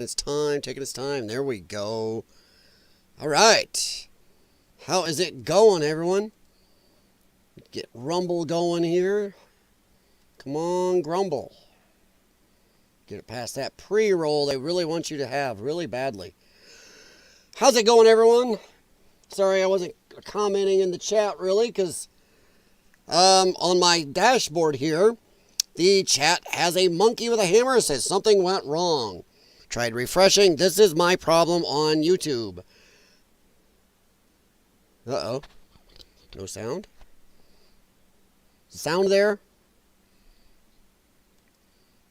It's time, taking its time. There we go. All right. How is it going, everyone? Get Rumble going here. Come on, Grumble. Get it past that pre-roll they really want you to have really badly. How's it going, everyone? Sorry I wasn't commenting in the chat really because on my dashboard here, the chat has a monkey with a hammer that says something went wrong. Tried refreshing. This is my problem on YouTube. Uh-oh. No sound? Sound there?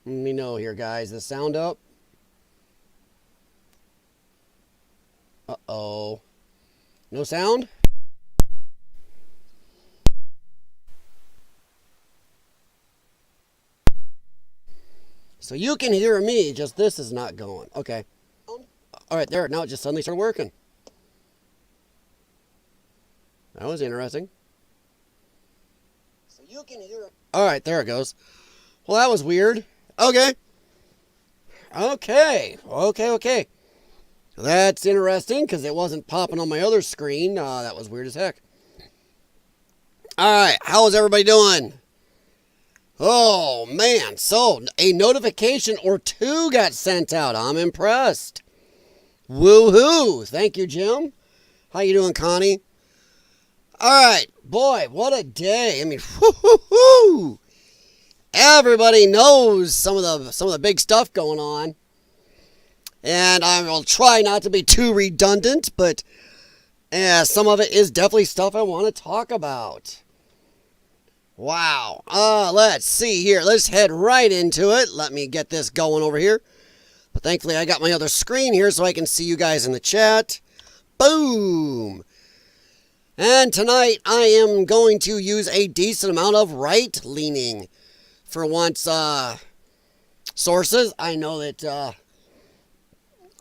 Let me know here, guys. The sound up? Uh-oh. No sound? So you can hear me, just this is not going. Okay. All right, there. Now it just suddenly started working. That was interesting. So you can hear it. All right, there it goes. Well, that was weird. Okay. Okay. That's interesting because it wasn't popping on my other screen. That was weird as heck. All right, how is everybody doing? Oh, man. So, a notification or two got sent out. I'm impressed. Woohoo. Thank you, Jim. How you doing, Connie? All right. Boy, what a day. I mean, whoo. Everybody knows some of the big stuff going on. And I will try not to be too redundant, but some of it is definitely stuff I want to talk about. Wow. Let's see here. Let's head right into it. Let me get this going over here. But thankfully, I got my other screen here so I can see you guys in the chat. Boom. And tonight, I am going to use a decent amount of right-leaning for once sources. I know that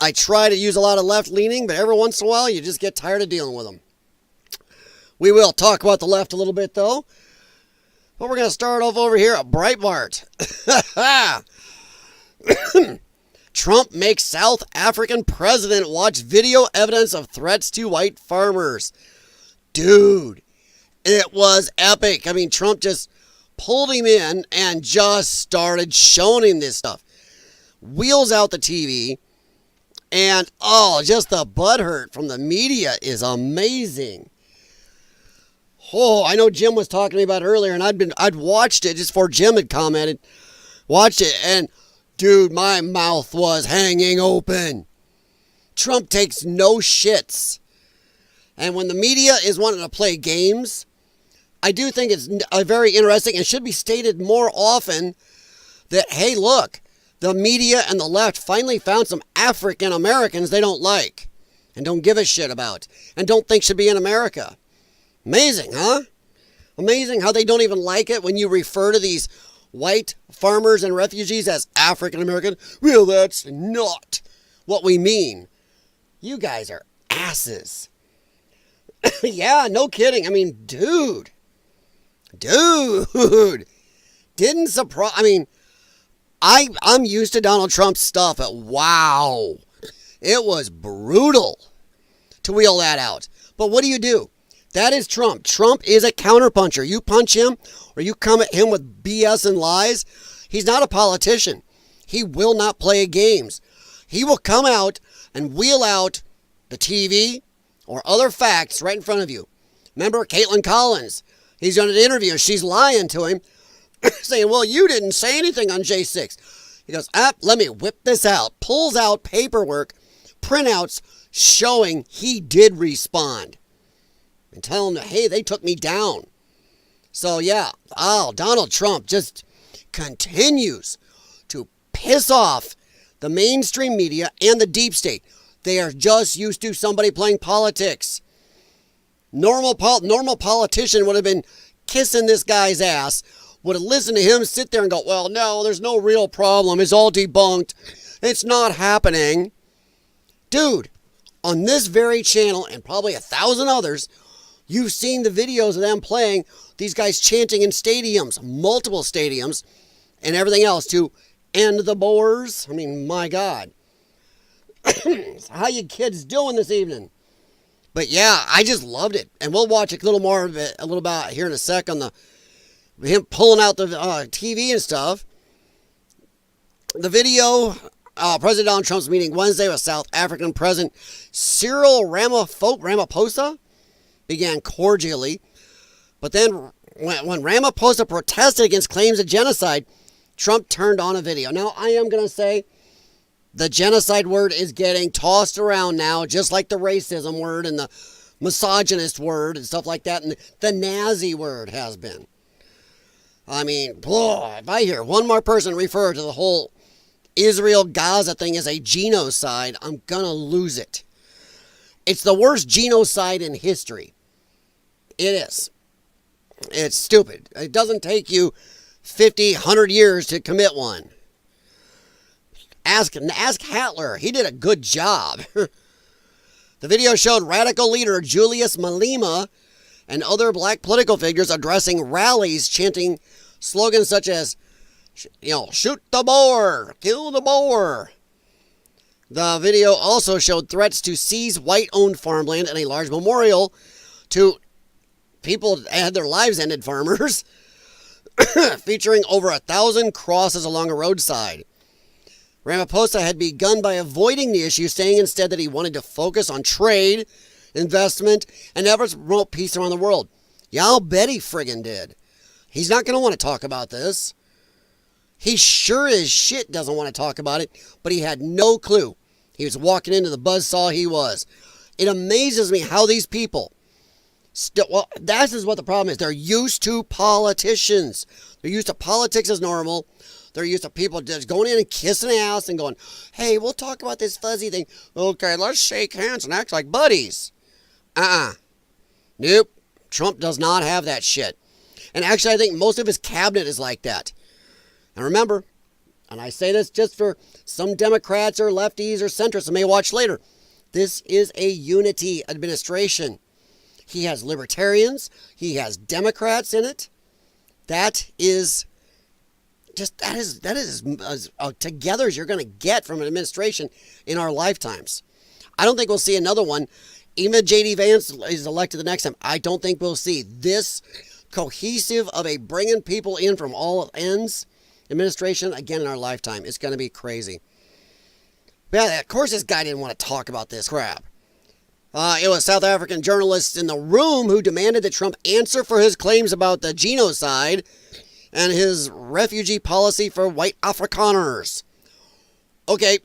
I try to use a lot of left-leaning, but every once in a while, you just get tired of dealing with them. We will talk about the left a little bit, though. But we're going to start off over here at Breitbart. Trump makes South African president watch video evidence of threats to white farmers. Dude, it was epic. I mean, Trump just pulled him in and just started showing him this stuff. Wheels out the TV. And, just the butthurt from the media is amazing. Oh, I know Jim was talking to me about it earlier, and I'd watched it just before Jim had commented. Watched it, and dude, my mouth was hanging open. Trump takes no shits. And when the media is wanting to play games, I do think it's very interesting and should be stated more often that, hey, look, the media and the left finally found some African Americans they don't like and don't give a shit about and don't think should be in America. Amazing, huh? Amazing how they don't even like it when you refer to these white farmers and refugees as African American. Well, that's not what we mean. You guys are asses. Yeah, no kidding. I mean, dude. Didn't surprise. I mean, I'm used to Donald Trump's stuff. Wow. It was brutal to wheel that out. But what do? That is Trump. Trump is a counterpuncher. You punch him or you come at him with BS and lies. He's not a politician. He will not play games. He will come out and wheel out the TV or other facts right in front of you. Remember Caitlin Collins? He's done an interview. She's lying to him, saying, well, you didn't say anything on J6. He goes, let me whip this out. Pulls out paperwork, printouts showing he did respond. And tell them, hey, they took me down. So, yeah, Donald Trump just continues to piss off the mainstream media and the deep state. They are just used to somebody playing politics. Normal politician would have been kissing this guy's ass, would have listened to him sit there and go, well, no, there's no real problem. It's all debunked. It's not happening. Dude, on this very channel and probably 1,000 others, you've seen the videos of them playing, these guys chanting in stadiums, multiple stadiums, and everything else to end the Boers. I mean, my God. How you kids doing this evening? But yeah, I just loved it. And we'll watch a little more of it, a little about here in a sec on him pulling out the TV and stuff. The video, President Donald Trump's meeting Wednesday with South African President Cyril Ramaphosa began cordially. But then when Ramaphosa protested against claims of genocide, Trump turned on a video. Now, I am going to say the genocide word is getting tossed around now, just like the racism word and the misogynist word and stuff like that, and the Nazi word has been. I mean, if I hear one more person refer to the whole Israel-Gaza thing as a genocide, I'm going to lose it. It's the worst genocide in history. It is. It's stupid. It doesn't take you 50, 100 years to commit one. Ask Hitler. He did a good job. The video showed radical leader Julius Malema and other black political figures addressing rallies chanting slogans such as, shoot the Boer, kill the Boer. The video also showed threats to seize white-owned farmland and a large memorial to people that had their lives ended, farmers, featuring over 1,000 crosses along a roadside. Ramaphosa had begun by avoiding the issue, saying instead that he wanted to focus on trade, investment, and efforts to promote peace around the world. Yeah, I'll bet he friggin' did. He's not going to want to talk about this. He sure as shit doesn't want to talk about it, but he had no clue. He was walking into the buzzsaw he was. It amazes me how these people, that is what the problem is. They're used to politicians. They're used to politics as normal. They're used to people just going in and kissing ass and going, hey, we'll talk about this fuzzy thing. Okay, let's shake hands and act like buddies. Nope. Trump does not have that shit. And actually, I think most of his cabinet is like that. And remember, and I say this just for some Democrats or lefties or centrists that may watch later, this is a unity administration. He has libertarians. He has Democrats in it. That is as together as you're going to get from an administration in our lifetimes. I don't think we'll see another one. Even if J.D. Vance is elected the next time, I don't think we'll see this cohesive of a bringing people in from all ends administration again in our lifetime. It's going to be crazy. Yeah, of course this guy didn't want to talk about this crap. It was South African journalists in the room who demanded that Trump answer for his claims about the genocide and his refugee policy for white Afrikaners. Okay,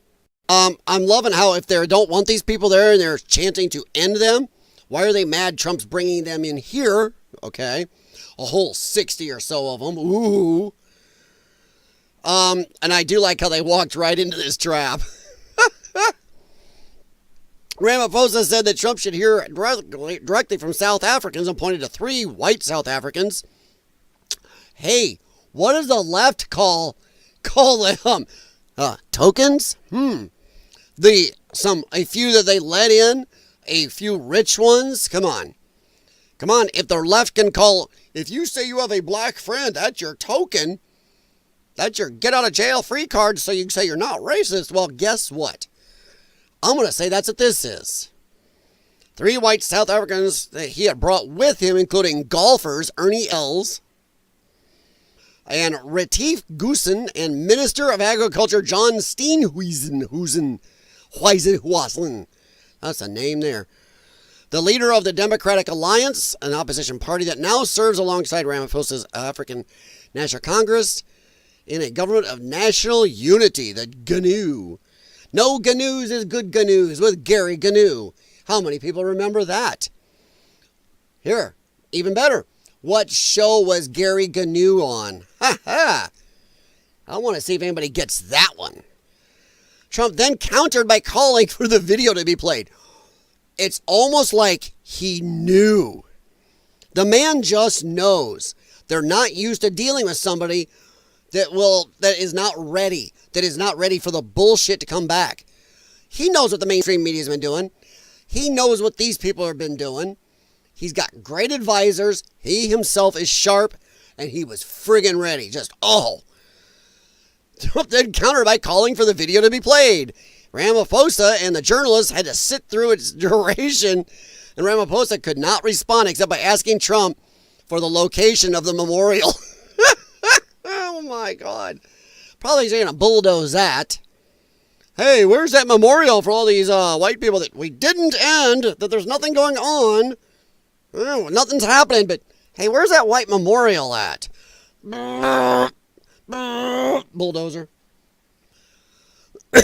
I'm loving how if they don't want these people there and they're chanting to end them, why are they mad Trump's bringing them in here? Okay, a whole 60 or so of them. Ooh. And I do like how they walked right into this trap. Ramaphosa said that Trump should hear directly from South Africans and pointed to 3 white South Africans. Hey, what does the left call them? Tokens? A few that they let in, a few rich ones. Come on. If the left can call, if you say you have a black friend, that's your token. That's your get out of jail free card so you can say you're not racist. Well, guess what? I'm going to say that's what this is. 3 white South Africans that he had brought with him, including golfers Ernie Els and Retief Goosen and Minister of Agriculture John Steenhuisen. That's a name there. The leader of the Democratic Alliance, an opposition party that now serves alongside Ramaphosa's African National Congress in a government of national unity, the GNU. No GNUs is good GNUs with Gary GNU. How many people remember that? Here, even better. What show was Gary GNU on? Ha ha! I want to see if anybody gets that one. Trump then countered by calling for the video to be played. It's almost like he knew. The man just knows. They're not used to dealing with somebody that is not ready for the bullshit to come back. He knows what the mainstream media's been doing. He knows what these people have been doing. He's got great advisors. He himself is sharp, and he was friggin' ready. Trump then countered by calling for the video to be played. Ramaphosa and the journalists had to sit through its duration, and Ramaphosa could not respond except by asking Trump for the location of the memorial. Oh my God. Probably going to bulldoze that. Hey, where's that memorial for all these white people that we didn't end, that there's nothing going on? Oh, nothing's happening, but hey, where's that white memorial at? Bulldozer.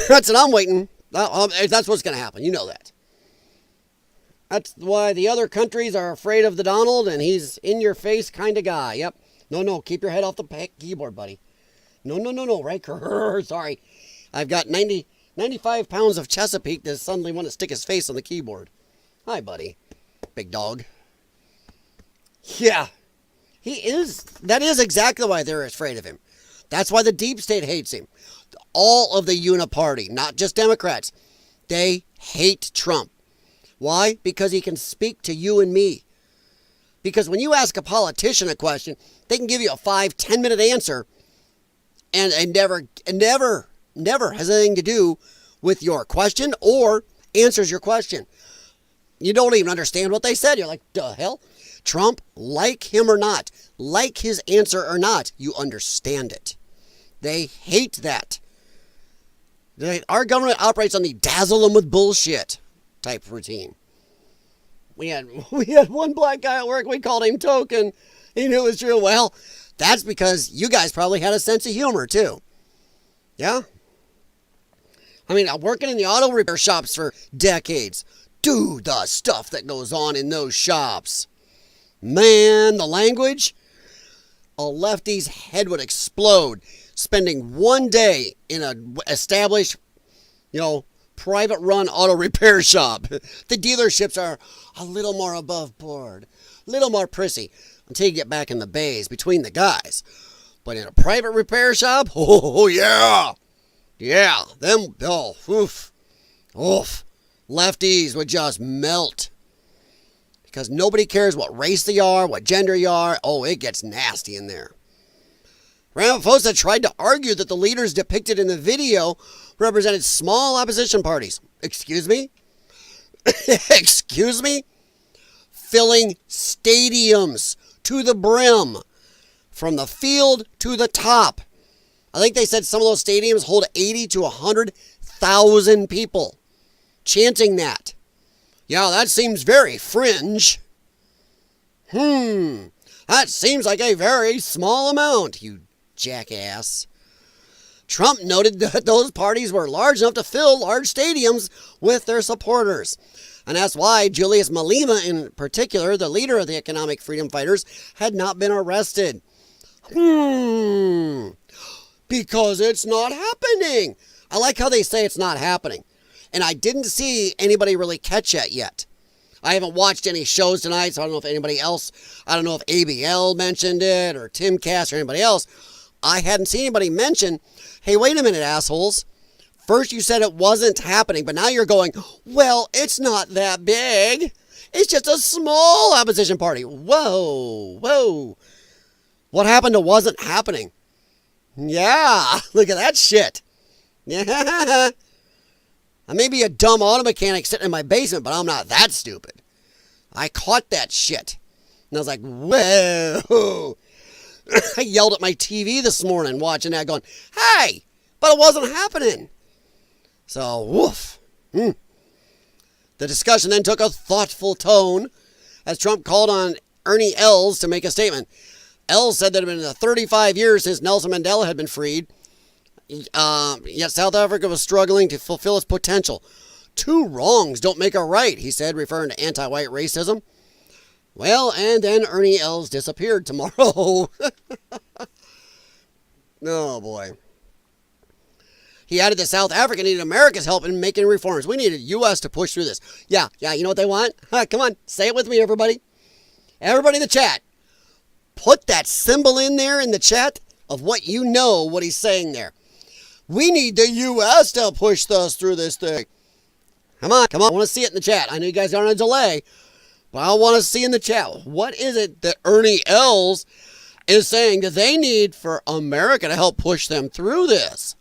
That's what I'm waiting. That's what's going to happen. You know that. That's why the other countries are afraid of the Donald, and he's in-your-face kind of guy. Yep. No, keep your head off the keyboard, buddy. No, Riker. Sorry. I've got 95 pounds of Chesapeake that suddenly want to stick his face on the keyboard. Hi, buddy. Big dog. Yeah. He is. That is exactly why they're afraid of him. That's why the deep state hates him. All of the Uniparty, not just Democrats, they hate Trump. Why? Because he can speak to you and me. Because when you ask a politician a question, they can give you a 5-10 minute answer and never has anything to do with your question or answers your question. You don't even understand what they said. You're like, the hell? Trump, like him or not, like his answer or not, you understand it. They hate that. Our government operates on the dazzle them with bullshit type routine. We had one black guy at work, we called him Token. He knew it was true. Well, that's because you guys probably had a sense of humor too. Yeah? I mean, I'm working in the auto repair shops for decades. Dude, the stuff that goes on in those shops. Man, the language. A lefty's head would explode spending one day in an established, private run auto repair shop. The dealerships are a little more above board, a little more prissy until you get back in the bays between the guys. But in a private repair shop, oh yeah. Yeah, them, oof. Lefties would just melt. Because nobody cares what race they are, what gender you are. Oh, it gets nasty in there. Ramaphosa tried to argue that the leaders depicted in the video represented small opposition parties. Excuse me? Excuse me? Filling stadiums to the brim. From the field to the top. I think they said some of those stadiums hold 80 to 100,000 people. Chanting that. Yeah, that seems very fringe. That seems like a very small amount, you jackass. Trump noted that those parties were large enough to fill large stadiums with their supporters. And that's why Julius Malema, in particular, the leader of the economic freedom fighters, had not been arrested. Because it's not happening. I like how they say it's not happening. And I didn't see anybody really catch it yet. I haven't watched any shows tonight, so I don't know if anybody else, I don't know if ABL mentioned it or Timcast or anybody else. I hadn't seen anybody mention, hey, wait a minute, assholes. First you said it wasn't happening, but now you're going, well, it's not that big. It's just a small opposition party. Whoa. What happened to wasn't happening? Yeah, look at that shit. Yeah. I may be a dumb auto mechanic sitting in my basement, but I'm not that stupid. I caught that shit. And I was like, whoa. I yelled at my TV this morning watching that going, hey, but it wasn't happening. So, woof. The discussion then took a thoughtful tone as Trump called on Ernie Els to make a statement. Els said that it had been 35 years since Nelson Mandela had been freed. Yet South Africa was struggling to fulfill its potential. 2 wrongs don't make a right, he said, referring to anti-white racism. Well, and then Ernie Els disappeared tomorrow. Oh, boy. He added that South Africa needed America's help in making reforms. We needed U.S. to push through this. Yeah, you know what they want? Come on, say it with me, everybody. Everybody in the chat. Put that symbol in there in the chat of what you know what he's saying there. We need the U.S. to push us through this thing. Come on. I want to see it in the chat. I know you guys are on a delay, but I want to see in the chat. What is it that Ernie Els is saying that they need for America to help push them through this?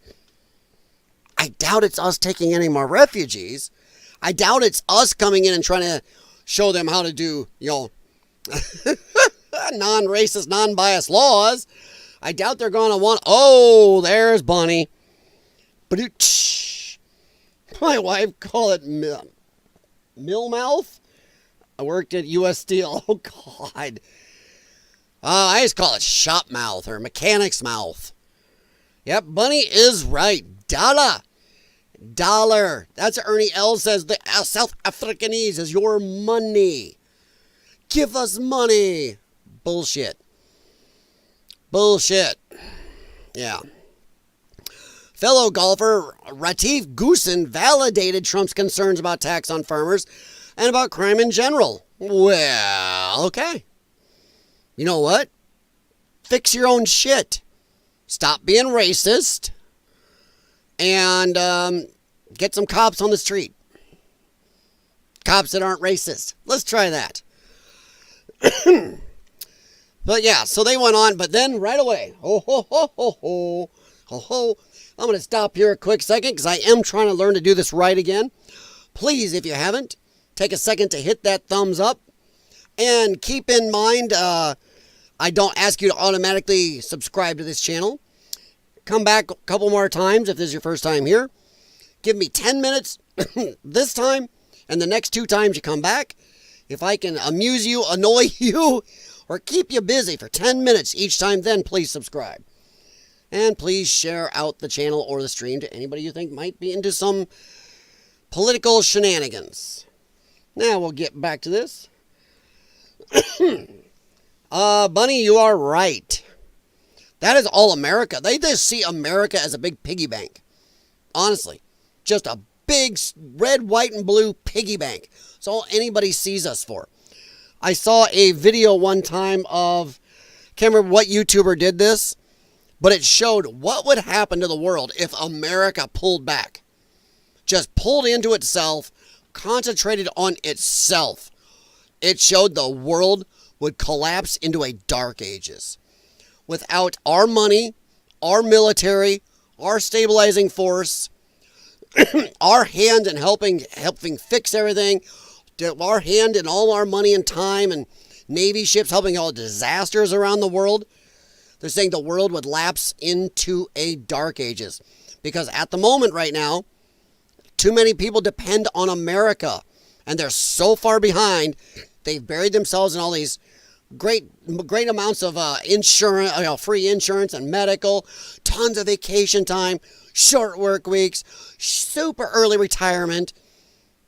I doubt it's us taking any more refugees. I doubt it's us coming in and trying to show them how to do, non-racist, non-biased laws. I doubt they're going to want, oh, there's Bunny. But my wife called it mill mouth. I worked at U.S. Steel. Oh, God. I just call it shop mouth or mechanic's mouth. Yep, Bunny is right. Dollar. That's what Ernie L says. The South Africanese is your money. Give us money. Bullshit. Yeah. Fellow golfer Retief Goosen validated Trump's concerns about tax on farmers and about crime in general. Well, okay. You know what? Fix your own shit. Stop being racist. And get some cops on the street. Cops that aren't racist. Let's try that. But yeah, so they went on, but then right away, I'm going to stop here a quick second because I am trying to learn to do this right again. Please, if you haven't, take a second to hit that thumbs up. And keep in mind, I don't ask you to automatically subscribe to this channel. Come back a couple more times if this is your first time here. Give me 10 minutes this time, and the next 2 times you come back. If I can amuse you, annoy you, or keep you busy for 10 minutes each time, then please subscribe. And please share out the channel or the stream to anybody you think might be into some political shenanigans. Now we'll get back to this. Bunny, you are right. That is all America. They just see America as a big piggy bank. Honestly. Just a big red, white, and blue piggy bank. That's all anybody sees us for. I saw a video one time of, can't remember what YouTuber did this, but it showed what would happen to the world if America pulled back. Just pulled into itself, concentrated on itself. It showed the world would collapse into a dark ages. Without our money, our military, our stabilizing force, our hand in helping fix everything, our hand in all our money and time and Navy ships helping all disasters around the world, they're saying the world would lapse into a dark ages. Because at the moment right now, too many people depend on America. And they're so far behind, they've buried themselves in all these great amounts of insurance, free insurance and medical, tons of vacation time, short work weeks, super early retirement,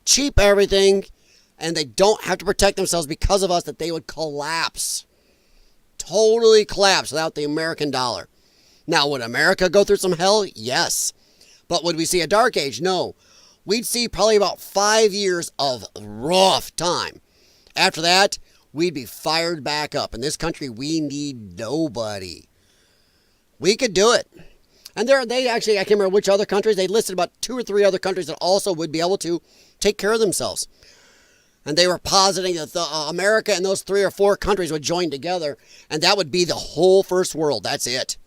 cheap everything, and they don't have to protect themselves because of us, that they would collapse. Totally collapse without the American dollar. Now, would America go through some hell? Yes. But would we see a dark age? No. We'd see probably about 5 years of rough time. After that, we'd be fired back up. In this country, we need nobody. We could do it. And they actually, I can't remember which other countries, they listed about 2 or 3 other countries that also would be able to take care of themselves. And they were positing that America and those 3 or 4 countries would join together, and that would be the whole first world. That's it.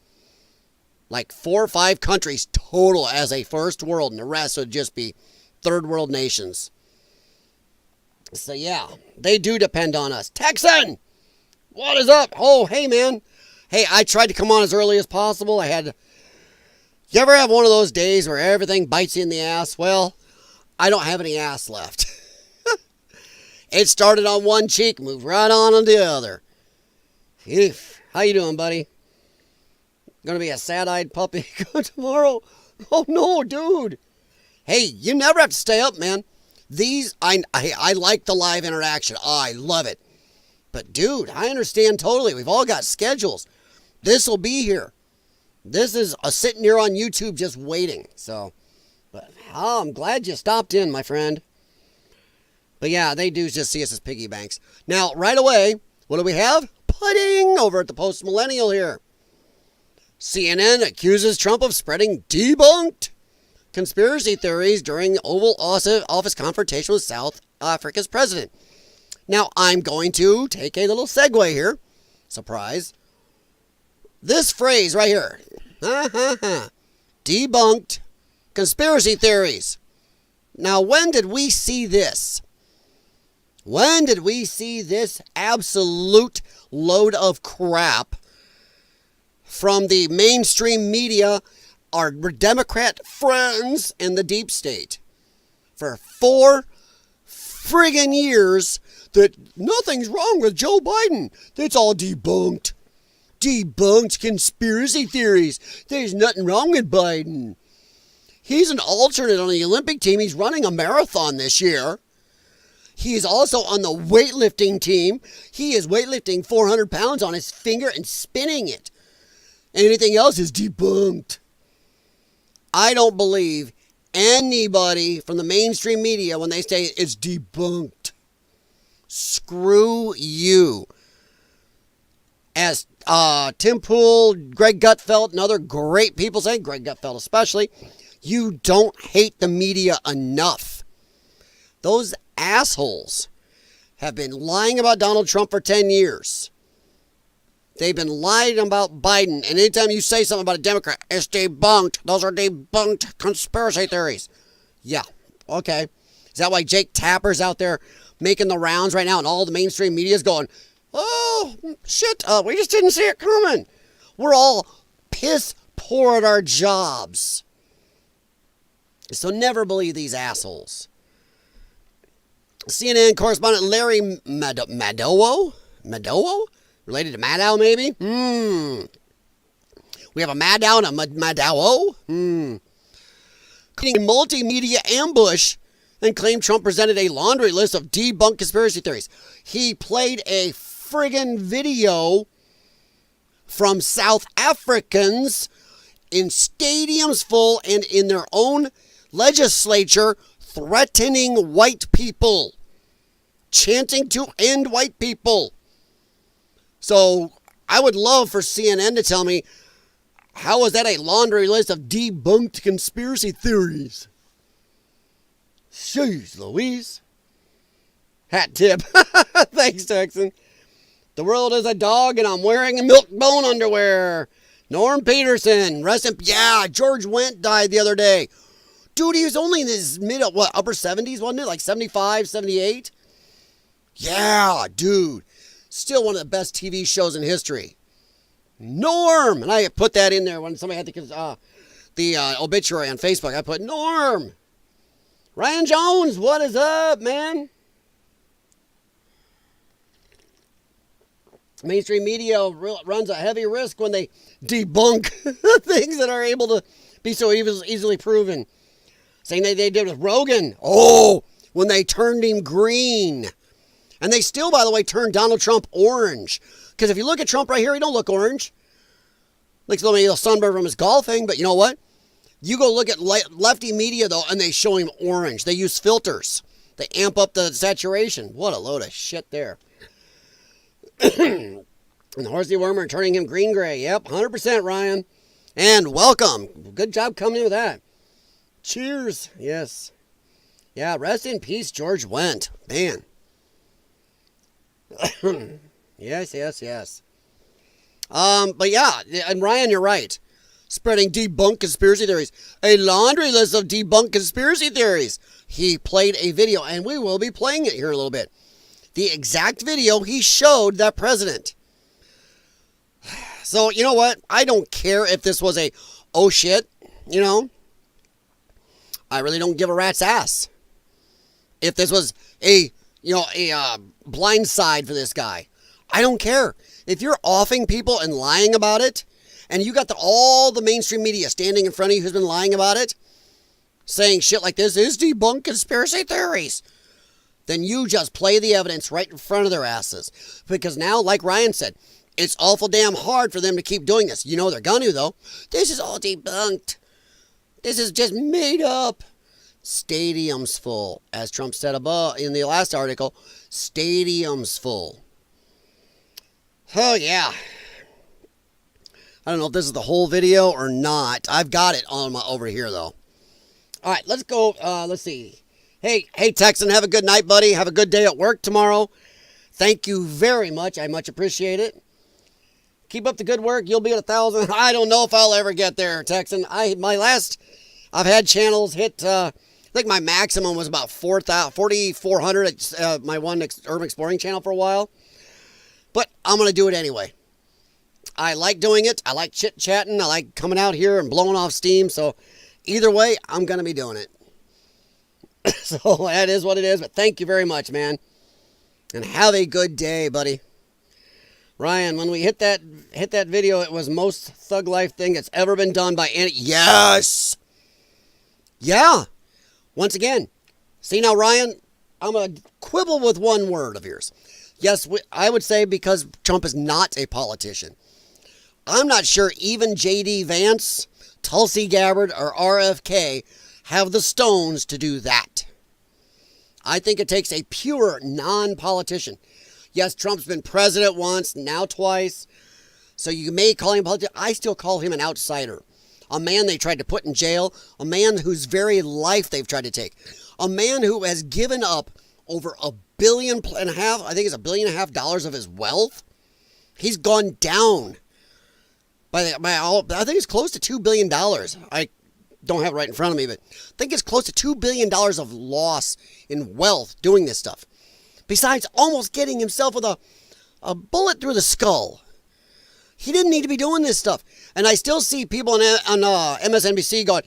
Like 4 or 5 countries total as a first world, and the rest would just be third world nations. So yeah, they do depend on us. Texan! What is up? Oh, hey man. Hey, I tried to come on as early as possible. You ever have one of those days where everything bites you in the ass? Well, I don't have any ass left. It started on one cheek, moved right on the other. Eef. How you doing, buddy? Gonna be a sad-eyed puppy tomorrow? Oh no, dude. Hey, you never have to stay up, man. I like the live interaction. I love it. But dude, I understand totally. We've all got schedules. This will be here. This is sitting here on YouTube just waiting. So, but I'm glad you stopped in, my friend. But yeah, they do just see us as piggy banks. Now, right away, what do we have? Pudding over at the Post-Millennial here. CNN accuses Trump of spreading debunked conspiracy theories during the Oval Office confrontation with South Africa's president. Now, I'm going to take a little segue here. Surprise. This phrase right here. Debunked Conspiracy theories. Now, when did we see this? When did we see this absolute load of crap from the mainstream media, our Democrat friends, and the deep state? For 4 friggin' years that nothing's wrong with Joe Biden. That's all debunked. Debunked conspiracy theories. There's nothing wrong with Biden. He's an alternate on the Olympic team. He's running a marathon this year. He is also on the weightlifting team. He is weightlifting 400 pounds on his finger and spinning it. Anything else is debunked. I don't believe anybody from the mainstream media when they say it's debunked. Screw you. As Tim Pool, Greg Gutfeld, and other great people say, Greg Gutfeld especially, you don't hate the media enough. Those assholes have been lying about Donald Trump for 10 years. They've been lying about Biden. And anytime you say something about a Democrat, it's debunked. Those are debunked conspiracy theories. Yeah, okay. Is that why Jake Tapper's out there making the rounds right now and all the mainstream media is going, oh, shit, we just didn't see it coming. We're all piss poor at our jobs. So never believe these assholes. CNN correspondent Larry Madowo? Related to Maddow, maybe? We have a Maddow and a Madowo? Multimedia ambush and claimed Trump presented a laundry list of debunked conspiracy theories. He played a friggin' video from South Africans in stadiums full and in their own legislature threatening white people, chanting to end white people. So I would love for CNN to tell me, how is that a laundry list of debunked conspiracy theories? Jeez Louise. Hat tip. Thanks, Texan. The world is a dog and I'm wearing milk bone underwear. Norm Peterson. Yeah, George Wendt died the other day. Dude, he was only in his upper 70s, wasn't it? Like 75, 78? Yeah, dude. Still one of the best TV shows in history. Norm! And I put that in there when somebody had the obituary on Facebook. I put, Norm! Ryan Jones, what is up, man? Mainstream media runs a heavy risk when they debunk things that are able to be so easily proven. Saying they did with Rogan. Oh, when they turned him green. And they still, by the way, turned Donald Trump orange. Because if you look at Trump right here, he don't look orange. Looks a little sunburn from his golfing, but you know what? You go look at lefty media, though, and they show him orange. They use filters. They amp up the saturation. What a load of shit there. And the horsey wormer turning him green-gray. Yep, 100%, Ryan. And welcome. Good job coming in with that. Cheers. Yes. Yeah, rest in peace, George Wendt. Man. Yes. But yeah, and Ryan, you're right. Spreading debunked conspiracy theories. A laundry list of debunked conspiracy theories. He played a video, and we will be playing it here in a little bit. The exact video he showed that president. So, you know what? I don't care if this was a, oh shit, you know. I really don't give a rat's ass. If this was a blind side for this guy. I don't care. If you're offing people and lying about it, and you got all the mainstream media standing in front of you who's been lying about it, saying shit like this is debunked conspiracy theories, then you just play the evidence right in front of their asses. Because now, like Ryan said, it's awful damn hard for them to keep doing this. You know they're gonna, though. This is all debunked. This is just made up. Stadiums full. As Trump said above in the last article, stadiums full. Oh, yeah. I don't know if this is the whole video or not. I've got it on over here, though. All right, let's go. Let's see. Hey, Texan, have a good night, buddy. Have a good day at work tomorrow. Thank you very much. I much appreciate it. Keep up the good work. You'll be at 1,000. I don't know if I'll ever get there, Texan. I I've had channels hit, I think my maximum was about 4,400 at my one urban exploring channel for a while. But I'm going to do it anyway. I like doing it. I like chit-chatting. I like coming out here and blowing off steam. So either way, I'm going to be doing it. So that is what it is. But thank you very much, man. And have a good day, buddy. Ryan, when we hit that video, it was most thug life thing that's ever been done by any. Yes. Yeah. Once again. See now, Ryan, I'm going to quibble with one word of yours. Yes, I would say because Trump is not a politician. I'm not sure even J.D. Vance, Tulsi Gabbard, or RFK have the stones to do that. I think it takes a pure non-politician. Yes, Trump's been president once, now twice. So you may call him a politician. I still call him an outsider. A man they tried to put in jail. A man whose very life they've tried to take. A man who has given up over $1.5 billion, I think it's $1.5 billion of his wealth. He's gone down. I think it's close to $2 billion. I don't have it right in front of me, but I think it's close to $2 billion of loss in wealth doing this stuff. Besides almost getting himself with a bullet through the skull. He didn't need to be doing this stuff. And I still see people on MSNBC going,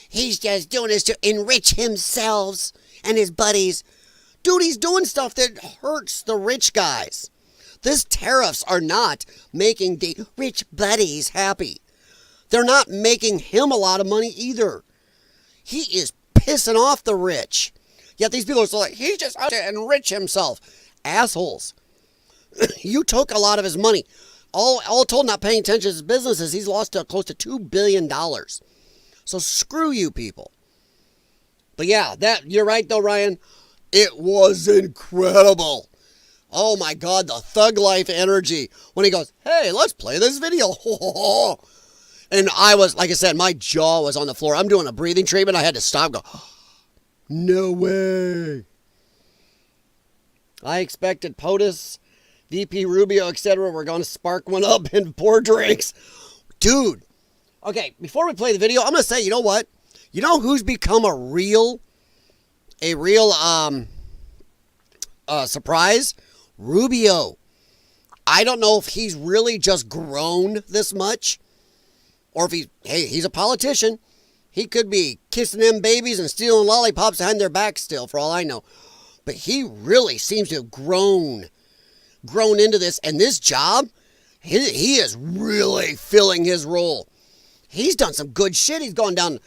he's just doing this to enrich himself and his buddies. Dude, he's doing stuff that hurts the rich guys. These tariffs are not making the rich buddies happy. They're not making him a lot of money either. He is pissing off the rich. Yet these people are still like, he's just out to enrich himself. Assholes. You took a lot of his money. All told, not paying attention to his businesses, he's lost close to $2 billion. So screw you people. But yeah, you're right though, Ryan. It was incredible. Oh my God, the thug life energy. When he goes, hey, let's play this video. And I was, like I said, my jaw was on the floor. I'm doing a breathing treatment. I had to stop and go, no way. I expected POTUS, VP Rubio, etc. We're going to spark one up and pour drinks. Dude. Okay, before we play the video, I'm going to say, you know what? You know who's become a real surprise? Rubio. I don't know if he's really just grown this much, or if he's a politician. He could be kissing them babies and stealing lollipops behind their back still, for all I know. But he really seems to have grown into this. And this job, he is really filling his role. He's done some good shit. He's gone down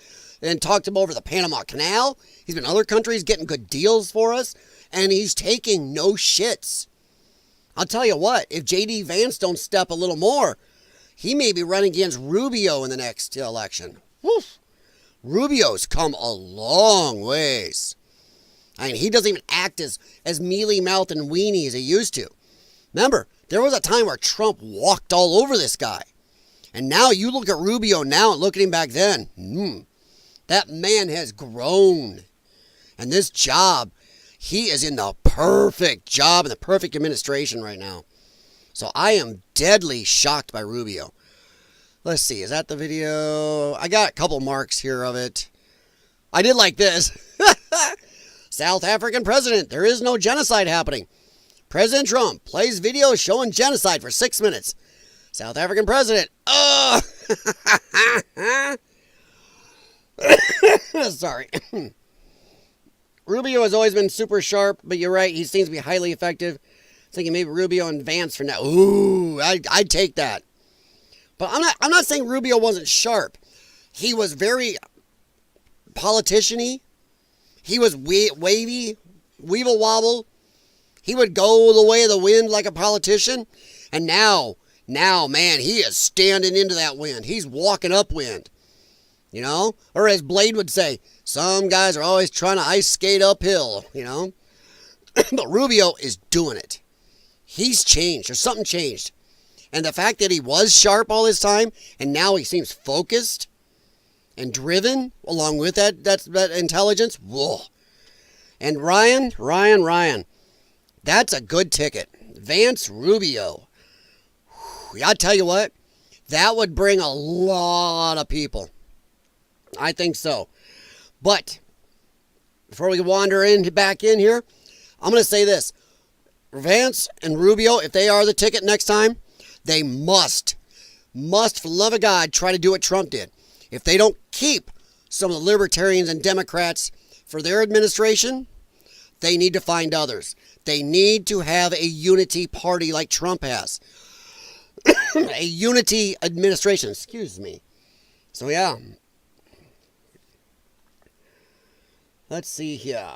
and talked him over the Panama Canal. He's been in other countries getting good deals for us. And he's taking no shits. I'll tell you what, if J.D. Vance don't step a little more, he may be running against Rubio in the next election. Woof. Rubio's come a long ways. I mean, he doesn't even act as mealy-mouthed and weenie as he used to. Remember, there was a time where Trump walked all over this guy. And now you look at Rubio now and look at him back then. That man has grown. And this job, he is in the perfect job and the perfect administration right now. So I am deadly shocked by Rubio. Let's see, is that the video? I got a couple marks here of it. I did like this. South African president, there is no genocide happening. President Trump plays video showing genocide for 6 minutes. South African president. Oh! Sorry. Rubio has always been super sharp, but you're right, he seems to be highly effective. Thinking maybe Rubio and Vance for now. Ooh, I'd take that. But I'm not saying Rubio wasn't sharp. He was very politician-y. He was wavy, weevil wobble. He would go the way of the wind like a politician. And now, man, he is standing into that wind. He's walking upwind. You know? Or as Blade would say, some guys are always trying to ice skate uphill, you know? But Rubio is doing it. He's changed. There's something changed. And the fact that he was sharp all this time, and now he seems focused and driven along with that intelligence. Whoa. And Ryan, that's a good ticket. Vance Rubio. I'll tell you what, that would bring a lot of people. I think so. But before we wander back in here, I'm going to say this. Vance and Rubio, if they are the ticket next time, they must, for the love of God, try to do what Trump did. If they don't keep some of the libertarians and Democrats for their administration, they need to find others. They need to have a unity party like Trump has. A unity administration, excuse me. So yeah. Let's see here.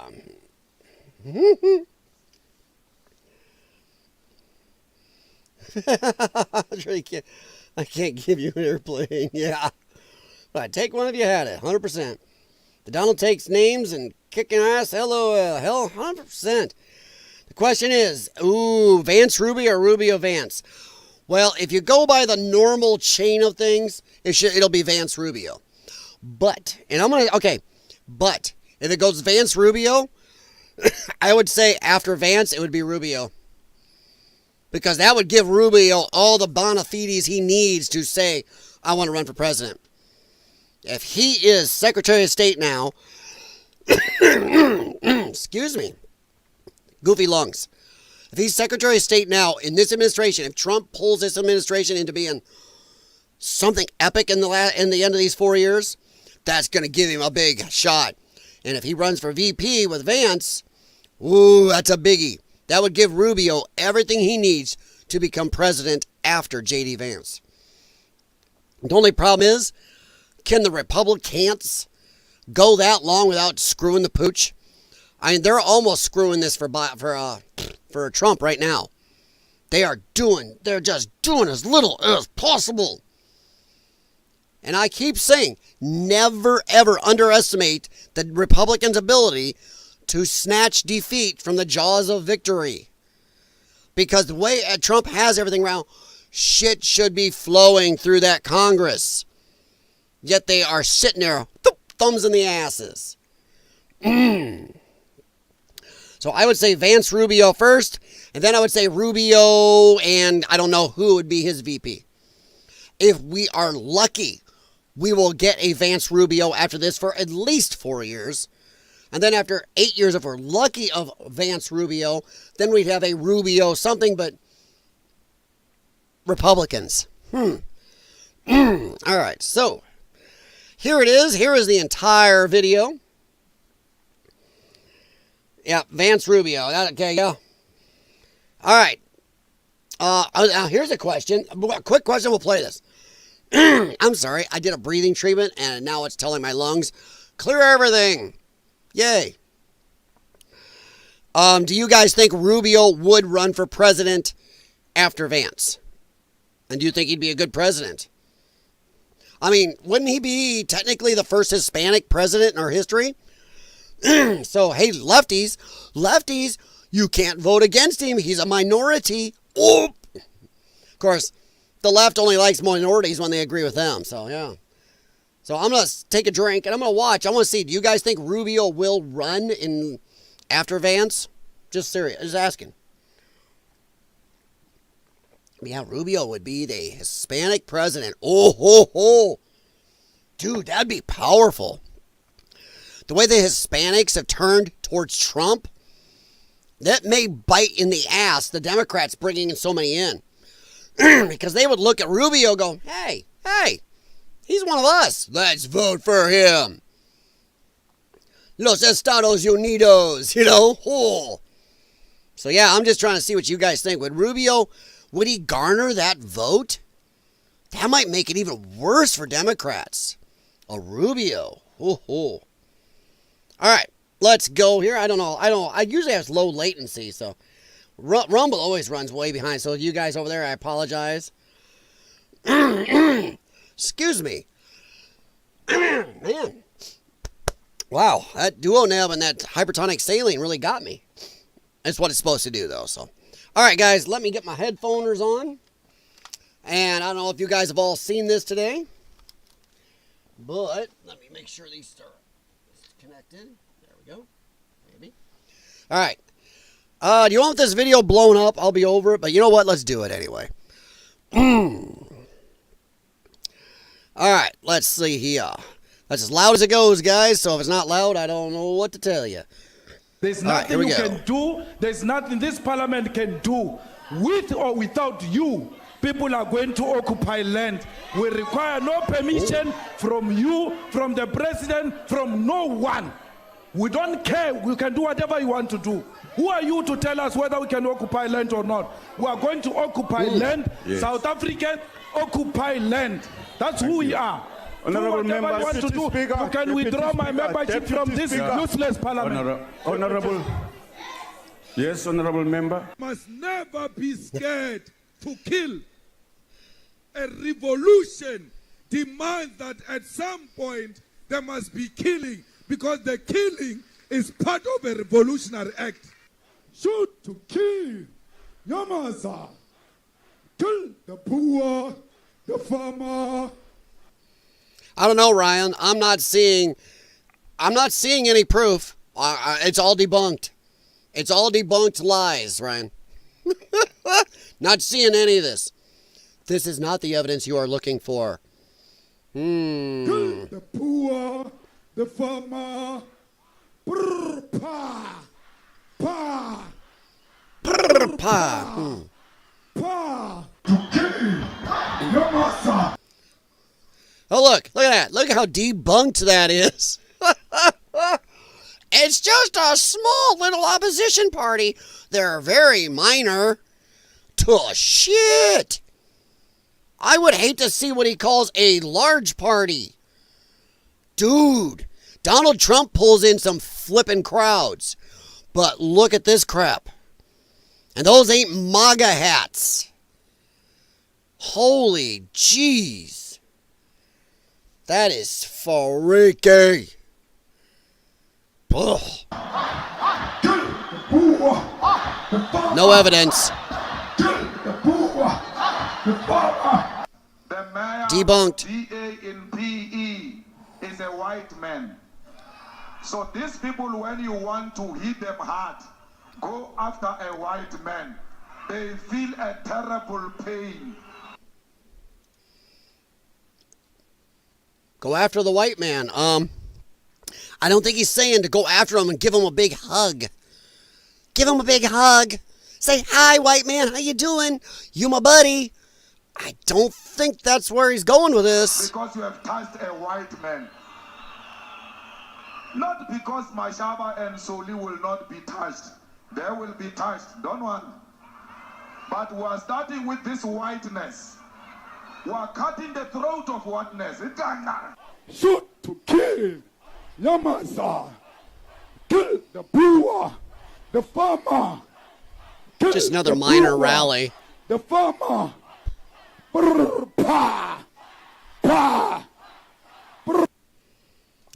I can't give you an airplane. Yeah. But take one if you had it. 100%. The Donald takes names and kicking ass. LOL. Hell, 100%. The question is, Vance Rubio or Rubio Vance? Well, if you go by the normal chain of things, it'll be Vance Rubio. But if it goes Vance Rubio, I would say after Vance, it would be Rubio. Because that would give Rubio all the bona fides he needs to say, I want to run for president. If he is Secretary of State now, excuse me, goofy lungs. If he's Secretary of State now in this administration, if Trump pulls this administration into being something epic in the end of these 4 years, that's going to give him a big shot. And if he runs for VP with Vance, that's a biggie. That would give Rubio everything he needs to become president after J.D. Vance. The only problem is, can the Republicans go that long without screwing the pooch? I mean, they're almost screwing this for Trump right now. They're just doing as little as possible. And I keep saying, never ever underestimate the Republicans' ability to snatch defeat from the jaws of victory. Because the way Trump has everything around, shit should be flowing through that Congress. Yet they are sitting there, thumbs in the asses. So I would say Vance Rubio first, and then I would say Rubio, and I don't know who would be his VP. If we are lucky, we will get a Vance Rubio after this for at least 4 years. And then after 8 years, if we're lucky of Vance Rubio, then we'd have a Rubio something, but Republicans. All right, so here it is. Here is the entire video. Yeah, Vance Rubio. Okay, yeah. All right. Now here's a question. A quick question. We'll play this. I'm sorry. I did a breathing treatment, and now it's telling my lungs, clear everything. Yay. Do you guys think Rubio would run for president after Vance? And do you think he'd be a good president? I mean, wouldn't he be technically the first Hispanic president in our history? So, hey, lefties, you can't vote against him. He's a minority. Oh. Of course, the left only likes minorities when they agree with them. So, yeah. So, I'm going to take a drink, and I'm going to watch. I want to see, do you guys think Rubio will run after Vance? Just serious. Just asking. Yeah, Rubio would be the Hispanic president. Oh, ho, ho. Dude, that'd be powerful. The way the Hispanics have turned towards Trump, that may bite in the ass the Democrats bringing in so many in. Because they would look at Rubio and go, hey, he's one of us. Let's vote for him. Los Estados Unidos, you know. Oh. So, yeah, I'm just trying to see what you guys think. Would he garner that vote? That might make it even worse for Democrats. A Rubio. Oh. All right, let's go here. I usually have low latency, so Rumble always runs way behind. So you guys over there, I apologize. Excuse me. Man. Wow, that duo neb and that hypertonic saline really got me. That's what it's supposed to do, though. So, all right, guys, let me get my headphoners on. And I don't know if you guys have all seen this today, but let me make sure these are connected. There we go. Maybe. All right. Do you want this video blown up? I'll be over it, but you know what? Let's do it anyway. All right. Let's see here. That's as loud as it goes, guys. So if it's not loud, I don't know what to tell you. There's All right, nothing here we you go. can do. There's nothing this parliament can do. With or without you, people are going to occupy land. We require no permission from you, from the president, from no one. We don't care. We can do whatever you want to do. Who are you to tell us whether we can occupy land or not? We are going to occupy land. Yes. South Africans occupy land. That's who we are. Honourable Do whatever Member, you want to Deputy do. Speaker, You can Deputy withdraw my Speaker, membership from Deputy this Speaker. useless parliament. Honourable. Yes, Honourable Member. Must never be scared to kill. A revolution demands that at some point there must be killing, because the killing is part of a revolutionary act. Shoot to kill. Yamasa. Kill the poor, the farmer. I don't know, Ryan. I'm not seeing any proof. It's all debunked. It's all debunked lies, Ryan. Not seeing any of this. This is not the evidence you are looking for. Kill the poor, the farmer. Brr, pa. Pa. Brr, pa. Pa. To kill. Yamasa. Oh, look at that. Look at how debunked that is. It's just a small little opposition party. They're very minor. To shit. I would hate to see what he calls a large party. Dude, Donald Trump pulls in some flippin' crowds. But look at this crap. And those ain't MAGA hats. Holy jeez. That is freaky. Ugh. No evidence. The mayor Debunked. DA in PE is a white man. So these people, when you want to hit them hard, go after a white man. They feel a terrible pain. Go after the white man. I don't think he's saying to go after him and give him a big hug. Give him a big hug. Say, hi, white man. How you doing? You my buddy. I don't think that's where he's going with this. Because you have touched a white man. Not because Mashaba and Soli will not be touched. They will be touched. Don't worry. But we are starting with this whiteness. We are cutting the throat of whiteness. Shoot to kill. Yamasa. Kill the poor, the farmer. Kill Just another the minor poor, rally. The farmer. Brr, pa. Pa. You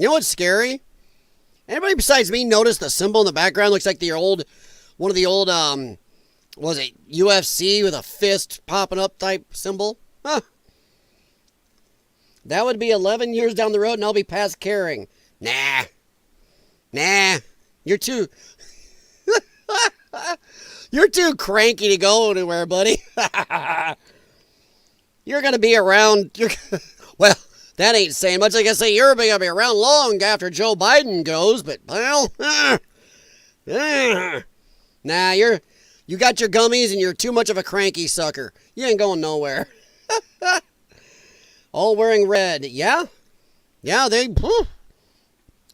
know what's scary? Anybody besides me notice the symbol in the background looks like one of the old, was it UFC with a fist popping up type symbol? Huh. That would be 11 years down the road and I'll be past caring. Nah. You're too cranky to go anywhere, buddy. You're going to be around. Well, that ain't saying much. Like I say, you're going to be around long after Joe Biden goes, but, well, nah, you got your gummies and you're too much of a cranky sucker. You ain't going nowhere. All wearing red. Yeah,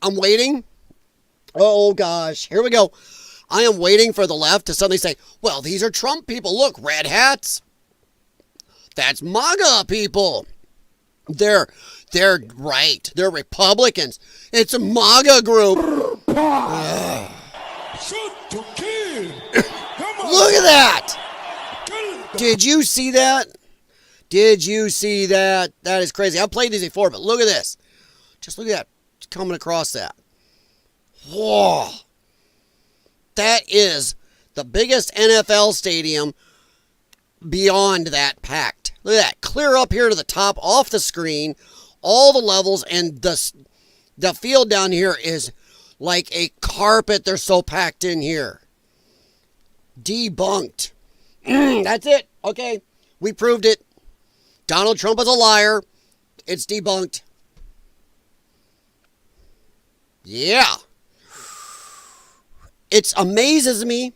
I'm waiting. Oh, gosh. Here we go. I am waiting for the left to suddenly say, well, these are Trump people. Look, red hats. That's MAGA people. They're right. They're Republicans. It's a MAGA group. Shoot to kill. Come on. Look at that. Did you see that? That is crazy. I've played these before, but look at this. Just look at that coming across that. Whoa. That is the biggest NFL stadium beyond that packed. Look at that. Clear up here to the top, off the screen, all the levels, and the field down here is like a carpet. They're so packed in here. Debunked. That's it. Okay. We proved it. Donald Trump is a liar. It's debunked. Yeah. It amazes me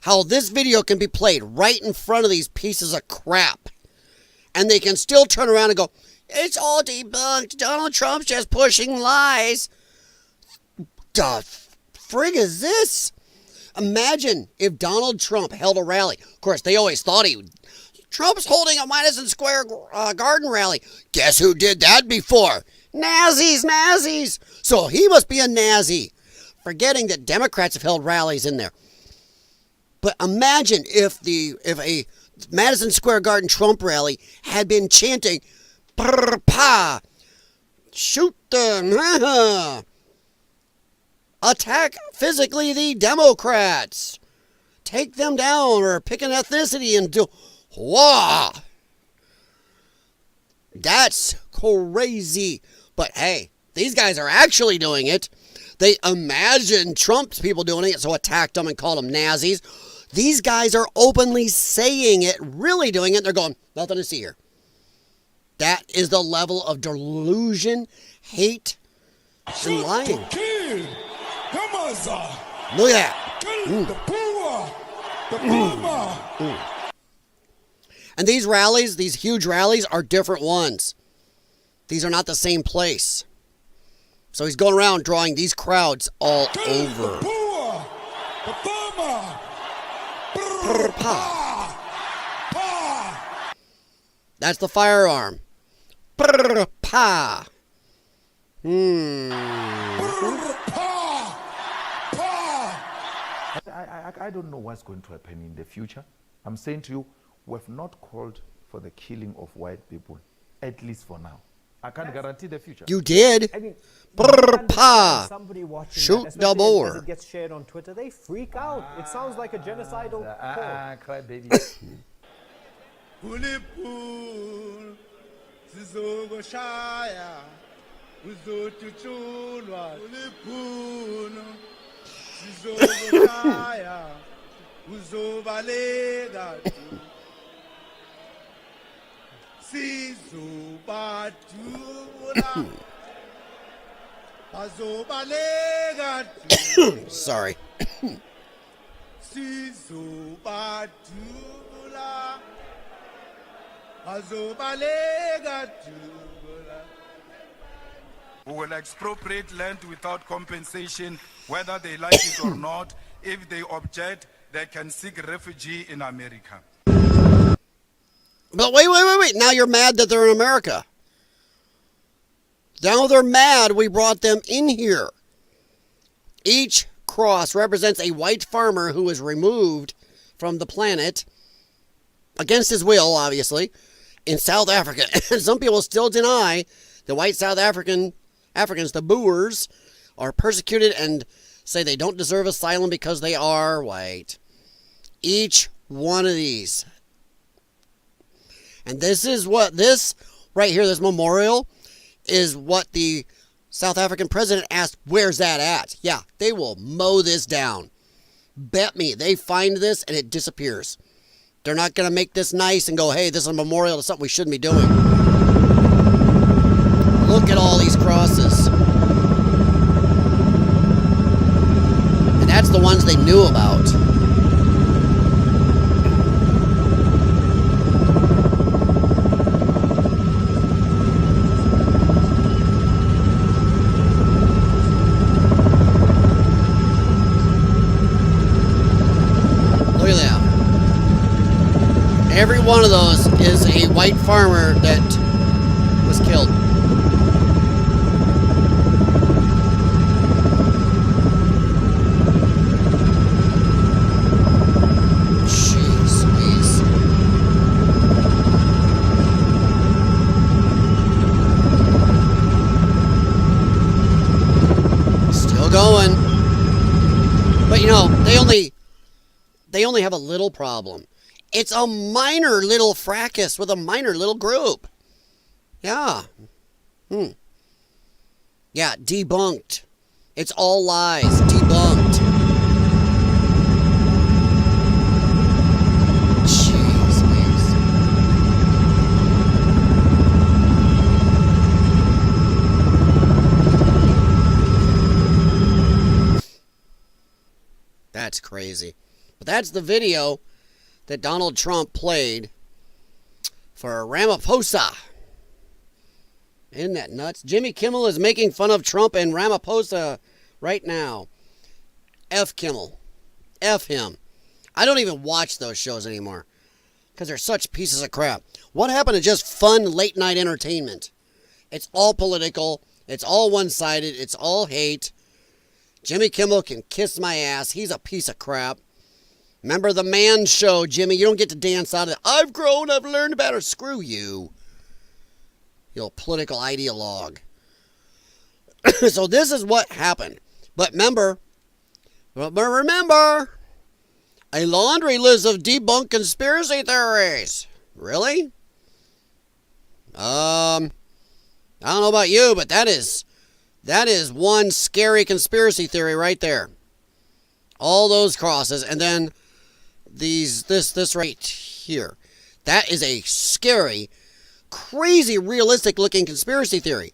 how this video can be played right in front of these pieces of crap. And they can still turn around and go, it's all debunked. Donald Trump's just pushing lies. The frig is this? Imagine if Donald Trump held a rally. Of course, they always thought he would. Trump's holding a Madison Square Garden rally. Guess who did that before? Nazis. So he must be a Nazi. Forgetting that Democrats have held rallies in there. But imagine if a Madison Square Garden Trump rally had been chanting, "Brr, pa, shoot them, attack physically the Democrats, take them down, or pick an ethnicity and do, whoa, that's crazy." But hey, these guys are actually doing it. They imagined Trump's people doing it, so attacked them and called them Nazis. These guys are openly saying it, really doing it. They're going, nothing to see here. That is the level of delusion, hate, and lying. Kill. Come on, sir. Look at that. Kill the poor. The farmer. And these rallies, these huge rallies, are different ones. These are not the same place. So he's going around drawing these crowds all over. The poor. The farmer. That's the firearm. Pa. I don't know what's going to happen in the future. I'm saying to you, we have not called for the killing of white people, at least for now. I can't guarantee the future. You did. I mean, Pa. somebody watching Shoot that, the especially boar. as it gets shared on Twitter, they freak out. It sounds like a genocidal call. Cry baby. Ulipul, sizogoshaya, uzotuchulwa. Ulipul, sizogoshaya, uzobalega. Sizobadula, bazobalega. Sorry. Sizobadula. We will expropriate land without compensation, whether they like it or not. If they object, they can seek refuge in America. But wait. Now you're mad that they're in America. Now they're mad we brought them in here. Each cross represents a white farmer who was removed from the planet, against his will, obviously, in South Africa. And some people still deny the white South Africans, the Boers, are persecuted and say they don't deserve asylum because they are white. Each one of these. And this is what this right here, this memorial, is what the South African president asked, where's that at? Yeah, they will mow this down. Bet me, they find this and it disappears. They're not going to make this nice and go, hey, this is a memorial to something we shouldn't be doing. Look at all these crosses. And that's the ones they knew about. Look at that. Every one of those is a white farmer that was killed. Jeez Louise. Still going. But you know, they only have a little problem. It's a minor little fracas with a minor little group. Yeah. Yeah, debunked. It's all lies. Debunked. Jeez, Louise. That's crazy. But that's the video that Donald Trump played for Ramaphosa. Isn't that nuts? Jimmy Kimmel is making fun of Trump and Ramaphosa right now. F Kimmel. F him. I don't even watch those shows anymore because they're such pieces of crap. What happened to just fun late night entertainment? It's all political. It's all one-sided. It's all hate. Jimmy Kimmel can kiss my ass. He's a piece of crap. Remember the Man Show, Jimmy? You don't get to dance out of it. I've grown. I've learned better. Screw you. You little political ideologue. So this is what happened. But remember, a laundry list of debunked conspiracy theories. Really? I don't know about you, but that is one scary conspiracy theory right there. All those crosses, and then this right here. That is a scary, crazy, realistic looking conspiracy theory.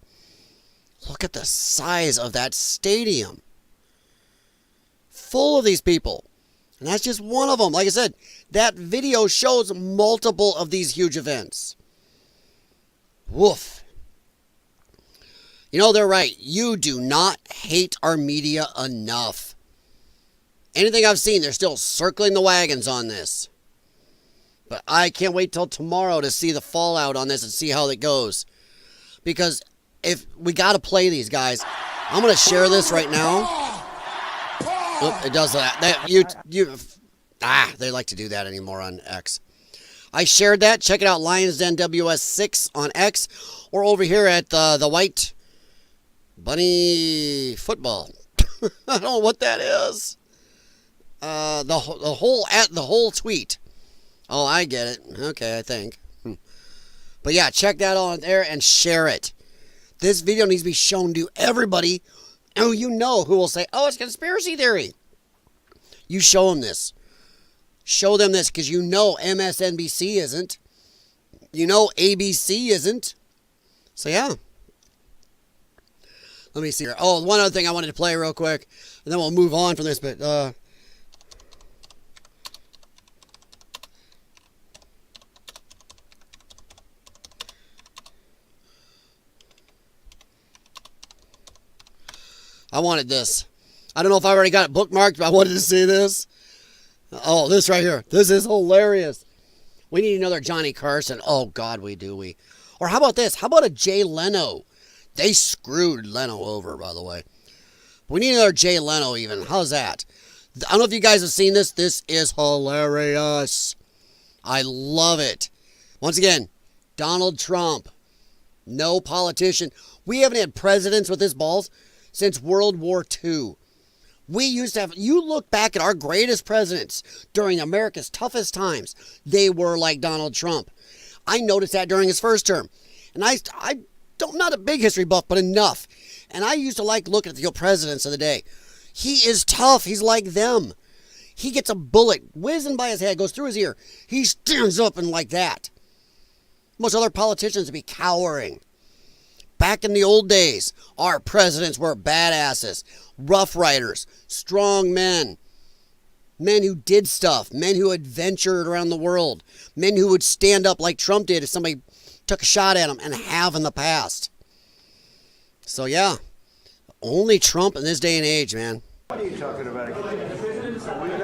Look at the size of that stadium. Full of these people. And that's just one of them. Like I said, that video shows multiple of these huge events. Woof. You know, they're right. You do not hate our media enough. Anything I've seen, they're still circling the wagons on this. But I can't wait till tomorrow to see the fallout on this and see how it goes. Because if we got to play these guys, I'm going to share this right now. Oop, it does that. They like to do that anymore on X. I shared that. Check it out, Lyons Den WS6 on X, or over here at the White Bunny Football. I don't know what that is. The whole tweet. Oh, I get it. Okay, I think. But yeah, check that on there and share it. This video needs to be shown to everybody who you know who will say, oh, it's conspiracy theory. You show them this. Show them this because you know MSNBC isn't. You know ABC isn't. So yeah. Let me see here. Oh, one other thing I wanted to play real quick. And then we'll move on from this. But I wanted this. I don't know if I already got it bookmarked, but I wanted to see this. Oh, this right here. This is hilarious. We need another Johnny Carson. Oh, God, we do. Or how about this? How about a Jay Leno? They screwed Leno over, by the way. We need another Jay Leno even. How's that? I don't know if you guys have seen this. This is hilarious. I love it. Once again, Donald Trump. No politician. We haven't had presidents with his balls since World War II. We used to have, you look back at our greatest presidents during America's toughest times, they were like Donald Trump. I noticed that during his first term. And I'm not a big history buff, but enough. And I used to like looking at the presidents of the day. He is tough. He's like them. He gets a bullet whizzing by his head, goes through his ear. He stands up and like that. Most other politicians would be cowering. Back in the old days, our presidents were badasses, rough riders, strong men, men who did stuff, men who adventured around the world, men who would stand up like Trump did if somebody took a shot at him and have in the past. So yeah, only Trump in this day and age, man. What are you talking about? What are you talking about?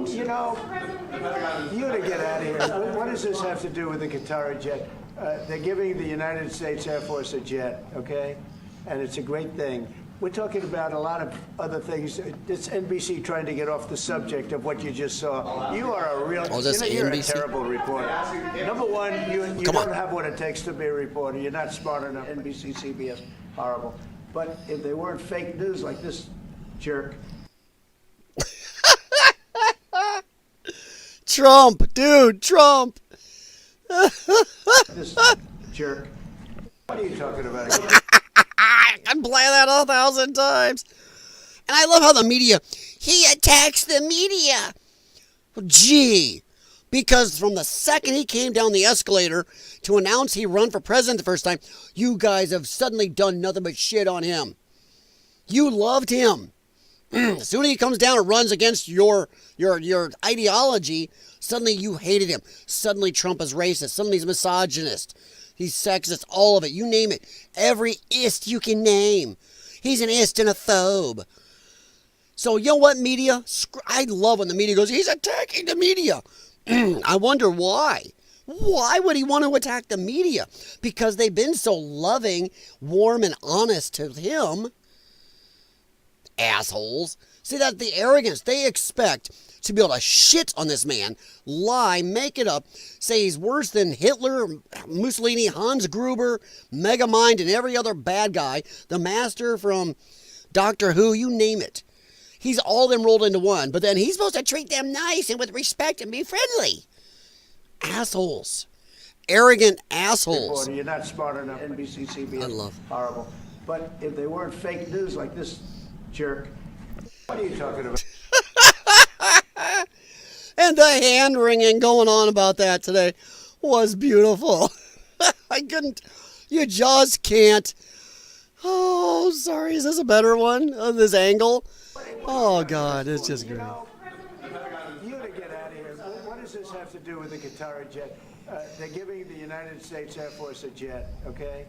You know, you gotta get out of here. What does this have to do with the Qatari jet? They're giving the United States Air Force a jet, okay? And it's a great thing. We're talking about a lot of other things. It's NBC trying to get off the subject of what you just saw. You are a real, you're a terrible reporter. Number one, you don't have what it takes to be a reporter. You're not smart enough. NBC, CBS, horrible. But if they weren't fake news like this jerk. Trump, dude, Trump. This jerk. What are you talking about? I can play that 1,000 times. And I love how the media, he attacks the media. Gee, because from the second he came down the escalator to announce he run for president the first time, you guys have suddenly done nothing but shit on him. You loved him. As soon as he comes down and runs against your ideology, suddenly you hated him. Suddenly Trump is racist. Suddenly he's misogynist. He's sexist. All of it. You name it. Every ist you can name. He's an ist and a phobe. So you know what, media? I love when the media goes, he's attacking the media. I wonder why. Why would he want to attack the media? Because they've been so loving, warm, and honest to him. Assholes. See, that's the arrogance. They expect to be able to shit on this man, lie, make it up, say he's worse than Hitler, Mussolini, Hans Gruber, Megamind, and every other bad guy, the master from Doctor Who, you name it. He's all them rolled into one, but then he's supposed to treat them nice and with respect and be friendly. Assholes. Arrogant assholes. You're not smart enough. NBC, CBS. I love. Horrible. But if they weren't fake news like this jerk, what are you talking about? And the hand wringing going on about that today was beautiful. I couldn't. You just can't. Oh, sorry. Is this a better one of this angle? Oh, God. It's just great. You to get out of here. What does this have to do with the Qatari jet? They're giving the United States Air Force a jet, okay?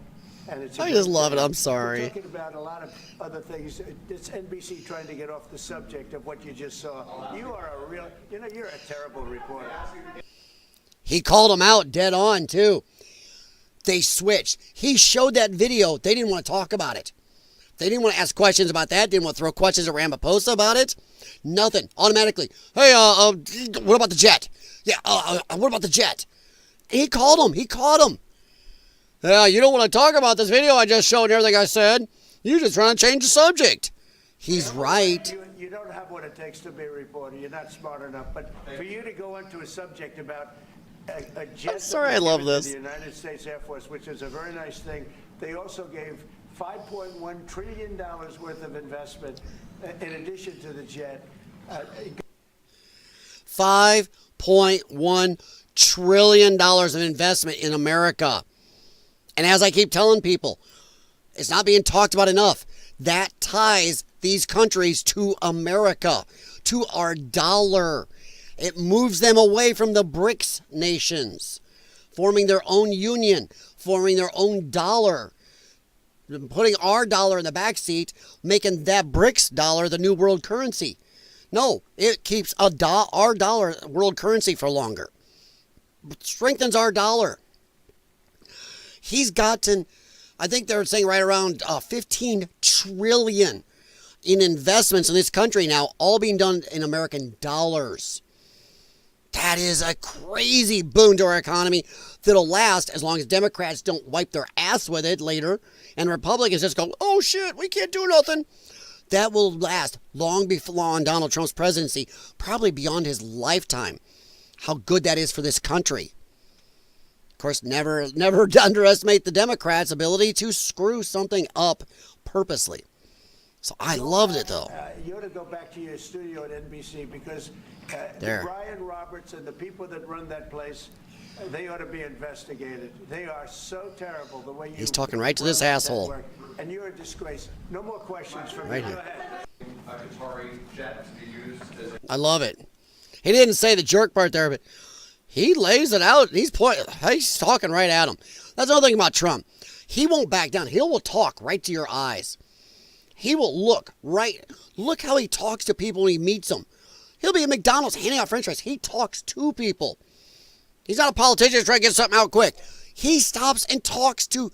And it's I just love it. I'm sorry. We're talking about a lot of other things. It's NBC trying to get off the subject of what you just saw. You are a real, you're a terrible reporter. He called him out dead on, too. They switched. He showed that video. They didn't want to talk about it. They didn't want to ask questions about that. Didn't want to throw questions at Ramaphosa about it. Nothing. Automatically. Hey, what about the jet? Yeah, what about the jet? And he called him. He caught him. Yeah, you don't want to talk about this video I just showed and everything I said. You're just trying to change the subject. He's right. You don't have what it takes to be a reporter. You're not smart enough. But for you to go into a subject about a jet, I'm sorry, I love this. The United States Air Force, which is a very nice thing. They also gave $5.1 trillion worth of investment in addition to the jet. $5.1 trillion of investment in America. And as I keep telling people, it's not being talked about enough. That ties these countries to America, to our dollar. It moves them away from the BRICS nations, forming their own union, forming their own dollar, putting our dollar in the back seat, making that BRICS dollar the new world currency. No, it keeps our dollar world currency for longer. It strengthens our dollar. He's gotten, I think they're saying right around 15 trillion in investments in this country now, all being done in American dollars. That is a crazy boon to our economy that'll last as long as Democrats don't wipe their ass with it later and Republicans just go, oh shit, we can't do nothing. That will last long beyond Donald Trump's presidency, probably beyond his lifetime. How good that is for this country. Of course, never underestimate the Democrats' ability to screw something up purposely. So I loved it, though. You ought to go back to your studio at NBC because Brian Roberts and the people that run that place, they ought to be investigated. They are so terrible the way you. He's talking right to this asshole. And you're a disgrace. No more questions from right me. Here. Go ahead. I love it. He didn't say the jerk part there, but he lays it out. He's talking right at him. That's another thing about Trump. He won't back down. He will talk right to your eyes. He will look right. Look how he talks to people when he meets them. He'll be at McDonald's handing out french fries. He talks to people. He's not a politician trying to get something out quick. He stops and talks to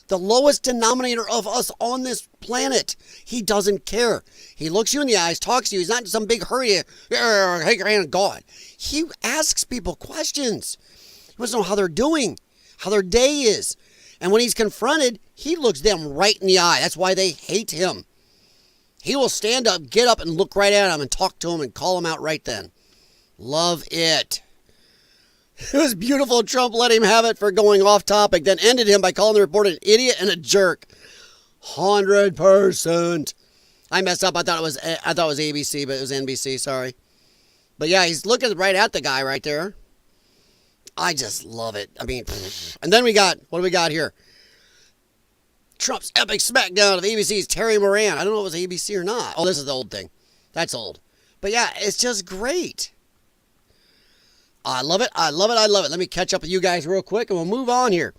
the lowest denominator of us on this planet. He doesn't care. He looks you in the eyes, talks to you. He's not in some big hurry. Take your hand and God. He asks people questions. He wants to know how they're doing, how their day is. And when he's confronted, he looks them right in the eye. That's why they hate him. He will stand up, get up, and look right at him and talk to him and call him out right then. Love it. It was beautiful. Trump let him have it for going off topic, then ended him by calling the reporter an idiot and a jerk. 100%. I messed up. I thought it was ABC, but it was NBC. Sorry. But yeah, he's looking right at the guy right there. I just love it. I mean, and then what do we got here? Trump's epic smackdown of ABC's Terry Moran. I don't know if it was ABC or not. Oh, this is the old thing. That's old. But yeah, it's just great. I love it. I love it. I love it. Let me catch up with you guys real quick and we'll move on here.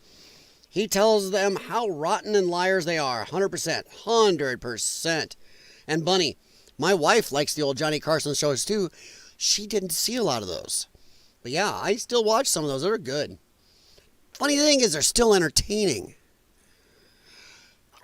He tells them how rotten and liars they are. 100%. 100%. And Bunny, my wife likes the old Johnny Carson shows too. She didn't see a lot of those. But yeah, I still watch some of those. They're good. Funny thing is they're still entertaining.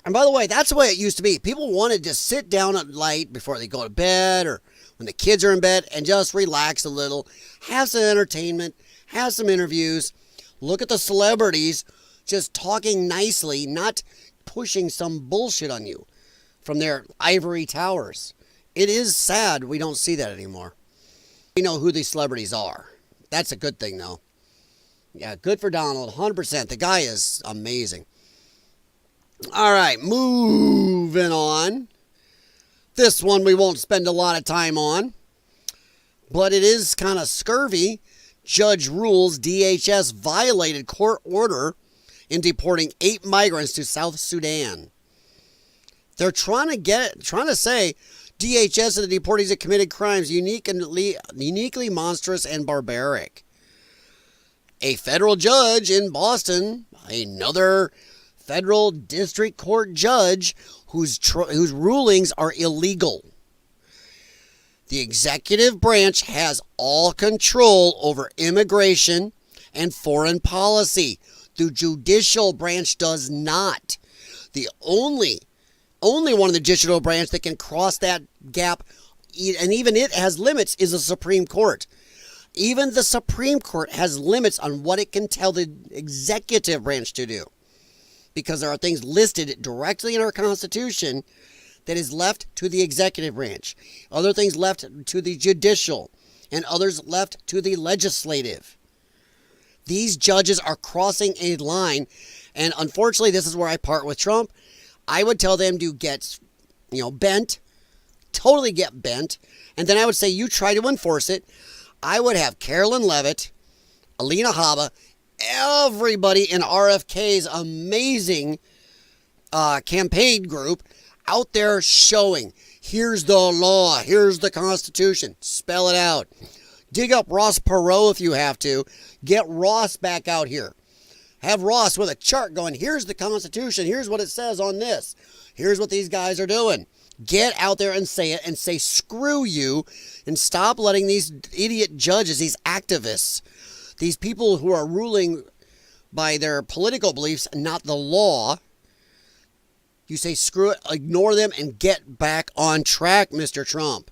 And by the way, that's the way it used to be. People wanted to sit down at night before they go to bed or when the kids are in bed and just relax a little, have some entertainment, have some interviews, look at the celebrities just talking nicely, not pushing some bullshit on you from their ivory towers. It is sad we don't see that anymore. We know who these celebrities are. That's a good thing, though. Yeah, good for Donald, 100%. The guy is amazing. All right, moving on. This one we won't spend a lot of time on, but it is kind of scurvy. Judge rules DHS violated court order in deporting 8 migrants to South Sudan. They're trying to say DHS and the deportees that committed crimes uniquely monstrous and barbaric. A federal judge in Boston, another federal district court judge whose rulings are illegal. The executive branch has all control over immigration and foreign policy. The judicial branch does not. The only one in the judicial branch that can cross that gap, and even it has limits, is the Supreme Court. Even the Supreme Court has limits on what it can tell the executive branch to do. Because there are things listed directly in our Constitution that is left to the executive branch. Other things left to the judicial. And others left to the legislative. These judges are crossing a line. And unfortunately, this is where I part with Trump. I would tell them to get, bent. Totally get bent. And then I would say, you try to enforce it. I would have Carolyn Leavitt, Alina Habba, everybody in RFK's amazing campaign group out there showing, here's the law, here's the Constitution, spell it out. Dig up Ross Perot if you have to. Get Ross back out here. Have Ross with a chart going, here's the Constitution, here's what it says on this. Here's what these guys are doing. Get out there and say it and say screw you and stop letting these idiot judges, these activists, these people who are ruling by their political beliefs, not the law. You say screw it, ignore them, and get back on track, Mr. Trump.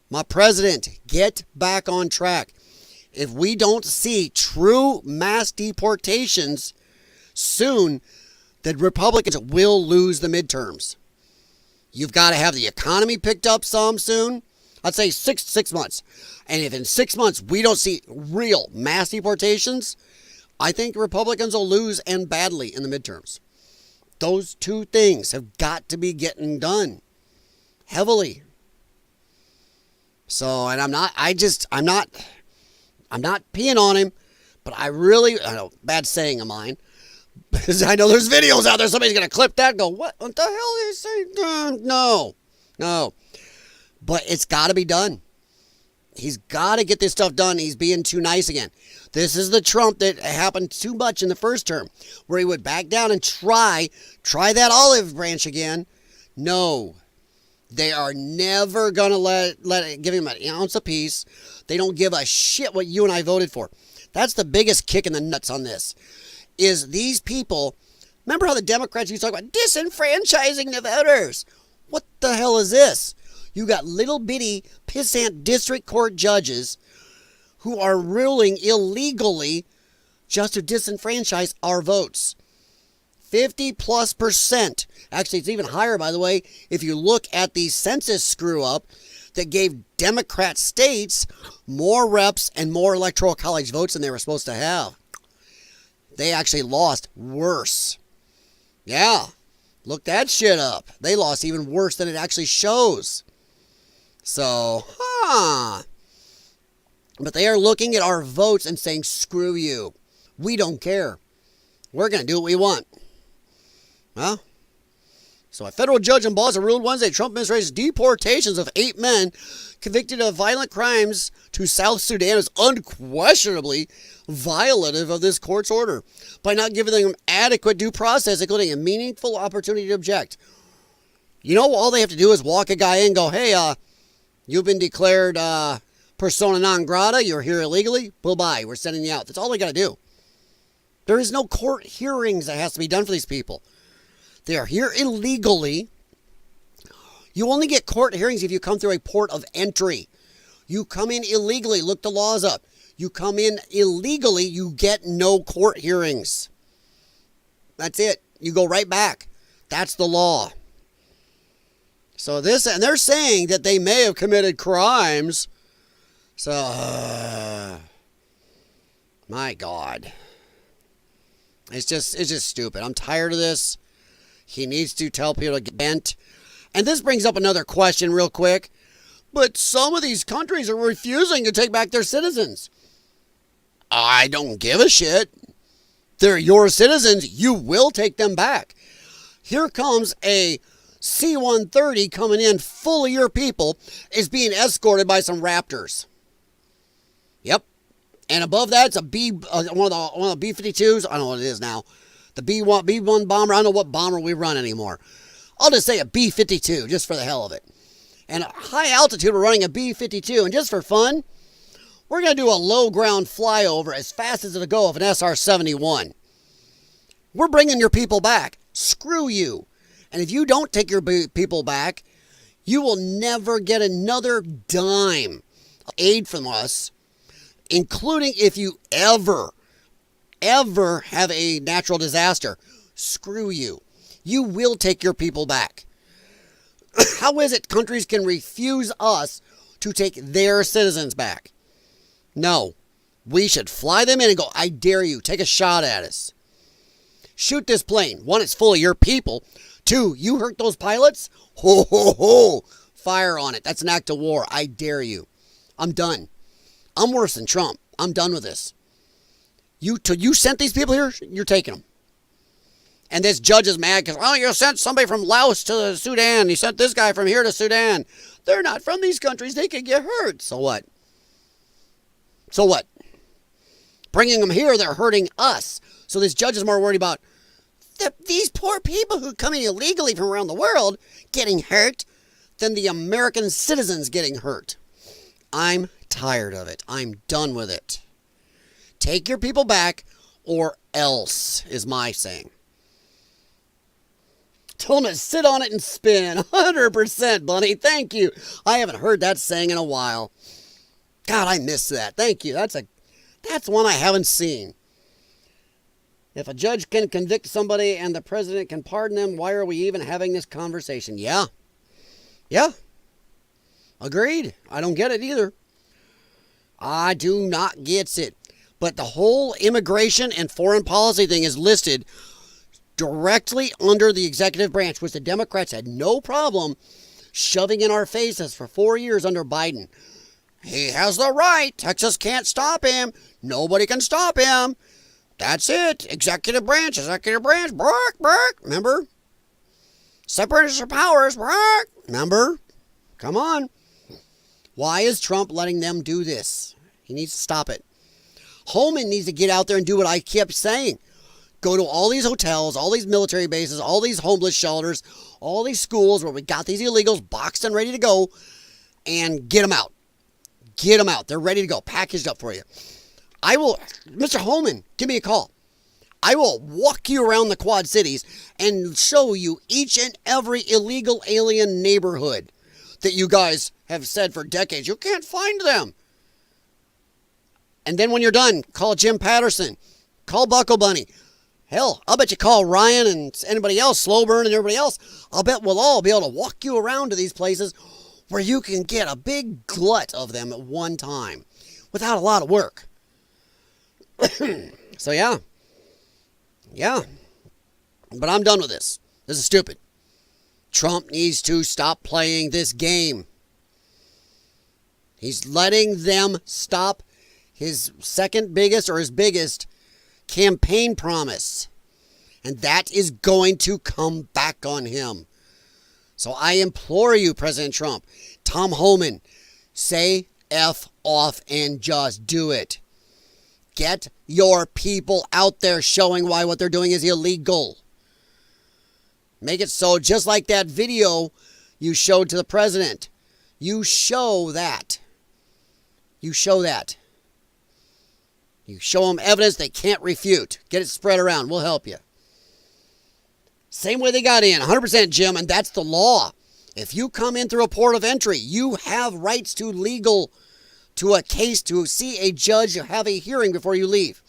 My president, get back on track. If we don't see true mass deportations soon, the Republicans will lose the midterms. You've got to have the economy picked up some soon. I'd say six months. And if in 6 months we don't see real mass deportations, I think Republicans will lose, and badly, in the midterms. Those two things have got to be getting done heavily. So, and I'm not peeing on him, but I know, bad saying of mine, because I know there's videos out there, somebody's going to clip that and go, what the hell are you saying? No. But it's got to be done. He's got to get this stuff done. He's being too nice again. This is the Trump that happened too much in the first term, where he would back down and try that olive branch again. No, they are never going to let it give him an ounce of peace. They don't give a shit what you and I voted for. That's the biggest kick in the nuts on this, is these people. Remember how the Democrats used to talk about disenfranchising the voters? What the hell is this? You got little bitty pissant district court judges who are ruling illegally just to disenfranchise our votes. 50+%. Actually, it's even higher, by the way, if you look at the census screw up that gave Democrat states more reps and more electoral college votes than they were supposed to have. They actually lost worse. Yeah, look that shit up. They lost even worse than it actually shows. So, But they are looking at our votes and saying, screw you. We don't care. We're going to do what we want. Well, So a federal judge in Boston ruled Wednesday Trump administration's deportations of 8 men convicted of violent crimes to South Sudan is unquestionably violative of this court's order by not giving them adequate due process, including a meaningful opportunity to object. You know, all they have to do is walk a guy in and go, hey, you've been declared persona non grata. You're here illegally. Bye-bye. We're sending you out. That's all they got to do. There is no court hearings that has to be done for these people. They are here illegally. You only get court hearings if you come through a port of entry. You come in illegally. Look the laws up. You come in illegally, you get no court hearings. That's it. You go right back. That's the law. So this, and they're saying that they may have committed crimes. So, my God. It's just stupid. I'm tired of this. He needs to tell people to get bent. And this brings up another question real quick. But some of these countries are refusing to take back their citizens. I don't give a shit. They're your citizens. You will take them back. Here comes a C-130 coming in full of your people, is being escorted by some Raptors. Yep. And above that, it's a one of the B-52s. I don't know what it is now. The B-1 bomber. I don't know what bomber we run anymore. I'll just say a B-52, just for the hell of it. And at high altitude, we're running a B-52. And just for fun, we're going to do a low ground flyover as fast as it'll go of an SR-71. We're bringing your people back. Screw you. And if you don't take your people back, you will never get another dime of aid from us, including if you ever have a natural disaster. Screw you. You will take your people back. How is it countries can refuse us to take their citizens back? No. We should fly them in and go, I dare you, take a shot at us. Shoot this plane. 1, it's full of your people. 2, you hurt those pilots? Ho, ho, ho. Fire on it. That's an act of war. I dare you. I'm done. I'm worse than Trump. I'm done with this. You sent these people here? You're taking them. And this judge is mad because, you sent somebody from Laos to Sudan. You sent this guy from here to Sudan. They're not from these countries. They could get hurt. So what? So what? Bringing them here, they're hurting us. So this judge is more worried about these poor people who come in illegally from around the world getting hurt than the American citizens getting hurt. I'm tired of it. I'm done with it. Take your people back or else, is my saying. Tell them to sit on it and spin. 100%, Bunny. Thank you. I haven't heard that saying in a while. God, I miss that. Thank you. That's one I haven't seen. If a judge can convict somebody and the president can pardon them, why are we even having this conversation? Yeah. Agreed. I don't get it either. I do not get it. But the whole immigration and foreign policy thing is listed directly under the executive branch, which the Democrats had no problem shoving in our faces for 4 years under Biden. He has the right. Texas can't stop him. Nobody can stop him. That's it. Executive branch. Bark. Remember? Separation of powers. Bark. Remember? Come on. Why is Trump letting them do this? He needs to stop it. Holman needs to get out there and do what I kept saying. Go to all these hotels, all these military bases, all these homeless shelters, all these schools where we got these illegals boxed and ready to go, and get them out. Get them out. They're ready to go, packaged up for you. Mr. Holman, give me a call. I will walk you around the Quad Cities and show you each and every illegal alien neighborhood that you guys have said for decades. You can't find them. And then when you're done, call Jim Patterson. Call Buckle Bunny. Hell, I'll bet you call Ryan and anybody else, Slowburn and everybody else. I'll bet we'll all be able to walk you around to these places where you can get a big glut of them at one time without a lot of work. So, yeah. But I'm done with this. This is stupid. Trump needs to stop playing this game. He's letting them stop his second biggest or his biggest campaign promise. And that is going to come back on him. So I implore you, President Trump, Tom Homan, say F off and just do it. Get your people out there showing why what they're doing is illegal. Make it so, just like that video you showed to the president. You show that. You show that. You show them evidence they can't refute. Get it spread around. We'll help you. Same way they got in, 100%, Jim, and that's the law. If you come in through a port of entry, you have rights to a case, to see a judge, have a hearing before you leave,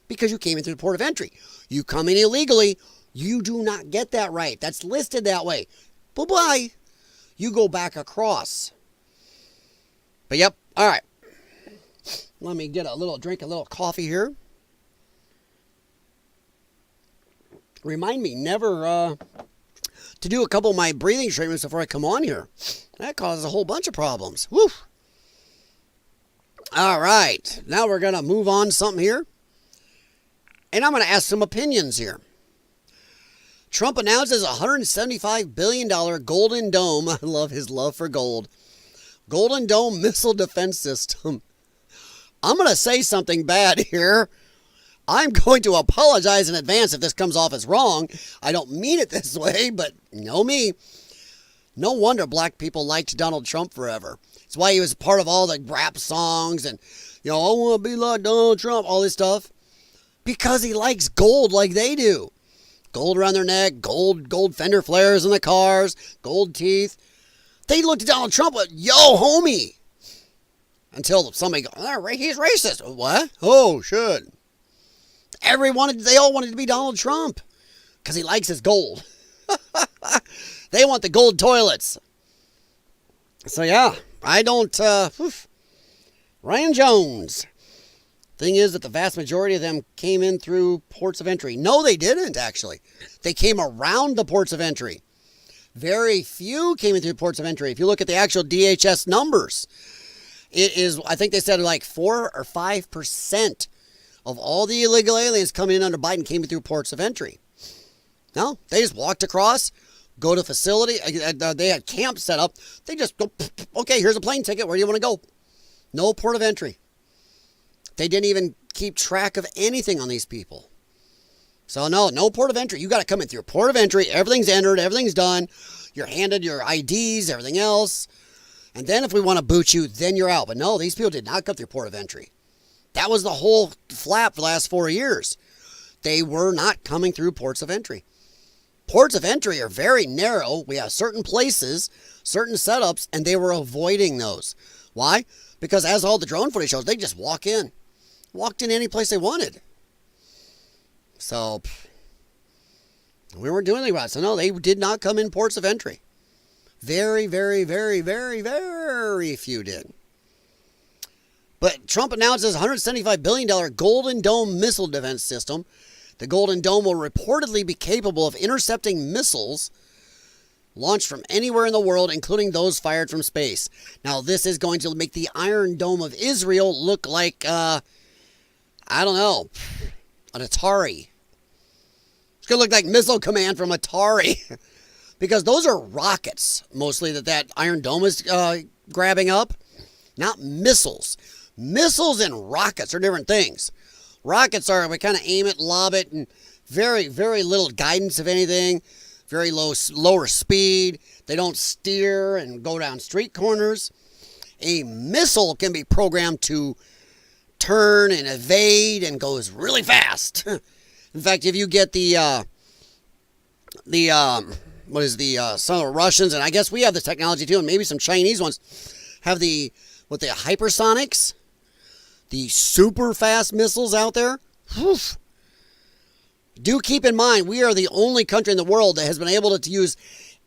because you came in through the port of entry. You come in illegally, you do not get that right. That's listed that way. Bye-bye. You go back across. But yep, all right. Let me get drink a little coffee here. Remind me never to do a couple of my breathing treatments before I come on here. That causes a whole bunch of problems. Woo! All right, now we're going to move on to something here. And I'm going to ask some opinions here. Trump announces $175 billion Golden Dome. I love his love for gold. Golden Dome missile defense system. I'm going to say something bad here. I'm going to apologize in advance if this comes off as wrong. I don't mean it this way, but you know me. No wonder black people liked Donald Trump forever. It's why he was part of all the rap songs and, I want to be like Donald Trump, all this stuff. Because he likes gold like they do. Gold around their neck, gold fender flares in the cars, gold teeth. They looked at Donald Trump with, yo, homie. Until somebody goes, he's racist. What? Oh, shit. They all wanted to be Donald Trump because he likes his gold. They want the gold toilets. So, yeah, I don't, Ryan Jones. Thing is that the vast majority of them came in through ports of entry. No, they didn't, actually. They came around the ports of entry. Very few came in through ports of entry. If you look at the actual DHS numbers, it is, I think they said like 4 or 5% of all the illegal aliens coming in under Biden came in through ports of entry. No, they just walked across, go to facility. They had camps set up. They just go, okay, here's a plane ticket. Where do you want to go? No port of entry. They didn't even keep track of anything on these people. So no port of entry. You got to come in through a port of entry. Everything's entered. Everything's done. You're handed your IDs, everything else. And then if we want to boot you, then you're out. But no, these people did not come through port of entry. That was the whole flap for the last 4 years. They were not coming through ports of entry. Ports of entry are very narrow. We have certain places, certain setups, and they were avoiding those. Why? Because as all the drone footage shows, they just walk in. Walked in any place they wanted. So, we weren't doing anything about it. So, no, they did not come in ports of entry. Very, very, very, very, very few did. But Trump announces $175 billion Golden Dome missile defense system. The Golden Dome will reportedly be capable of intercepting missiles launched from anywhere in the world, including those fired from space. Now, this is going to make the Iron Dome of Israel look like, I don't know, an Atari. It's going to look like Missile Command from Atari. Because those are rockets, mostly, that Iron Dome is grabbing up. Not missiles. Missiles and rockets are different things. Rockets are, we kind of aim it, lob it, and very, very little guidance, if anything. Very lower speed. They don't steer and go down street corners. A missile can be programmed to turn and evade and goes really fast. In fact, if you get some of the Russians, and I guess we have the technology too, and maybe some Chinese ones, have the hypersonics, the super fast missiles out there. Whew. Do keep in mind, we are the only country in the world that has been able to use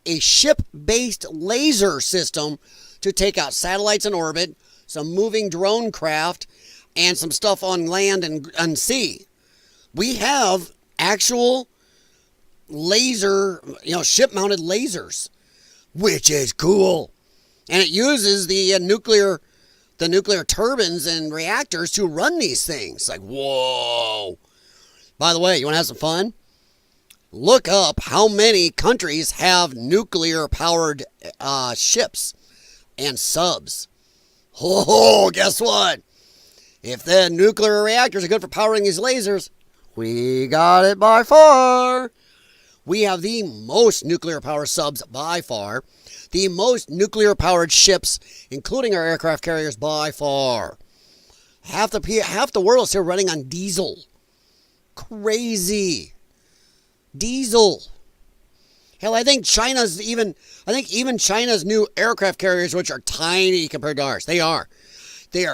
a ship-based laser system to take out satellites in orbit, some moving drone craft, and some stuff on land and sea. We have actual laser, ship-mounted lasers, which is cool. And it uses the nuclear turbines and reactors to run these things. Like, whoa. By the way, you want to have some fun? Look up how many countries have nuclear-powered ships and subs. Oh, guess what? If the nuclear reactors are good for powering these lasers, we got it by far. We have the most nuclear-powered subs by far. The most nuclear-powered ships, including our aircraft carriers, by far. Half the world is still running on diesel. Crazy. Diesel. Hell, I think even China's new aircraft carriers, which are tiny compared to ours. They are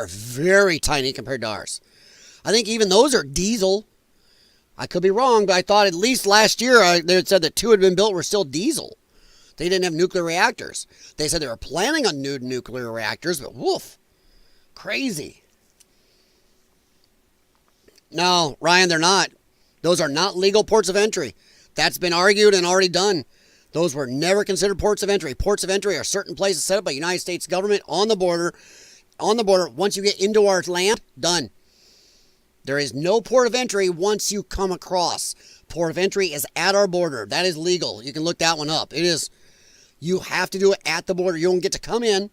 very tiny compared to ours. I think even those are diesel. I could be wrong, but I thought at least last year they said that 2 had been built were still diesel. They didn't have nuclear reactors. They said they were planning on new nuclear reactors, but woof. Crazy. No, Ryan, they're not. Those are not legal ports of entry. That's been argued and already done. Those were never considered ports of entry. Ports of entry are certain places set up by the United States government on the border. On the border, once you get into our land, done. There is no port of entry once you come across. Port of entry is at our border. That is legal. You can look that one up. It is. You have to do it at the border. You don't get to come in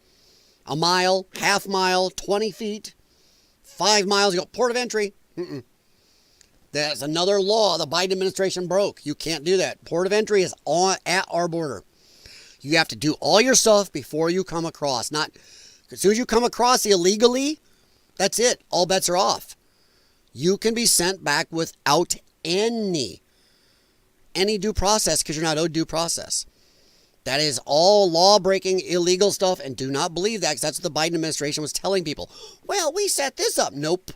a mile, half mile, 20 feet, 5 miles. You go, port of entry. That's another law the Biden administration broke. You can't do that. Port of entry is at our border. You have to do all your stuff before you come across. Not as soon as you come across illegally, that's it. All bets are off. You can be sent back without any due process because you're not owed due process. That is all law-breaking, illegal stuff, and do not believe that because that's what the Biden administration was telling people. Well, we set this up. Nope.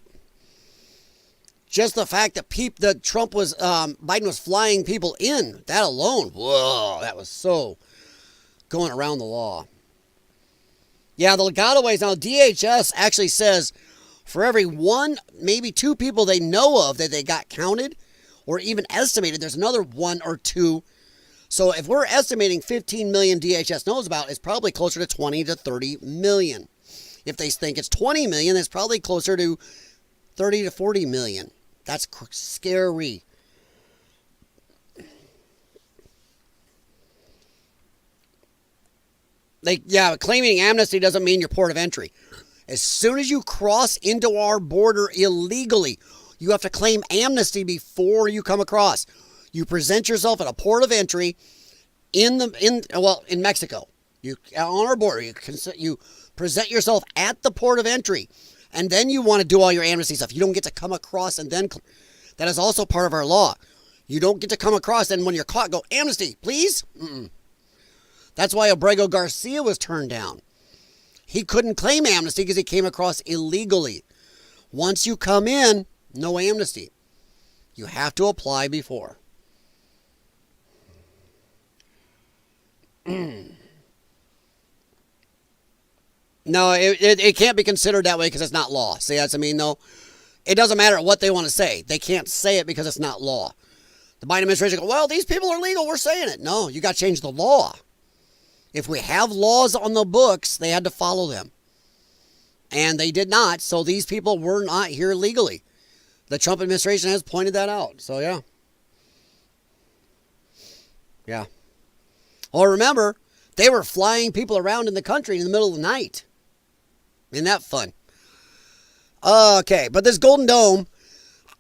Just the fact that Biden was flying people in, that alone, whoa, that was so going around the law. Yeah, the gotaways, now DHS actually says for every 1, maybe 2 people they know of that they got counted or even estimated, there's another 1 or 2. So if we're estimating 15 million DHS knows about, it's probably closer to 20 to 30 million. If they think it's 20 million, it's probably closer to 30 to 40 million. That's scary. Claiming amnesty doesn't mean your port of entry. As soon as you cross into our border illegally, you have to claim amnesty before you come across. You present yourself at a port of entry in Mexico. On our border, you present yourself at the port of entry. And then you want to do all your amnesty stuff. You don't get to come across and then... That is also part of our law. You don't get to come across and when you're caught, go, amnesty, please? That's why Abrego Garcia was turned down. He couldn't claim amnesty because he came across illegally. Once you come in, no amnesty. You have to apply before. No, it can't be considered that way because it's not law. See, that's what I mean, though. It doesn't matter what they want to say. They can't say it because it's not law. The Biden administration goes, well, these people are legal. We're saying it. No, you got to change the law. If we have laws on the books, they had to follow them. And they did not, so these people were not here legally. The Trump administration has pointed that out. So, yeah. Yeah. Well, remember, they were flying people around in the country in the middle of the night. Isn't that fun? Okay, but this Golden Dome,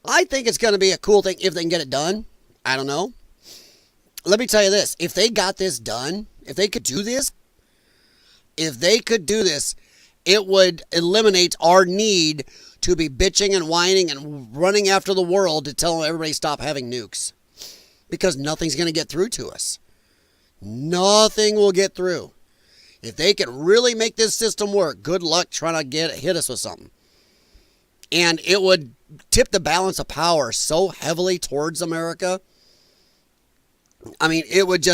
I think it's going to be a cool thing if they can get it done. I don't know. Let me tell you this. If they got this done, if they could do this, it would eliminate our need to be bitching and whining and running after the world to tell everybody stop having nukes. Because nothing's going to get through to us. Nothing will get through. If they could really make this system work, good luck trying to hit us with something. And it would tip the balance of power so heavily towards America. I mean, it would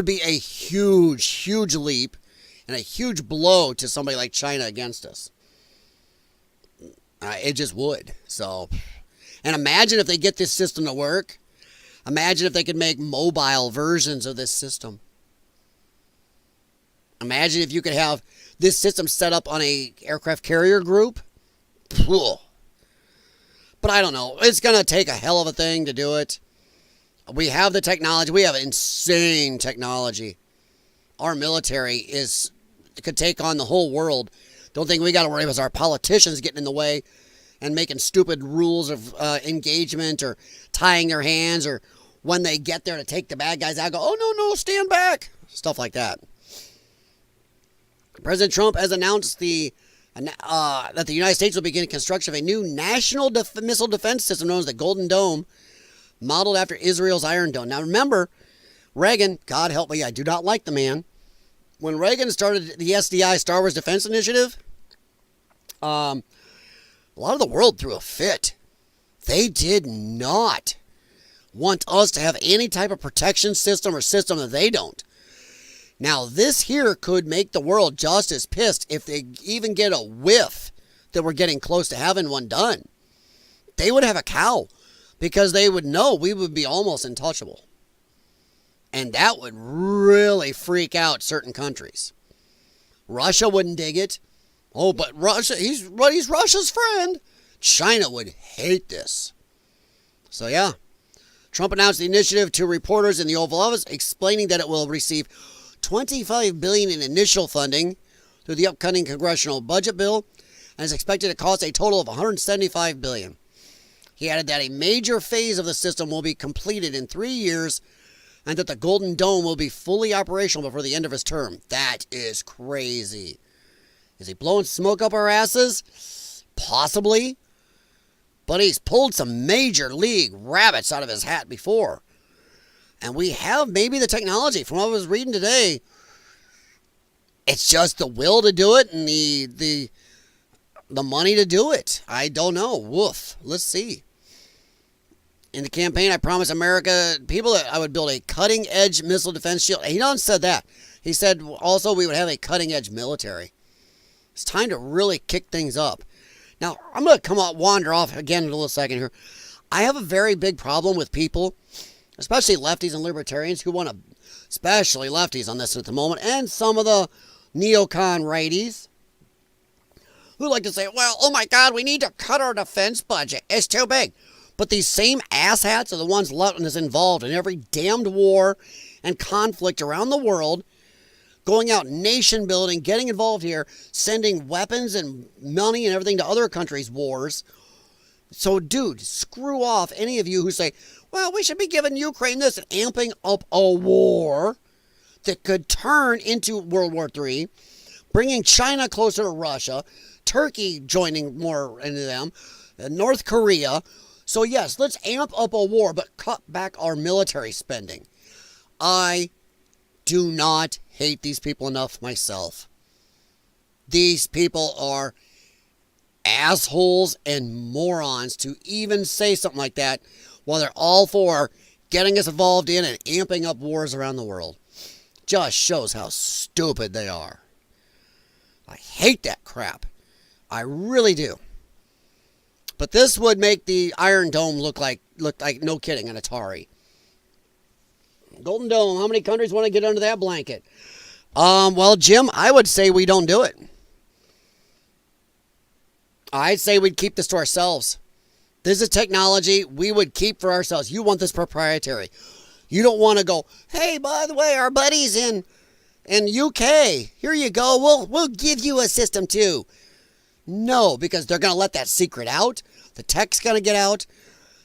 be a huge, huge leap and a huge blow to somebody like China against us. It just would. So, and imagine if they get this system to work. Imagine if they could make mobile versions of this system. Imagine if you could have this system set up on a aircraft carrier group. But I don't know. It's going to take a hell of a thing to do it. We have the technology. We have insane technology. Our military could take on the whole world. Don't think we got to worry about our politicians getting in the way and making stupid rules of engagement or tying their hands, or when they get there to take the bad guys out, go, oh, no, stand back. Stuff like that. President Trump has announced that the United States will begin construction of a new national missile defense system known as the Golden Dome, modeled after Israel's Iron Dome. Now remember, Reagan, God help me, I do not like the man. When Reagan started the SDI, Star Wars Defense Initiative, a lot of the world threw a fit. They did not want us to have any type of protection system or system that they don't. Now, this here could make the world just as pissed if they even get a whiff that we're getting close to having one done. They would have a cow because they would know we would be almost untouchable. And that would really freak out certain countries. Russia wouldn't dig it. Oh, but Russia, he's Russia's friend. China would hate this. So, yeah. Trump announced the initiative to reporters in the Oval Office, explaining that it will receive $25 billion in initial funding through the upcoming congressional budget bill, and is expected to cost a total of $175 billion. He added that a major phase of the system will be completed in 3 years, and that the Golden Dome will be fully operational before the end of his term. That is crazy. Is he blowing smoke up our asses? Possibly. But he's pulled some major league rabbits out of his hat before. And we have maybe the technology. From what I was reading today, it's just the will to do it and the money to do it. I don't know. Woof. Let's see. In the campaign, I promised America people that I would build a cutting-edge missile defense shield. He not said that. He said also we would have a cutting-edge military. It's time to really kick things up. Now, I'm going to wander off again in a little second here. I have a very big problem with people, especially lefties and libertarians, who want to, especially lefties on this at the moment, and some of the neocon righties, who like to say, well, oh my God, we need to cut our defense budget. It's too big. But these same asshats are the ones letting us involved in every damned war and conflict around the world, going out nation building, getting involved here, sending weapons and money and everything to other countries' wars. So, dude, screw off any of you who say, well, we should be giving Ukraine this and amping up a war that could turn into World War III, bringing China closer to Russia, Turkey joining more into them, North Korea. So, yes, let's amp up a war, but cut back our military spending. I do not hate these people enough myself. These people are assholes and morons to even say something like that while they're all for getting us involved in and amping up wars around the world. Just shows how stupid they are. I hate that crap. I really do. But this would make the Iron Dome look like no kidding, an Atari. Golden Dome, how many countries want to get under that blanket? Well, Jim, I would say we don't do it. I'd say we'd keep this to ourselves. This is technology we would keep for ourselves. You want this proprietary. You don't want to go, hey, by the way, our buddies in UK, here you go. We'll give you a system too. No, because they're going to let that secret out. The tech's going to get out.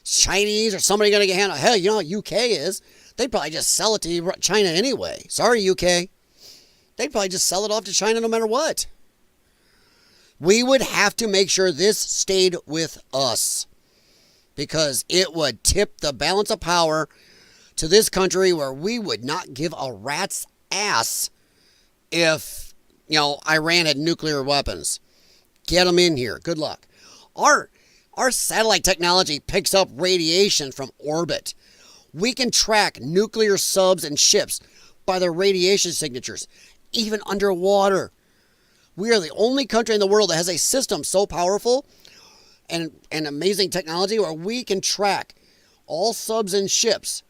Chinese or somebody going to get handled. Hell, you know what UK is? They'd probably just sell it to China anyway. Sorry, UK. They'd probably just sell it off to China no matter what. We would have to make sure this stayed with us, because it would tip the balance of power to this country where we would not give a rat's ass if, Iran had nuclear weapons. Get them in here. Good luck. Our satellite technology picks up radiation from orbit. We can track nuclear subs and ships by their radiation signatures, even underwater. We are the only country in the world that has a system so powerful and amazing technology where we can track all subs and ships,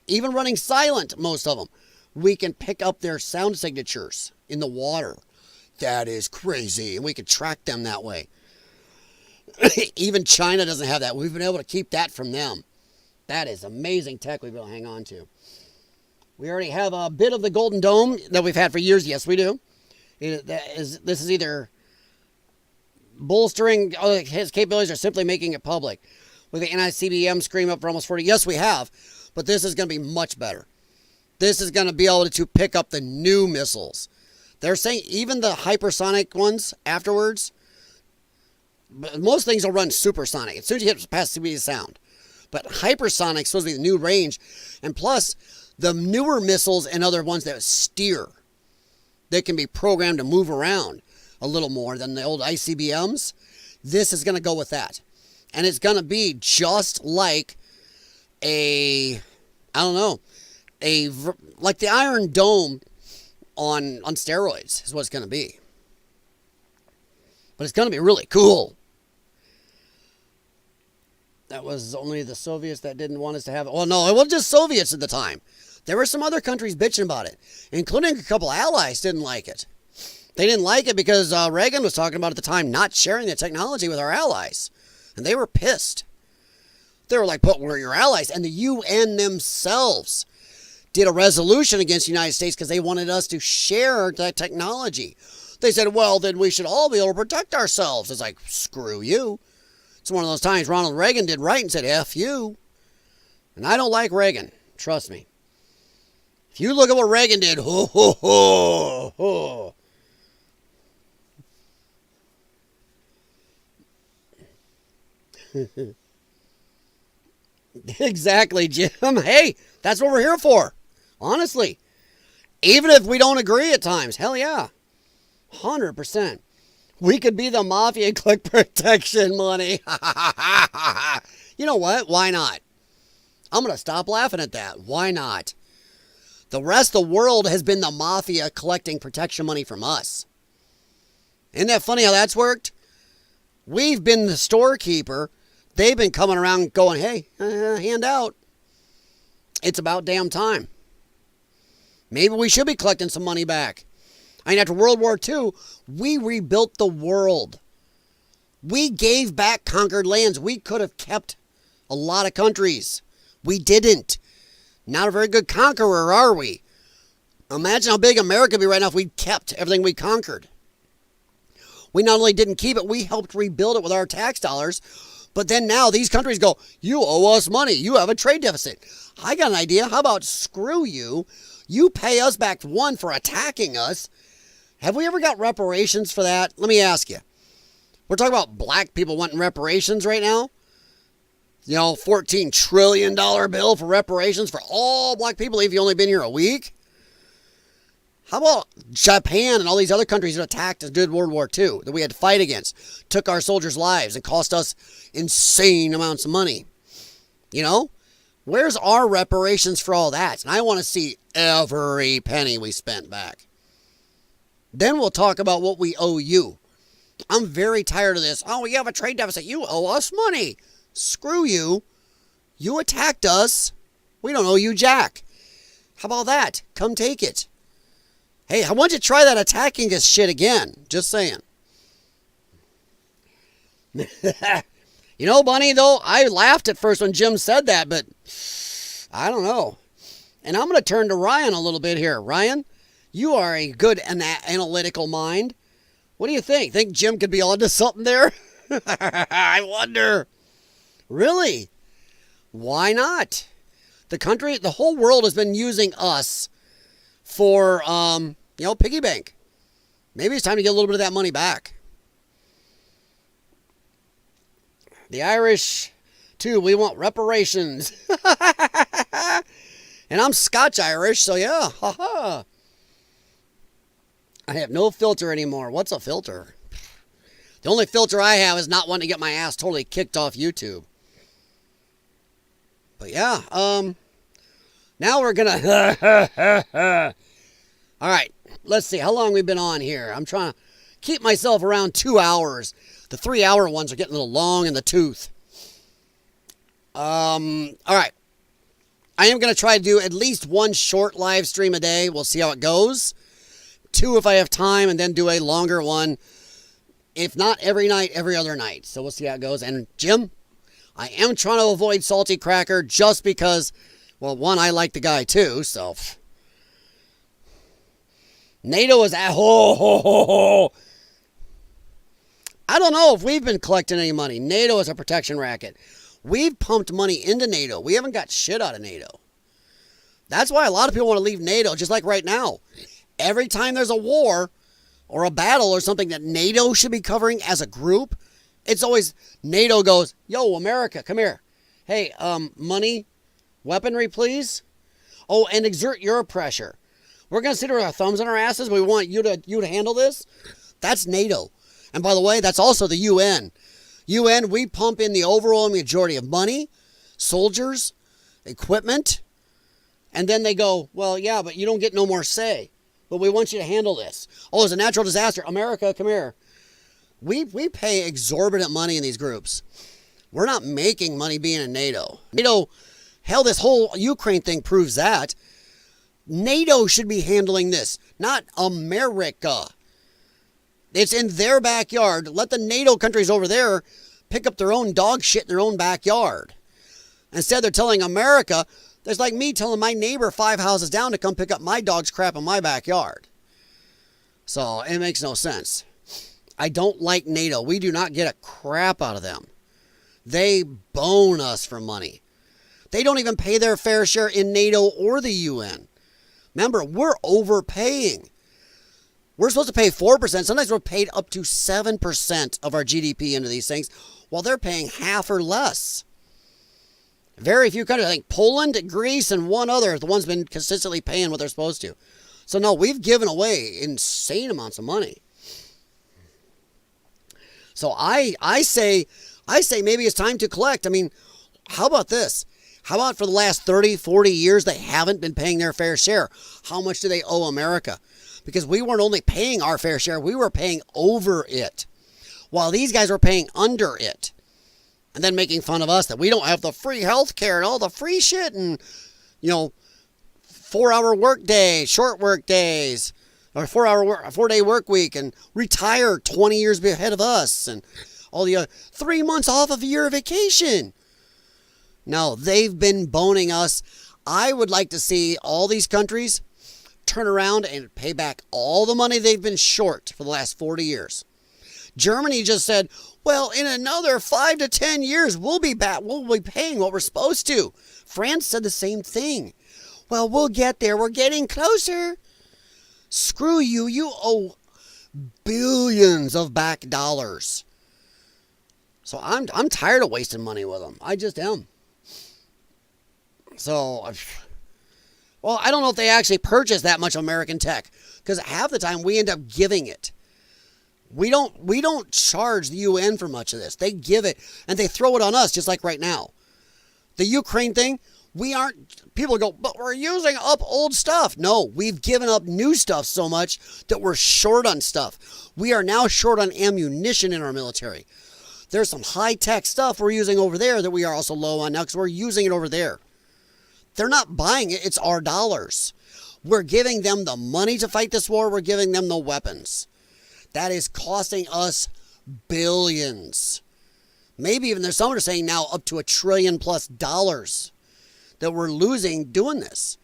even running silent, most of them. We can pick up their sound signatures in the water. That is crazy. And we can track them that way. Even China doesn't have that. We've been able to keep that from them. That is amazing tech we've been hang on to. We already have a bit of the Golden Dome that we've had for years. Yes, we do. This is either bolstering his capabilities or simply making it public. With the anti-CBM scream up for almost 40. Yes, we have. But this is going to be much better. This is going to be able to pick up the new missiles. They're saying even the hypersonic ones afterwards, most things will run supersonic. As soon as you hit past speed of sound. But hypersonic is supposed to be the new range. And plus, the newer missiles and other ones that steer, they can be programmed to move around a little more than the old ICBMs. This is going to go with that. And it's going to be just like like the Iron Dome on steroids is what it's going to be. But it's going to be really cool. That was only the Soviets that didn't want us to have it. Well, no, it wasn't just Soviets at the time. There were some other countries bitching about it, including a couple allies didn't like it. They didn't like it because Reagan was talking about at the time not sharing the technology with our allies. And they were pissed. They were like, but we're your allies. And the UN themselves did a resolution against the United States because they wanted us to share that technology. They said, well, then we should all be able to protect ourselves. It's like, screw you. It's one of those times Ronald Reagan did right and said, F you. And I don't like Reagan. Trust me. If you look at what Reagan did, ho, ho, ho, ho. Exactly, Jim. Hey, that's what we're here for. Honestly. Even if we don't agree at times. Hell yeah. 100%. We could be the mafia and collect protection money. You know what? Why not? I'm going to stop laughing at that. Why not? The rest of the world has been the mafia collecting protection money from us. Isn't that funny how that's worked? We've been the storekeeper. They've been coming around going, hey, hand out. It's about damn time. Maybe we should be collecting some money back. I mean, after World War II, we rebuilt the world. We gave back conquered lands. We could have kept a lot of countries. We didn't. Not a very good conqueror, are we? Imagine how big America would be right now if we kept everything we conquered. We not only didn't keep it, we helped rebuild it with our tax dollars. But then now these countries go, you owe us money. You have a trade deficit. I got an idea. How about screw you? You pay us back, one, for attacking us. Have we ever got reparations for that? Let me ask you. We're talking about black people wanting reparations right now. You know, $14 trillion bill for reparations for all black people if you've only been here a week. How about Japan and all these other countries that attacked us did World War II that we had to fight against, took our soldiers' lives and cost us insane amounts of money? You know, where's our reparations for all that? And I want to see every penny we spent back. Then we'll talk about what we owe you. I'm very tired of this. Oh, we have a trade deficit. You owe us money. Screw you. You attacked us. We don't owe you jack. How about that? Come take it. Hey, I want you to try that attacking us shit again. Just saying. You know, Bunny, though, I laughed at first when Jim said that, but I don't know. And I'm going to turn to Ryan a little bit here. Ryan, you are a good analytical mind. What do you think? Think Jim could be onto something there? I wonder. Really? Why not? The whole world has been using us for, piggy bank. Maybe it's time to get a little bit of that money back. The Irish, too, we want reparations. And I'm Scotch-Irish, so yeah, haha. I have no filter anymore. What's a filter? The only filter I have is not wanting to get my ass totally kicked off YouTube. But yeah, now we're gonna... All right, let's see how long we've been on here. I'm trying to keep myself around 2 hours. The 3-hour ones are getting a little long in the tooth. All right. I am going to try to do at least one short live stream a day. We'll see how it goes. 2 if I have time, and then do a longer one. If not every night, every other night. So we'll see how it goes. And Jim, I am trying to avoid Salty Cracker just because, well, one, I like the guy too, so. NATO is at I don't know if we've been collecting any money. NATO is a protection racket. We've pumped money into NATO. We haven't got shit out of NATO. That's why a lot of people want to leave NATO, just like right now. Every time there's a war or a battle or something that NATO should be covering as a group, it's always NATO goes, yo, America, come here. Hey, money, weaponry, please. Oh, and exert your pressure. We're going to sit with our thumbs in our asses. We want you to handle this. That's NATO. And by the way, that's also the UN. UN, we pump in the overall majority of money, soldiers, equipment, and then they go, well, yeah, but you don't get no more say. But we want you to handle this. Oh, it's a natural disaster. America, come here. We pay exorbitant money in these groups. We're not making money being in NATO. NATO, hell, this whole Ukraine thing proves that. NATO should be handling this, not America. It's in their backyard. Let the NATO countries over there pick up their own dog shit in their own backyard. Instead, they're telling America, there's like me telling my neighbor 5 houses down to come pick up my dog's crap in my backyard. So it makes no sense. I don't like NATO. We do not get a crap out of them. They bone us for money. They don't even pay their fair share in NATO or the UN. Remember, we're overpaying. We're supposed to pay 4%. Sometimes we're paid up to 7% of our GDP into these things, while they're paying half or less. Very few countries, I think Poland, Greece, and one other, the ones been consistently paying what they're supposed to. So no, we've given away insane amounts of money. So I say maybe it's time to collect. I mean, how about this? How about for the last 30, 40 years, they haven't been paying their fair share? How much do they owe America? Because we weren't only paying our fair share, we were paying over it, while these guys were paying under it. And then making fun of us that we don't have the free health care and all the free shit and, 4-hour work day, short work days, or 4-day work week, and retire 20 years ahead of us, and all the 3 months off of your vacation. No, they've been boning us. I would like to see all these countries turn around and pay back all the money they've been short for the last 40 years. Germany just said, well, in another 5 to 10 years, we'll be back. We'll be paying what we're supposed to. France said the same thing. Well, we'll get there. We're getting closer. Screw you. You owe billions of back dollars. So I'm tired of wasting money with them. I just am. So, well, I don't know if they actually purchase that much American tech, because half the time we end up giving it. We don't charge the UN for much of this. They give it and they throw it on us, just like right now. The Ukraine thing, people go, but we're using up old stuff. No, we've given up new stuff so much that we're short on stuff. We are now short on ammunition in our military. There's some high-tech stuff we're using over there that we are also low on now because we're using it over there. They're not buying it. It's our dollars. We're giving them the money to fight this war. We're giving them the weapons. That is costing us billions. Maybe even there's someone saying now up to $1 trillion+ that we're losing doing this.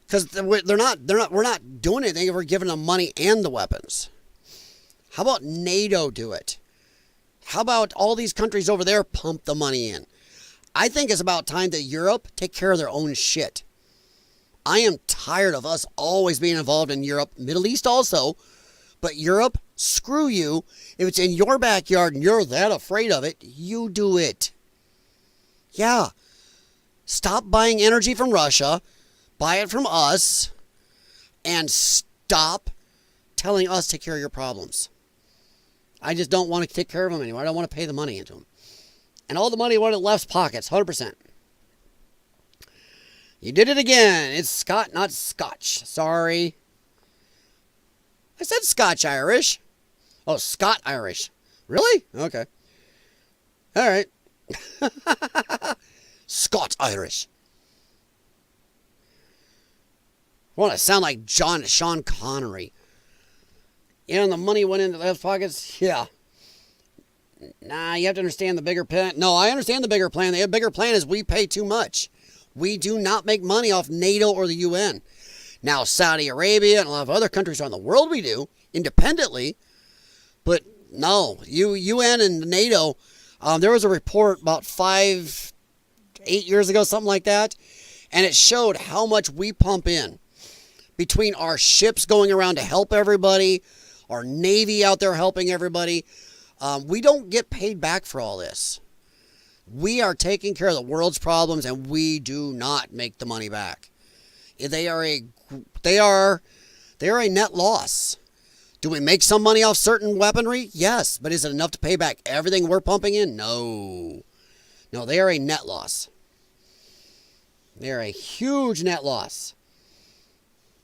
Because we're not doing anything if we're giving them money and the weapons. How about NATO do it? How about all these countries over there pump the money in? I think it's about time that Europe take care of their own shit. I am tired of us always being involved in Europe, Middle East also. But Europe, screw you. If it's in your backyard and you're that afraid of it, you do it. Yeah. Stop buying energy from Russia. Buy it from us. And stop telling us to take care of your problems. I just don't want to take care of them anymore. I don't want to pay the money into them. And all the money went in left's pockets, 100%. You did it again. It's Scott, not Scotch. Sorry. I said Scotch-Irish. Oh, Scot-Irish. Really? Okay. All right. Scot-Irish. I want to sound like Sean Connery. And the money went into left pockets? Yeah. Nah, you have to understand the bigger plan. No, I understand the bigger plan. The bigger plan is we pay too much. We do not make money off NATO or the UN. Now, Saudi Arabia and a lot of other countries around the world we do, independently. But no, UN and NATO, there was a report about 8 years ago, something like that, and it showed how much we pump in between our ships going around to help everybody, our Navy out there helping everybody. We don't get paid back for all this. We are taking care of the world's problems, and we do not make the money back. They are a net loss. Do we make some money off certain weaponry? Yes, but is it enough to pay back everything we're pumping in? No. No, they are a net loss. They are a huge net loss.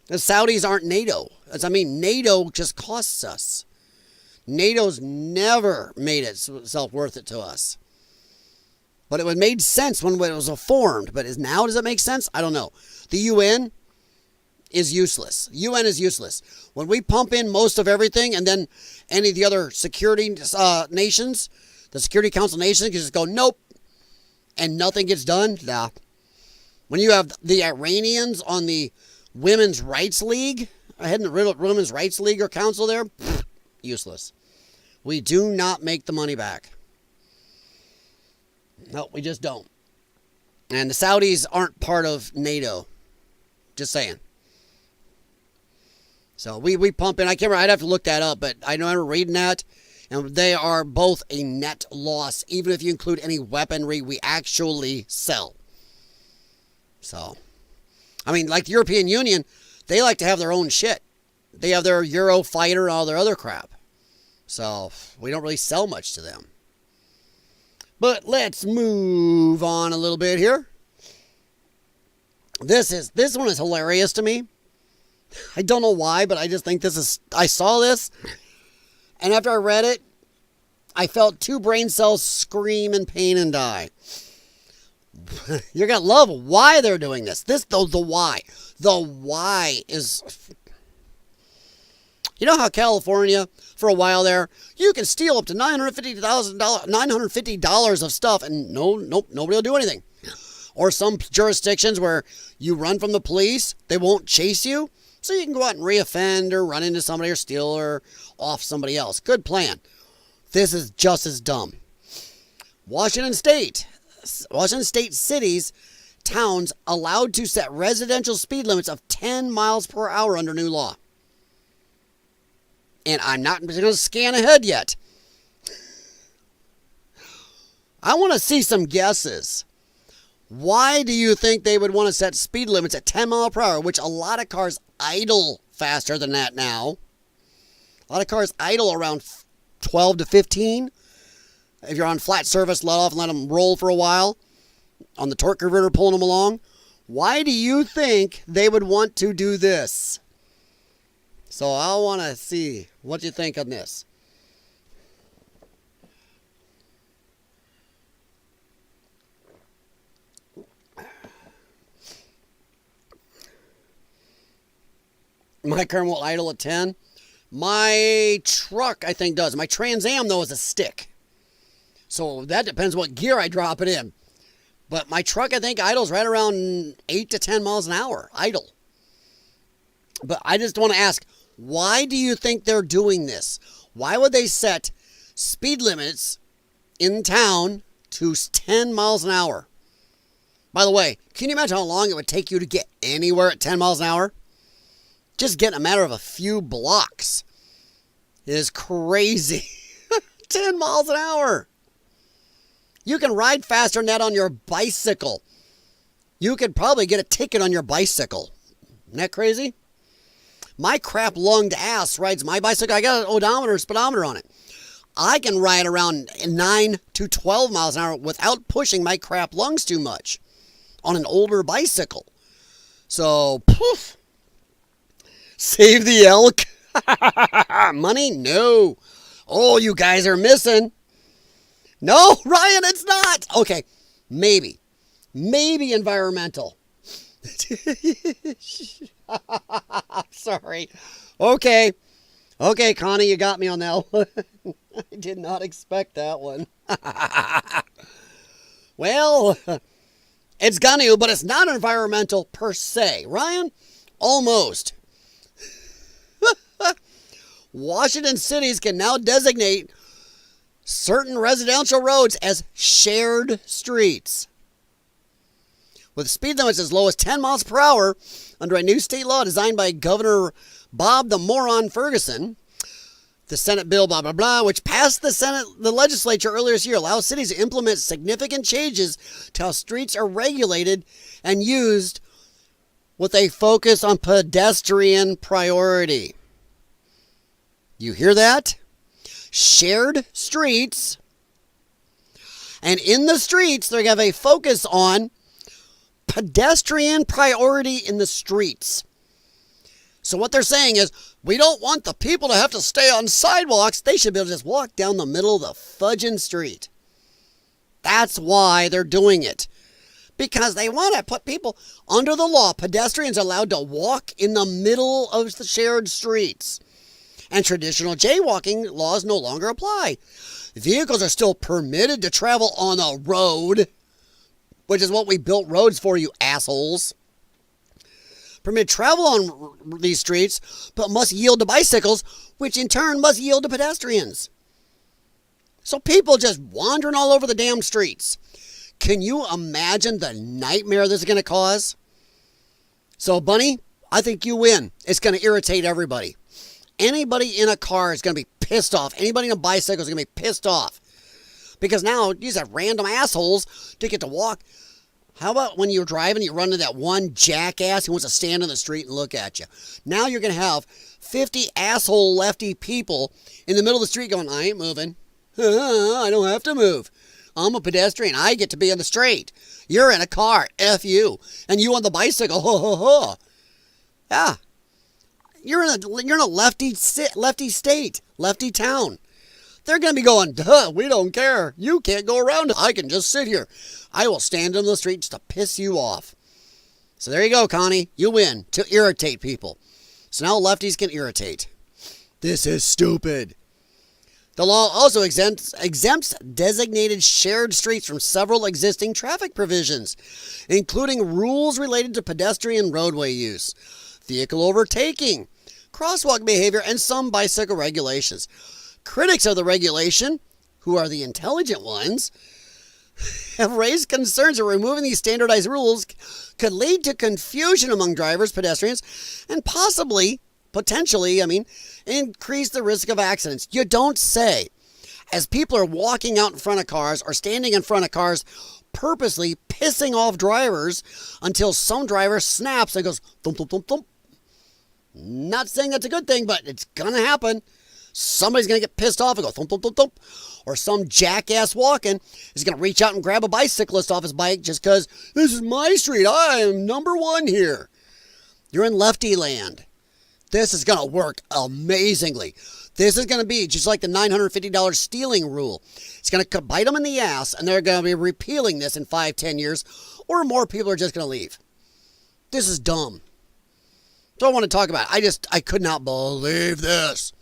The Saudis aren't NATO. NATO just costs us. NATO's never made itself worth it to us. But it made sense when it was formed. But now does it make sense? I don't know. The UN is useless. UN is useless. When we pump in most of everything, and then any of the other security nations, the Security Council nations, can just go, nope, and nothing gets done. Nah. When you have the Iranians on the Women's Rights League, heading the Women's Rights League or Council there, useless. We do not make the money back. No, we just don't. And the Saudis aren't part of NATO. Just saying. So we pump in. I can't remember. I'd have to look that up, but I remember reading that. And they are both a net loss, even if you include any weaponry we actually sell. So, like the European Union, they like to have their own shit. They have their Eurofighter and all their other crap. So, we don't really sell much to them. But let's move on a little bit here. This one is hilarious to me. I don't know why, but I just think I saw this, and after I read it, I felt 2 brain cells scream in pain and die. You're going to love why they're doing this. The why. The why is... You know how California, for a while there, you can steal up to $950 of stuff, and nobody will do anything. Or some jurisdictions where you run from the police, they won't chase you, so you can go out and reoffend or run into somebody or steal or off somebody else. Good plan. This is just as dumb. Washington State cities, towns allowed to set residential speed limits of 10 miles per hour under new law. And I'm not going to scan ahead yet. I want to see some guesses. Why do you think they would want to set speed limits at 10 miles per hour, which a lot of cars idle faster than that now? A lot of cars idle around 12 to 15. If you're on flat surface, let off and let them roll for a while. On the torque converter, pulling them along. Why do you think they would want to do this? So I want to see what you think on this. My car won't idle at 10. My truck, I think, does. My Trans Am, though, is a stick. So that depends what gear I drop it in. But my truck, I think, idles right around 8 to 10 miles an hour. Idle. But I just want to ask, why do you think they're doing this? Why would they set speed limits in town to 10 miles an hour? By the way, can you imagine how long it would take you to get anywhere at 10 miles an hour? Just get in a matter of a few blocks. It is crazy. 10 miles an hour. You can ride faster than that on your bicycle. You could probably get a ticket on your bicycle. Isn't that crazy? My crap-lunged ass rides my bicycle. I got an odometer, speedometer on it. I can ride around 9 to 12 miles an hour without pushing my crap lungs too much on an older bicycle. So, poof. Save the elk. Money? No. Oh, you guys are missing. No, Ryan, it's not. Okay, maybe. Maybe environmental. Sorry. Okay. Okay, Connie, you got me on that one. I did not expect that one. Well, it's gonna, but it's not environmental per se. Ryan, almost. Washington cities can now designate certain residential roads as shared streets, with speed limits as low as 10 miles per hour under a new state law designed by Governor Bob the Moron Ferguson. The Senate bill, blah, blah, blah, which passed the legislature earlier this year, allows cities to implement significant changes to how streets are regulated and used with a focus on pedestrian priority. You hear that? Shared streets. And in the streets, they're going to have a focus on pedestrian priority in the streets. So what they're saying is, we don't want the people to have to stay on sidewalks. They should be able to just walk down the middle of the fudging street. That's why they're doing it. Because they want to put people under the law. Pedestrians are allowed to walk in the middle of the shared streets. And traditional jaywalking laws no longer apply. Vehicles are still permitted to travel on a road, which is what we built roads for, you assholes. Permitted travel on these streets, but must yield to bicycles, which in turn must yield to pedestrians. So people just wandering all over the damn streets. Can you imagine the nightmare this is going to cause? So, Bunny, I think you win. It's going to irritate everybody. Anybody in a car is going to be pissed off. Anybody in a bicycle is going to be pissed off. Because now you just have random assholes to get to walk. How about when you're driving, you run into that one jackass who wants to stand on the street and look at you? Now you're going to have 50 asshole lefty people in the middle of the street going, I ain't moving. I don't have to move. I'm a pedestrian. I get to be on the street. You're in a car. F you. And you on the bicycle. Ho, ho, ho. Yeah. You're in a lefty state, lefty town. They're going to be going, duh, we don't care. You can't go around. I can just sit here. I will stand on the street just to piss you off. So there you go, Connie. You win to irritate people. So now lefties can irritate. This is stupid. The law also exempts designated shared streets from several existing traffic provisions, including rules related to pedestrian roadway use, vehicle overtaking, crosswalk behavior, and some bicycle regulations. Critics of the regulation, who are the intelligent ones, have raised concerns that removing these standardized rules could lead to confusion among drivers, pedestrians, and potentially, increase the risk of accidents. You don't say. As people are walking out in front of cars or standing in front of cars, purposely pissing off drivers until some driver snaps and goes, thump, thump, thump, thump. Not saying that's a good thing, but it's going to happen. Somebody's going to get pissed off and go thump, thump, thump, thump. Or some jackass walking is going to reach out and grab a bicyclist off his bike just because this is my street. I am number one here. You're in lefty land. This is going to work amazingly. This is going to be just like the $950 stealing rule. It's going to bite them in the ass, and they're going to be repealing this in 5-10 years, or more people are just going to leave. This is dumb. Don't want to talk about it. I could not believe this.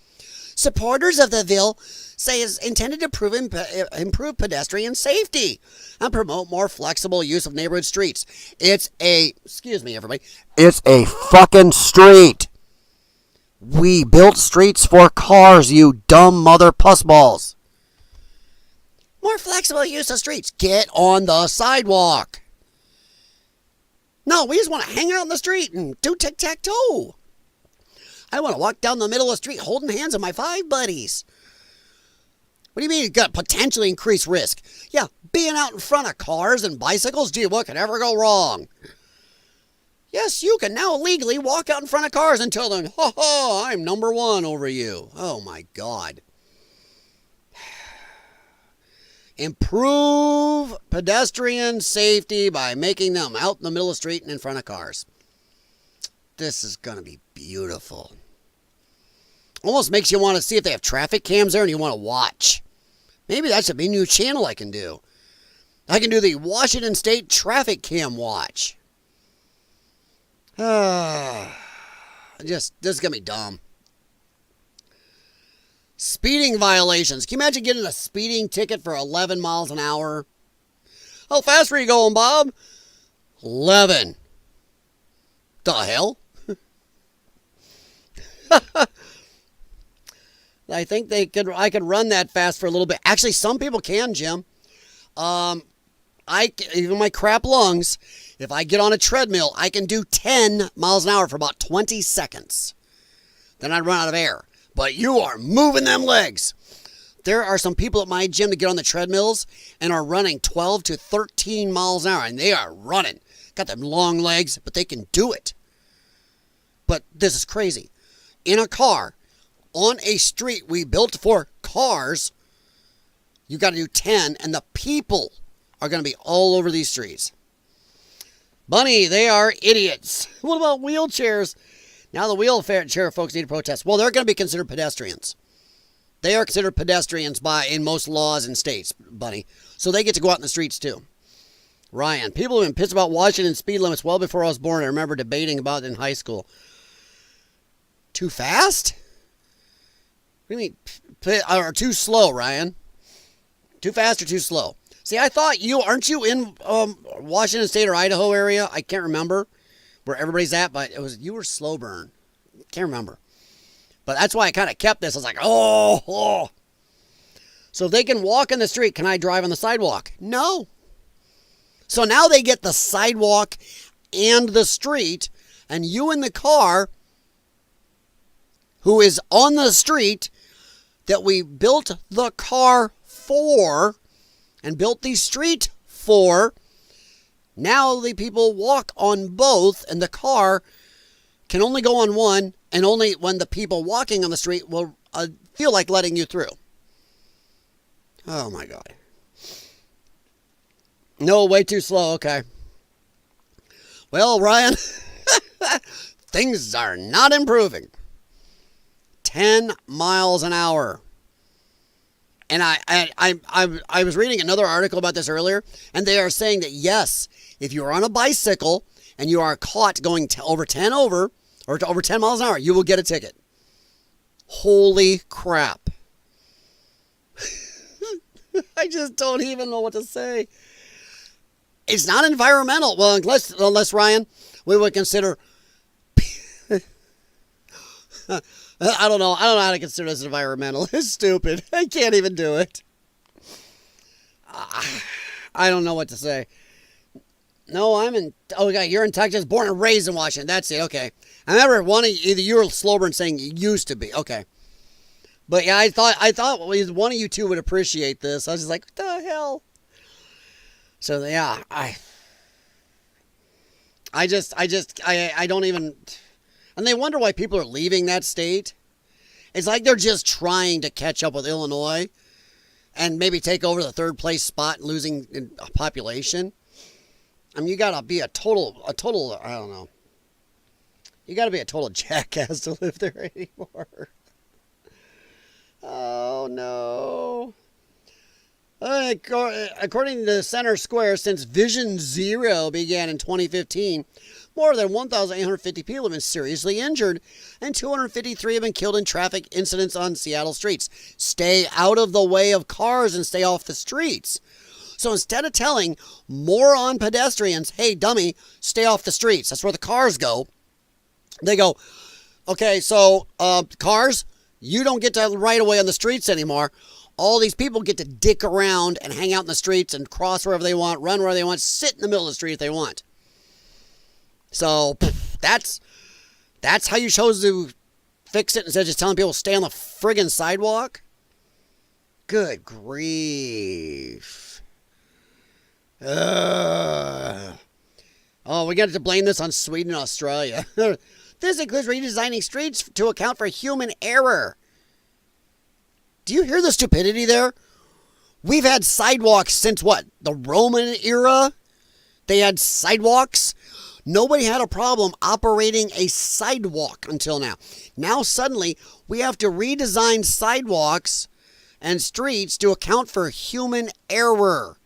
Supporters of the bill say it's intended to improve pedestrian safety and promote more flexible use of neighborhood streets. Excuse me, everybody. It's a fucking street. We built streets for cars, you dumb mother pussballs. More flexible use of streets. Get on the sidewalk. No, we just want to hang out in the street and do tic-tac-toe. I want to walk down the middle of the street holding hands with my 5 buddies. What do you mean it's got potentially increased risk? Yeah, being out in front of cars and bicycles, gee, what could ever go wrong? Yes, you can now legally walk out in front of cars and tell them, ho ho, I'm number one over you. Oh my God. Improve pedestrian safety by making them out in the middle of the street and in front of cars. This is going to be beautiful. Almost makes you want to see if they have traffic cams there and you want to watch. Maybe that should be a new channel I can do. I can do the Washington State Traffic Cam Watch. This is going to be dumb. Speeding violations. Can you imagine getting a speeding ticket for 11 miles an hour? How fast were you going, Bob? 11. The hell? I think I could run that fast for a little bit. Actually, some people can, Jim. Even my crap lungs, if I get on a treadmill, I can do 10 miles an hour for about 20 seconds. Then I'd run out of air. But you are moving them legs. There are some people at my gym that get on the treadmills and are running 12 to 13 miles an hour, and they are running. Got them long legs, but they can do it. But this is crazy. In a car, on a street we built for cars, you got to do 10, and the people are going to be all over these streets. Bunny, they are idiots. What about wheelchairs? Now the wheelchair folks need to protest. Well, they're going to be considered pedestrians. They are considered pedestrians in most laws and states, Bunny. So they get to go out in the streets too. Ryan, people have been pissed about Washington speed limits well before I was born. I remember debating about it in high school. Too fast? What do you mean? Or too slow, Ryan? Too fast or too slow? See, I thought aren't you in Washington State or Idaho area? I can't remember where everybody's at, but you were slow burn. Can't remember. But that's why I kind of kept this. I was like, oh. So if they can walk in the street, can I drive on the sidewalk? No. So now they get the sidewalk and the street, and you in the car who is on the street that we built the car for and built the street for, now the people walk on both, and the car can only go on one, and only when the people walking on the street will feel like letting you through. Oh my God. No, way too slow. Okay. Well, Ryan, things are not improving. 10 miles an hour. And I was reading another article about this earlier, and they are saying that yes, if you are on a bicycle and you are caught going over 10 miles an hour, you will get a ticket. Holy crap. I just don't even know what to say. It's not environmental. Well, unless Ryan, we would consider I don't know how to consider this environmental. It's stupid. I can't even do it. I don't know what to say. No, you're in Texas, born and raised in Washington. That's it. Okay. I remember either you or Slowburn saying you used to be. Okay. But yeah, I thought one of you two would appreciate this. I was just like, what the hell? So yeah, I don't even. And they wonder why people are leaving that state. It's like they're just trying to catch up with Illinois and maybe take over the third place spot, losing in population. I mean, you gotta be a total, I don't know. You gotta be a total jackass to live there anymore. Oh no. According to Center Square, since Vision Zero began in 2015, more than 1,850 people have been seriously injured, and 253 have been killed in traffic incidents on Seattle streets. Stay out of the way of cars and stay off the streets. So instead of telling moron pedestrians, hey, dummy, stay off the streets, that's where the cars go, they go, okay, so cars, you don't get to right away on the streets anymore. All these people get to dick around and hang out in the streets and cross wherever they want, run wherever they want, sit in the middle of the street if they want. So that's how you chose to fix it instead of just telling people to stay on the friggin' sidewalk? Good grief. Oh, we got to blame this on Sweden and Australia. This includes redesigning streets to account for human error. Do you hear the stupidity there? We've had sidewalks since what? The Roman era? They had sidewalks? Nobody had a problem operating a sidewalk until now. Now suddenly we have to redesign sidewalks and streets to account for human error.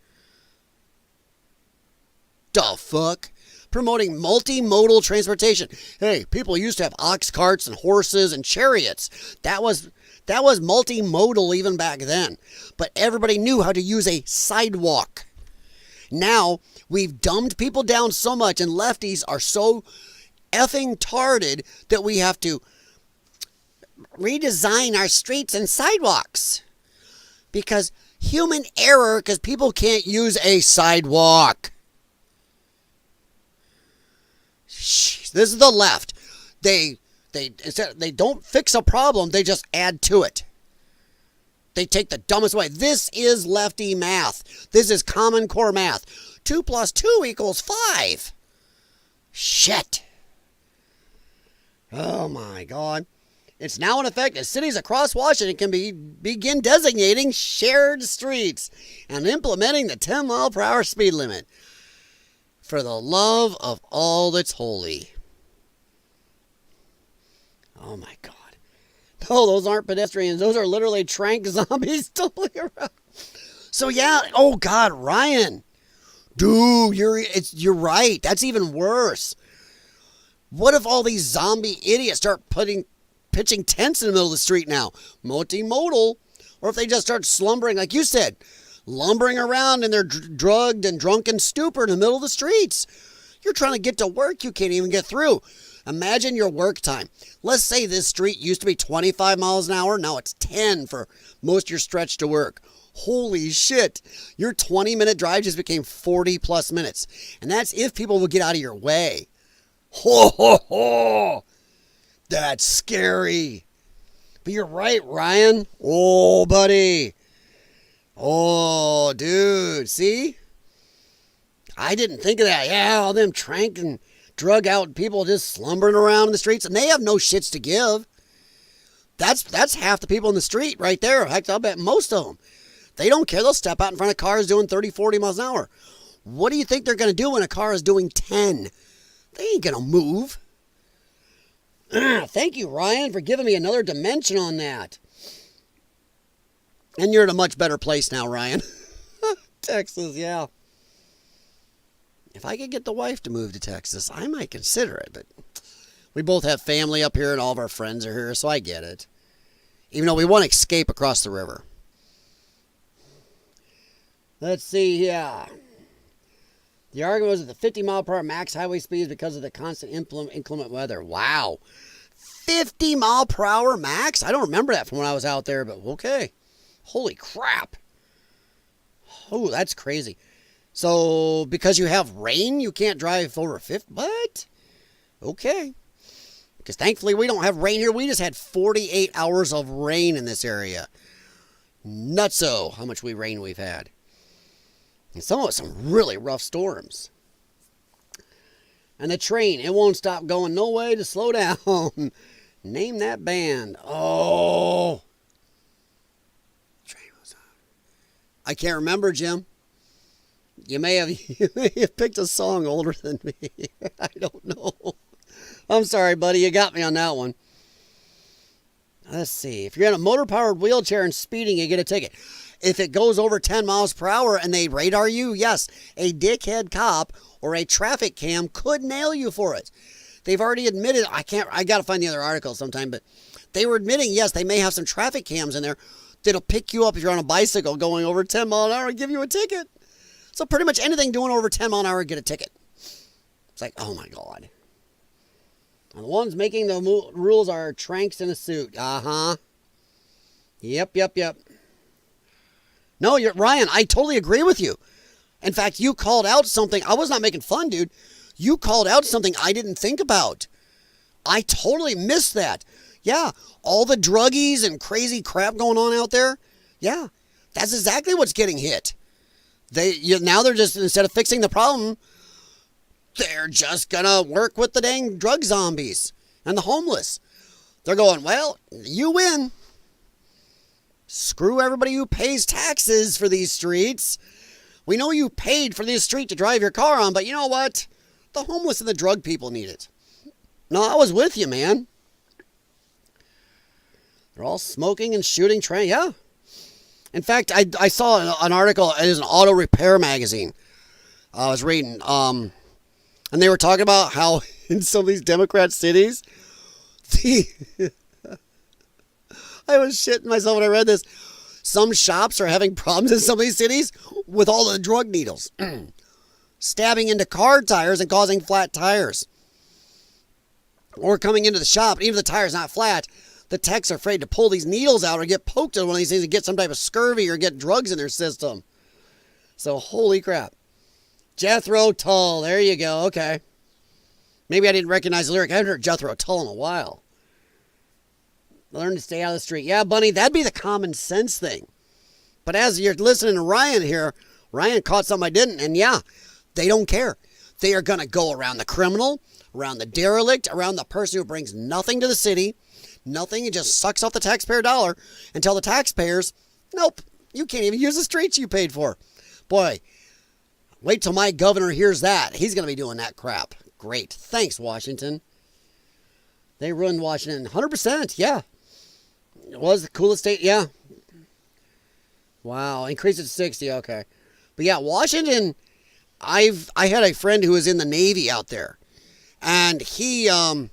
The fuck? Promoting multimodal transportation. Hey, people used to have ox carts and horses and chariots. That was That was multimodal even back then. But everybody knew how to use a sidewalk. Now, we've dumbed people down so much, and lefties are so effing tarded that we have to redesign our streets and sidewalks. Because human error, because people can't use a sidewalk. This is the left. They don't fix a problem, they just add to it. They take the dumbest way. This is lefty math. This is Common Core math. 2 + 2 = 5. Shit. Oh my God. It's now in effect as cities across Washington can begin designating shared streets and implementing the 10-mile-per-hour speed limit. For the love of all that's holy. Oh my God. No, those aren't pedestrians. Those are literally trank zombies tumbling around. So yeah, oh God, Ryan. Dude, you're right. That's even worse. What if all these zombie idiots start pitching tents in the middle of the street now? Multimodal. Or if they just start slumbering, like you said, lumbering around in their drugged and drunken stupor in the middle of the streets. You're trying to get to work, you can't even get through. Imagine your work time. Let's say this street used to be 25 miles an hour. Now it's 10 for most of your stretch to work. Holy shit. Your 20-minute drive just became 40 plus minutes. And that's if people would get out of your way. Ho, ho, ho. That's scary. But you're right, Ryan. Oh, buddy. Oh, dude. See? I didn't think of that. Yeah, all them trank and drug out people just slumbering around in the streets, and they have no shits to give. That's half the people in the street right there. Heck, I'll bet most of them. They don't care. They'll step out in front of cars doing 30, 40 miles an hour. What do you think they're going to do when a car is doing 10? They ain't going to move. Thank you, Ryan, for giving me another dimension on that. And you're in a much better place now, Ryan. Texas, yeah. If I could get the wife to move to Texas, I might consider it. But we both have family up here and all of our friends are here, so I get it. Even though we want to escape across the river. Let's see here. The argument was that the 50-mile-per-hour max highway speed is because of the constant inclement weather. Wow. 50-mile-per-hour max? I don't remember that from when I was out there, but okay. Holy crap. Oh, that's crazy. So, because you have rain, you can't drive over 50? What? Okay. Because thankfully we don't have rain here. We just had 48 hours of rain in this area. Nutso how much rain we've had. And some really rough storms. And the train, it won't stop going. No way to slow down. Name that band. Oh. Train was on. I can't remember, Jim. You may have picked a song older than me. I don't know. I'm sorry, buddy. You got me on that one. Let's see. If you're in a motor-powered wheelchair and speeding, you get a ticket. If it goes over 10 miles per hour and they radar you, yes, a dickhead cop or a traffic cam could nail you for it. They've already admitted, I got to find the other article sometime, but they were admitting, yes, they may have some traffic cams in there that'll pick you up if you're on a bicycle going over 10 miles an hour and give you a ticket. So pretty much anything doing over 10 miles an hour, get a ticket. It's like, oh my God. And the ones making the rules are tranks in a suit. Uh-huh. Yep. No, Ryan, I totally agree with you. In fact, you called out something. I was not making fun, dude. You called out something I didn't think about. I totally missed that. Yeah, all the druggies and crazy crap going on out there. Yeah, that's exactly what's getting hit. Now they're just, instead of fixing the problem, they're just going to work with the dang drug zombies and the homeless. They're going, well, you win. Screw everybody who pays taxes for these streets. We know you paid for this street to drive your car on, but you know what? The homeless and the drug people need it. No, I was with you, man. They're all smoking and shooting train. Yeah. In fact, I saw an article. It was an auto repair magazine. I was reading. And they were talking about how in some of these Democrat cities, I I was shitting myself when I read this. Some shops are having problems in some of these cities with all the drug needles. Stabbing into car tires and causing flat tires. Or coming into the shop, even if the tire's not flat, the techs are afraid to pull these needles out or get poked at one of these things and get some type of scurvy or get drugs in their system. So, holy crap. Jethro Tull, there you go, okay. Maybe I didn't recognize the lyric. I haven't heard Jethro Tull in a while. Learn to stay out of the street. Yeah, Bunny, that'd be the common sense thing. But as you're listening to Ryan here, Ryan caught something I didn't, and yeah, they don't care. They are going to go around the criminal, around the derelict, around the person who brings nothing to the city, nothing, it just sucks off the taxpayer dollar, and tell the taxpayers, nope, you can't even use the streets you paid for. Boy, wait till my governor hears that. He's going to be doing that crap. Great. Thanks, Washington. They ruined Washington. 100%, yeah. It was the coolest state, yeah. Wow, increased it to 60, okay. But yeah, Washington, I had a friend who was in the Navy out there. And he, a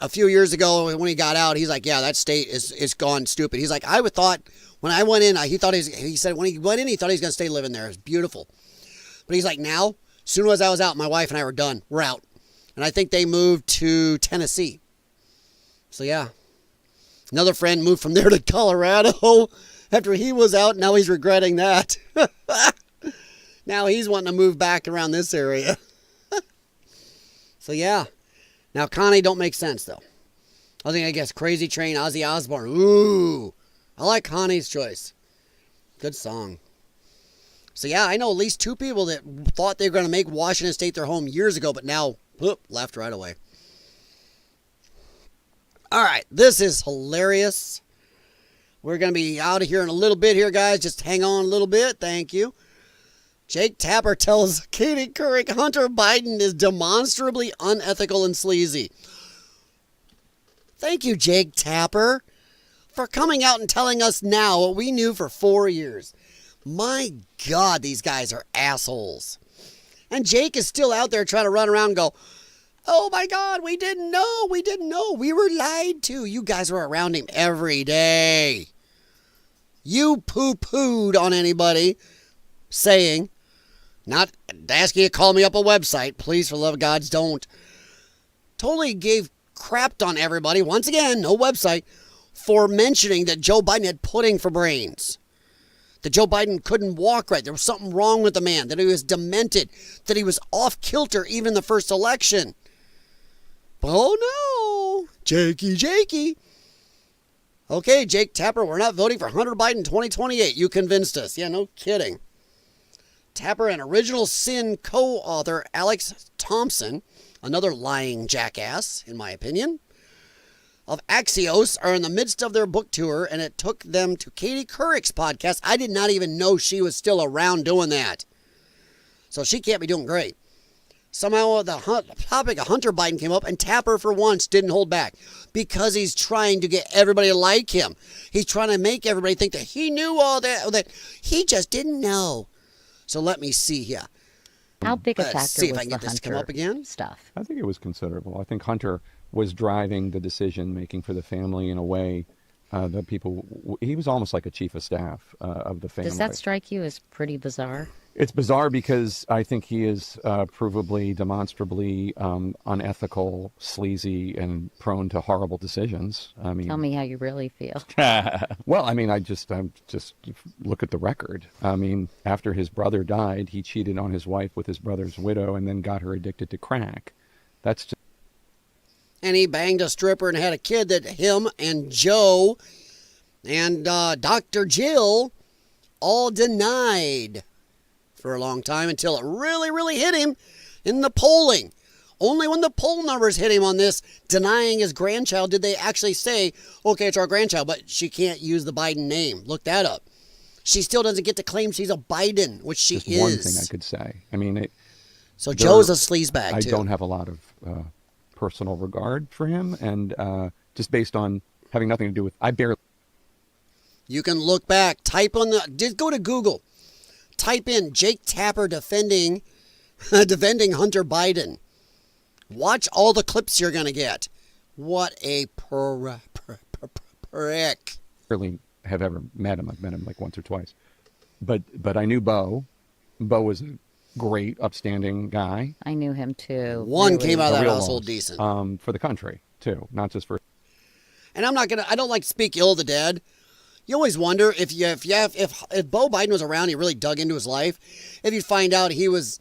few years ago when he got out, he's like, yeah, that state is gone stupid. He's like, I would thought, when I went in, he said when he went in, he thought he was going to stay living there. It was beautiful. But he's like, now, as soon as I was out, my wife and I were done. We're out. And I think they moved to Tennessee. So yeah. Another friend moved from there to Colorado after he was out. Now he's regretting that. Now he's wanting to move back around this area. So yeah. Now Connie don't make sense though. I guess Crazy Train, Ozzy Osbourne. Ooh. I like Connie's choice. Good song. So yeah, I know at least 2 people that thought they were going to make Washington State their home years ago, but now, whoop, left right away. All right, this is hilarious. We're going to be out of here in a little bit here, guys. Just hang on a little bit. Thank you. Jake Tapper tells Katie Couric Hunter Biden is demonstrably unethical and sleazy. Thank you, Jake Tapper, for coming out and telling us now what we knew for 4 years. My God, these guys are assholes. And Jake is still out there trying to run around and go, oh my God, we didn't know, we were lied to. You guys were around him every day. You poo-pooed on anybody saying, not asking you to call me up a website, please for the love of God, don't. Totally gave crapped on everybody, once again, no website, for mentioning that Joe Biden had pudding for brains. That Joe Biden couldn't walk right. There was something wrong with the man. That he was demented. That he was off kilter even in the first election. Oh no. Jakey. Okay, Jake Tapper, we're not voting for Hunter Biden 2028. You convinced us. Yeah, no kidding. Tapper and Original Sin co-author Alex Thompson, another lying jackass, in my opinion, of Axios are in the midst of their book tour, and it took them to Katie Couric's podcast. I did not even know she was still around doing that. So she can't be doing great. Somehow the topic of Hunter Biden came up, and Tapper, for once, didn't hold back. Because he's trying to get everybody to like him. He's trying to make everybody think that he knew all that, that he just didn't know. So let me see here. How big a factor see if was I can get the this to come Hunter up again. stuff? I think it was considerable. I think Hunter was driving the decision making for the family in a way that people, he was almost like a chief of staff of the family. Does that strike you as pretty bizarre? It's bizarre because I think he is provably, demonstrably unethical, sleazy, and prone to horrible decisions. I mean, tell me how you really feel. Well, I mean, I just look at the record. I mean, after his brother died, he cheated on his wife with his brother's widow and then got her addicted to crack. That's just... And he banged a stripper and had a kid that him and Joe and Dr. Jill all denied for a long time until it really, really hit him in the polling. Only when the poll numbers hit him on this, denying his grandchild, did they actually say, okay, it's our grandchild, but she can't use the Biden name. Look that up. She still doesn't get to claim she's a Biden, which she is. Just one thing I could say. I mean, so Joe's a sleazebag, too. I don't have a lot of personal regard for him, and just based on having nothing to do with, I barely... You can look back, type on just go to Google, type in Jake Tapper defending Hunter Biden. Watch all the clips you're going to get. What a Rick. Really have ever met him. I've met him like once or twice. But I knew Bo. Bo was a great, upstanding guy. I knew him too. One really. came out of A that real household loss, decent. for the country too, not just for. And I don't like to speak ill of the dead. You always wonder if Bo Biden was around, he really dug into his life, if you'd find out he was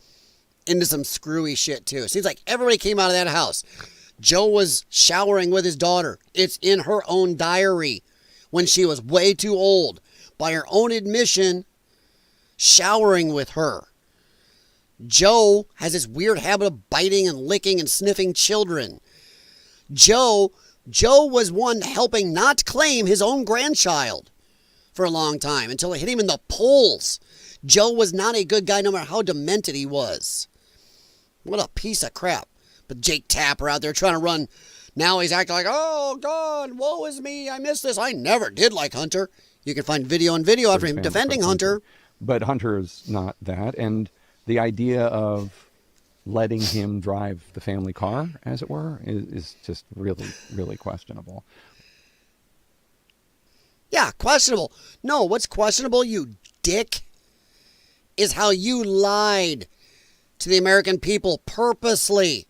into some screwy shit too. It seems like everybody came out of that house. Joe was showering with his daughter. It's in her own diary when she was way too old. By her own admission, showering with her. Joe has this weird habit of biting and licking and sniffing children. Joe was one helping not claim his own grandchild for a long time until it hit him in the polls. Joe was not a good guy no matter how demented he was. What a piece of crap. But Jake Tapper out there trying to run. Now he's acting like, oh, God, woe is me. I missed this. I never did like Hunter. You can find video and video after him defending Hunter. But Hunter is not that. And the idea of letting him drive the family car, as it were, is just really, really questionable. Yeah, questionable. No, what's questionable, you dick, is how you lied to the American people purposely.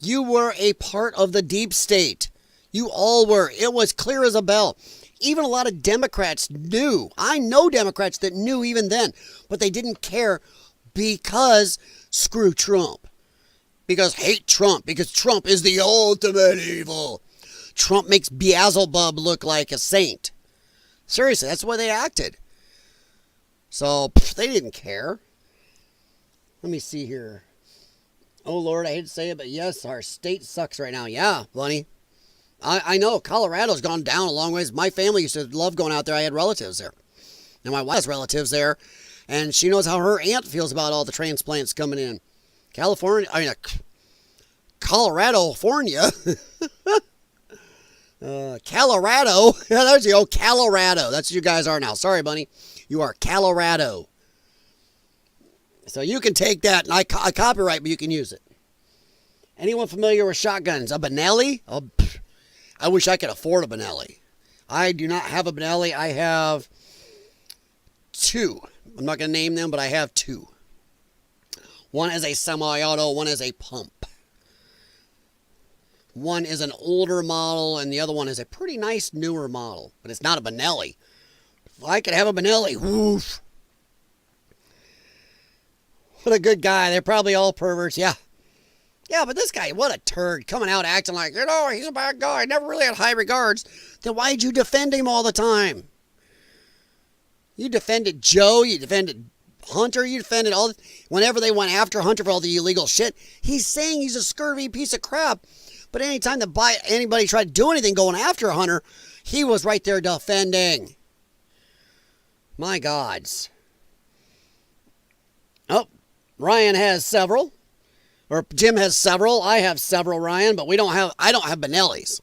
You were a part of the deep state. You all were. It was clear as a bell. Even a lot of Democrats knew. I know Democrats that knew even then, but they didn't care because screw Trump. Because hate Trump. Because Trump is the ultimate evil. Trump makes Beelzebub look like a saint. Seriously, that's the way they acted. So, they didn't care. Let me see here. Oh, Lord, I hate to say it, but yes, our state sucks right now. Yeah, Bunny. I know Colorado's gone down a long ways. My family used to love going out there. I had relatives there. And my wife has relatives there. And she knows how her aunt feels about all the transplants coming in. Colorado, Colorado. Yeah, there's the old Colorado. That's what you guys are now. Sorry, Bunny. You are Colorado. So you can take that, and I copyright, but you can use it. Anyone familiar with shotguns? A Benelli? Oh, I wish I could afford a Benelli. I do not have a Benelli. I have two. I'm not going to name them, but I have two. One is a semi-auto, one is a pump. One is an older model, and the other one is a pretty nice newer model, but it's not a Benelli. If I could have a Benelli, woof. What a good guy. They're probably all perverts, yeah. Yeah, but this guy, what a turd, coming out acting like, he's a bad guy, never really had high regards. Then why'd you defend him all the time? You defended Joe, you defended Hunter, you defended all, whenever they went after Hunter for all the illegal shit, he's saying he's a scurvy piece of crap. But anytime anybody tried to do anything going after Hunter, he was right there defending. My gods. Oh, Ryan has several. Or Jim has several. I have several, Ryan, but I don't have Benellis.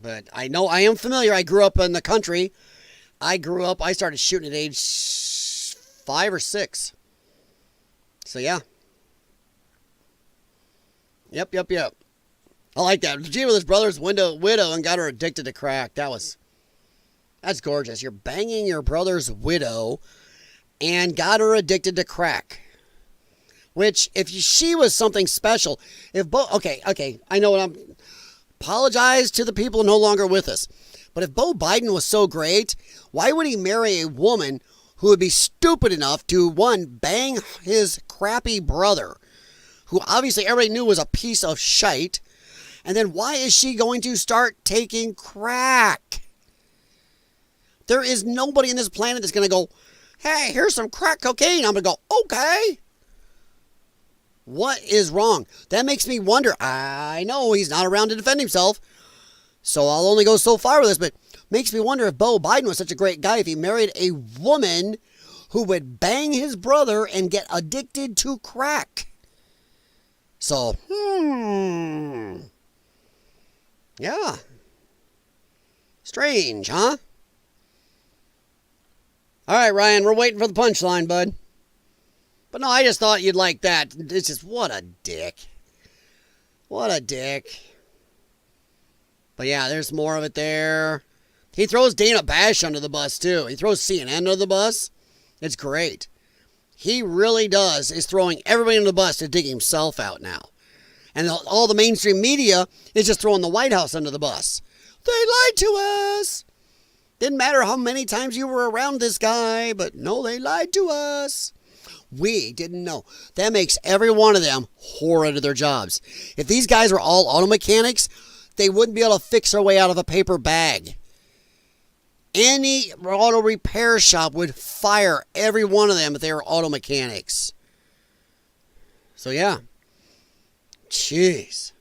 But I know I am familiar. I grew up in the country. I started shooting at age 5 or 6. So yeah. Yep. I like that. G with his brother's widow and got her addicted to crack. That's gorgeous. You're banging your brother's widow and got her addicted to crack. Which, if she was something special, okay, I know what apologize to the people no longer with us. But if Bo Biden was so great, why would he marry a woman who would be stupid enough to, one, bang his crappy brother, who obviously everybody knew was a piece of shite, and then why is she going to start taking crack? There is nobody in this planet that's going to go, hey, here's some crack cocaine. I'm going to go, okay. What is wrong? That makes me wonder. I know he's not around to defend himself, so I'll only go so far with this, but makes me wonder if Bo Biden was such a great guy if he married a woman who would bang his brother and get addicted to crack. So, yeah. Strange, huh? All right, Ryan, we're waiting for the punchline, bud. But no, I just thought you'd like that. It's just, what a dick. What a dick. But yeah, there's more of it there. He throws Dana Bash under the bus, too. He throws CNN under the bus. It's great. He really does is throwing everybody under the bus to dig himself out now. And all the mainstream media is just throwing the White House under the bus. They lied to us. Didn't matter how many times you were around this guy, but no, they lied to us. We didn't know. That makes every one of them horrid at their jobs. If these guys were all auto mechanics, they wouldn't be able to fix their way out of a paper bag. Any auto repair shop would fire every one of them if they were auto mechanics. So yeah. Jeez.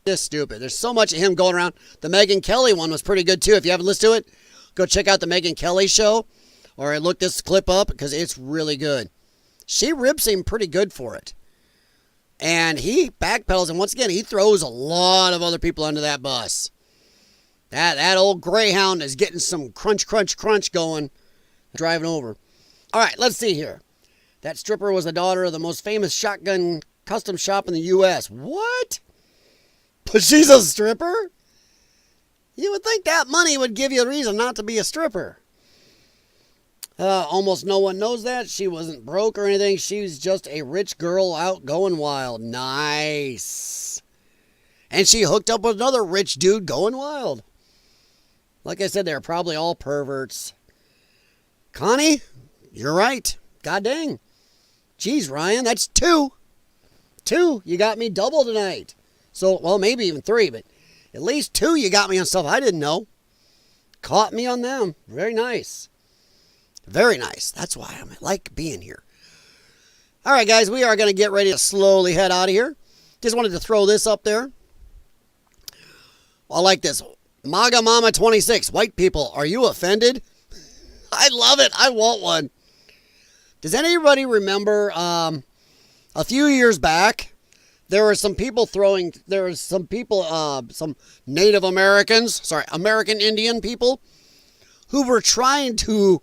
Just stupid. There's so much of him going around. The Megyn Kelly one was pretty good too. If you haven't listened to it, go check out the Megyn Kelly show. Or look this clip up because it's really good. She rips him pretty good for it. And he backpedals, and once again, he throws a lot of other people under that bus. That old Greyhound is getting some crunch going, driving over. All right, let's see here. That stripper was the daughter of the most famous shotgun custom shop in the U.S. What? But she's a stripper? You would think that money would give you a reason not to be a stripper. Almost no one knows that. She wasn't broke or anything. She was just a rich girl out going wild. Nice. And she hooked up with another rich dude going wild. Like I said, they're probably all perverts. Connie, you're right. God dang. Jeez, Ryan, that's 2. 2. You got me double tonight. So, well, maybe even 3, but at least 2 you got me on stuff I didn't know. Caught me on them. Very nice. Very nice. That's why I like being here. All right, guys, we are going to get ready to slowly head out of here. Just wanted to throw this up there. I like this. MAGA Mama 26. White people, are you offended? I love it. I want one. Does anybody remember a few years back, there were some people some Native Americans, American Indian people, who were trying to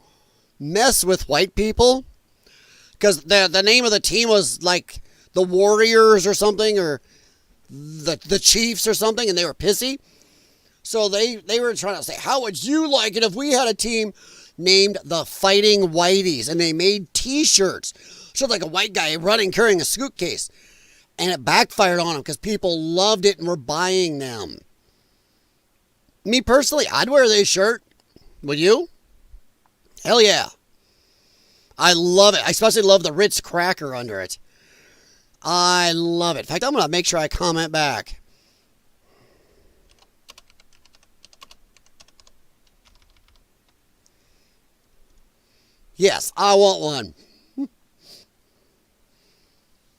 mess with white people because the name of the team was like the Warriors or something, or the Chiefs or something, and they were pissy. So they were trying to say, how would you like it if we had a team named the Fighting Whiteys? And they made t-shirts. So like a white guy running carrying a suitcase. And it backfired on them because people loved it and were buying them. Me personally, I'd wear this shirt. Would you? Hell yeah. I love it. I especially love the Ritz cracker under it. I love it. In fact, I'm going to make sure I comment back. Yes, I want one.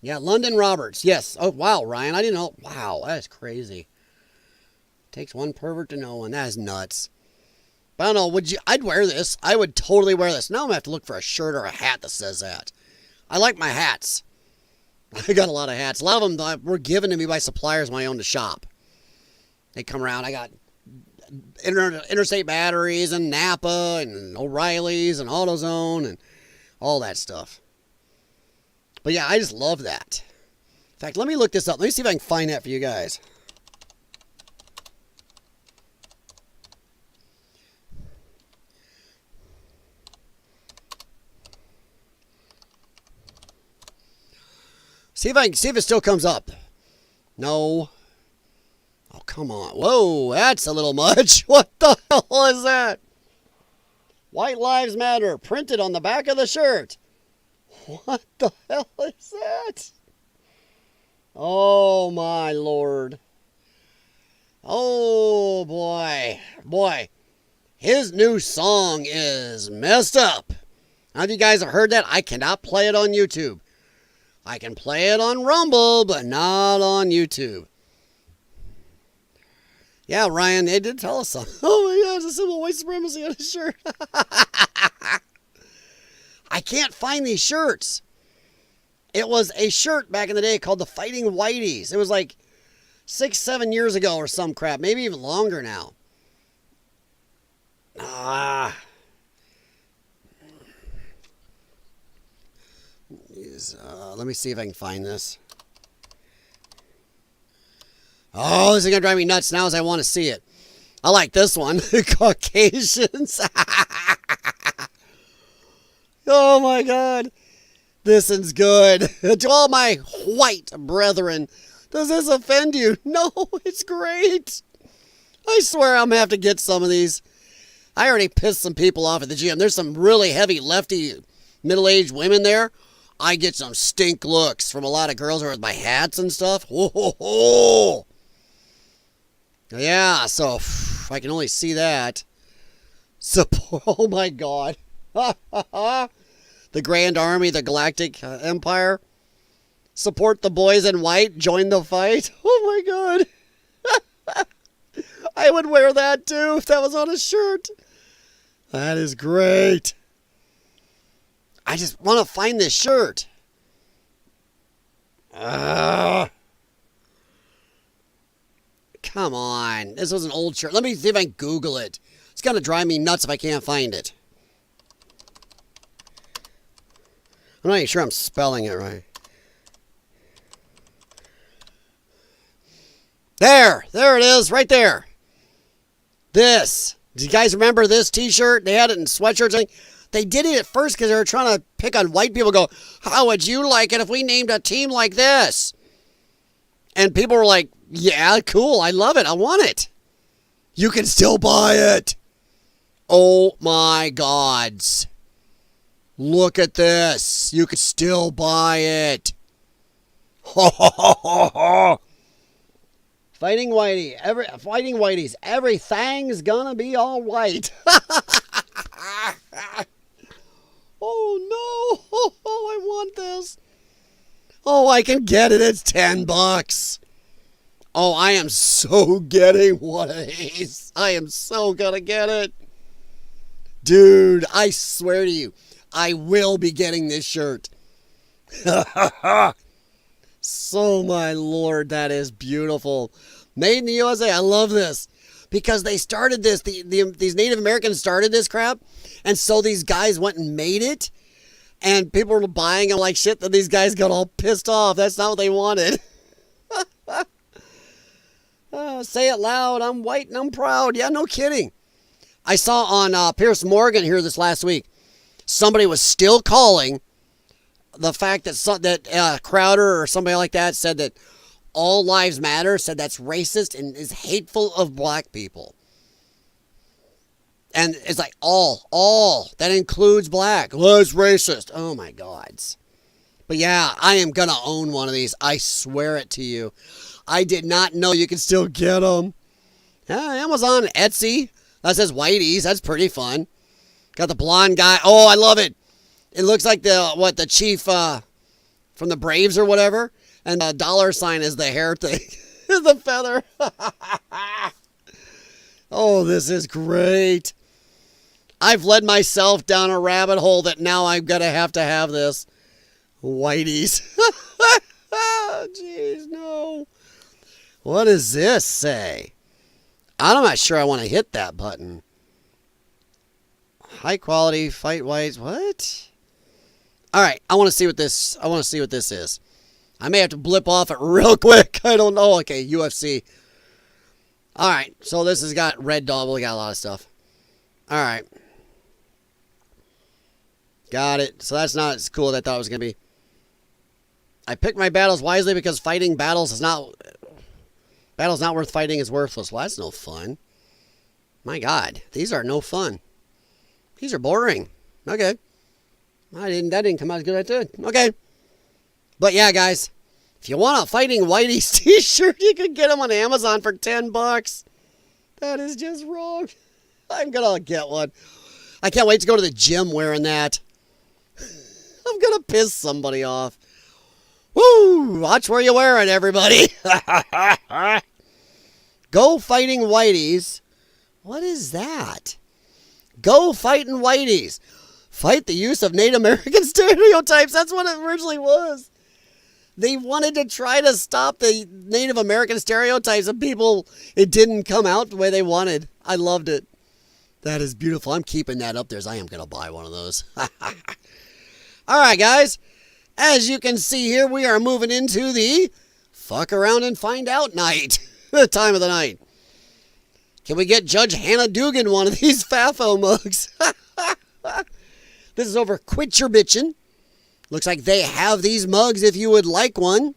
Yeah, London Roberts. Yes. Oh, wow, Ryan. I didn't know. Wow, that is crazy. Takes one pervert to know one. That is nuts. But I don't know. I'd wear this. I would totally wear this. Now I'm going to have to look for a shirt or a hat that says that. I like my hats. I got a lot of hats. A lot of them were given to me by suppliers when I owned a shop. They come around. I got Interstate Batteries and Napa and O'Reilly's and AutoZone and all that stuff. But yeah, I just love that. In fact, let me look this up. Let me see if I can find that for you guys. See if it still comes up. No. Oh, come on. Whoa, that's a little much. What the hell is that? White Lives Matter, printed on the back of the shirt. What the hell is that? Oh, my Lord. Oh, boy. Boy, his new song is messed up. Now, if you guys have heard that, I cannot play it on YouTube. I can play it on Rumble, but not on YouTube. Yeah, Ryan, they did tell us something. Oh my God, it's a symbol of white supremacy on his shirt. I can't find these shirts. It was a shirt back in the day called the Fighting Whiteys. It was like 6-7 years ago or some crap. Maybe even longer now. Let me see if I can find this. Oh, this is going to drive me nuts now as I want to see it. I like this one. Caucasians. Oh, my God. This is good. To all my white brethren, does this offend you? No, it's great. I swear I'm going to have to get some of these. I already pissed some people off at the gym. There's some really heavy lefty middle-aged women there. I get some stink looks from a lot of girls with my hats and stuff. Whoa, ho, ho. Yeah, so I can only see that. Support. Oh, my God. The Grand Army, the Galactic Empire. Support the boys in white. Join the fight. Oh, my God. I would wear that, too, if that was on a shirt. That is great. I just want to find this shirt. Come on. This was an old shirt. Let me see if I can Google it. It's going to drive me nuts if I can't find it. I'm not even sure I'm spelling it right. There it is, right there. This. Do you guys remember this t-shirt? They had it in sweatshirts. They did it at first because they were trying to pick on white people. Go, how would you like it if we named a team like this? And people were like, yeah, cool. I love it. I want it. You can still buy it. Oh, my gods. Look at this. You can still buy it. Ho, ho, ho, ho, ho. Fighting Whiteys. Everything's gonna be all right. Oh no! Oh, I want this. Oh, I can get it. It's $10. Oh, I am so getting one of these. I am so gonna get it, dude. I swear to you, I will be getting this shirt. So, my Lord, that is beautiful. Made in the USA. I love this. Because they started this. These Native Americans started this crap. And so these guys went and made it. And people were buying them like shit. That these guys got all pissed off. That's not what they wanted. Say it loud. I'm white and I'm proud. Yeah, no kidding. I saw on Piers Morgan here this last week. Somebody was still calling the fact that Crowder or somebody like that said that all lives matter, said that's racist and is hateful of black people. And it's like all that includes black. Well, it's racist. Oh my gods. But yeah, I am gonna own one of these. I swear it to you. I did not know you could still get them. Amazon, Etsy. That says Whiteys. That's pretty fun. Got the blonde guy. Oh, I love it. It looks like the chief from the Braves or whatever. And the $sign is the hair thing. The feather. Oh, this is great. I've led myself down a rabbit hole that now I'm going to have this. Whiteys. Jeez, no. What does this say? I'm not sure I want to hit that button. High quality, fight whites. What? All right, I want to see what this is. I may have to blip off it real quick. I don't know. Okay, UFC. All right, so this has got Red Dog. We got a lot of stuff. All right. Got it. So that's not as cool as I thought it was going to be. I picked my battles wisely because fighting battles is not worth fighting is worthless. Well, that's no fun. My God, these are no fun. These are boring. Okay. That didn't come out as good as I did. Okay. But yeah, guys, if you want a Fighting Whiteys t-shirt, you can get them on Amazon for $10. That is just wrong. I'm going to get one. I can't wait to go to the gym wearing that. I'm going to piss somebody off. Woo! Watch where you wear it, everybody. Go Fighting Whiteys. What is that? Go Fighting Whiteys. Fight the use of Native American stereotypes. That's what it originally was. They wanted to try to stop the Native American stereotypes of people. It didn't come out the way they wanted. I loved it. That is beautiful. I'm keeping that up there. I am going to buy one of those. All right, guys. As you can see here, we are moving into the fuck around and find out night. the time of the night. Can we get Judge Hannah Dugan one of these FAFO mugs? This is over Quit Your Bitchin'. Looks like they have these mugs if you would like one.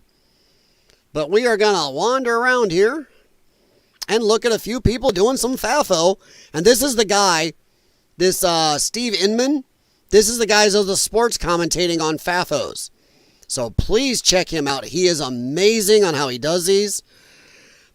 But we are going to wander around here and look at a few people doing some FAFO. And this is the guy, this Steve Inman. This is the guy who's the sports commentating on FAFOs. So please check him out. He is amazing on how he does these.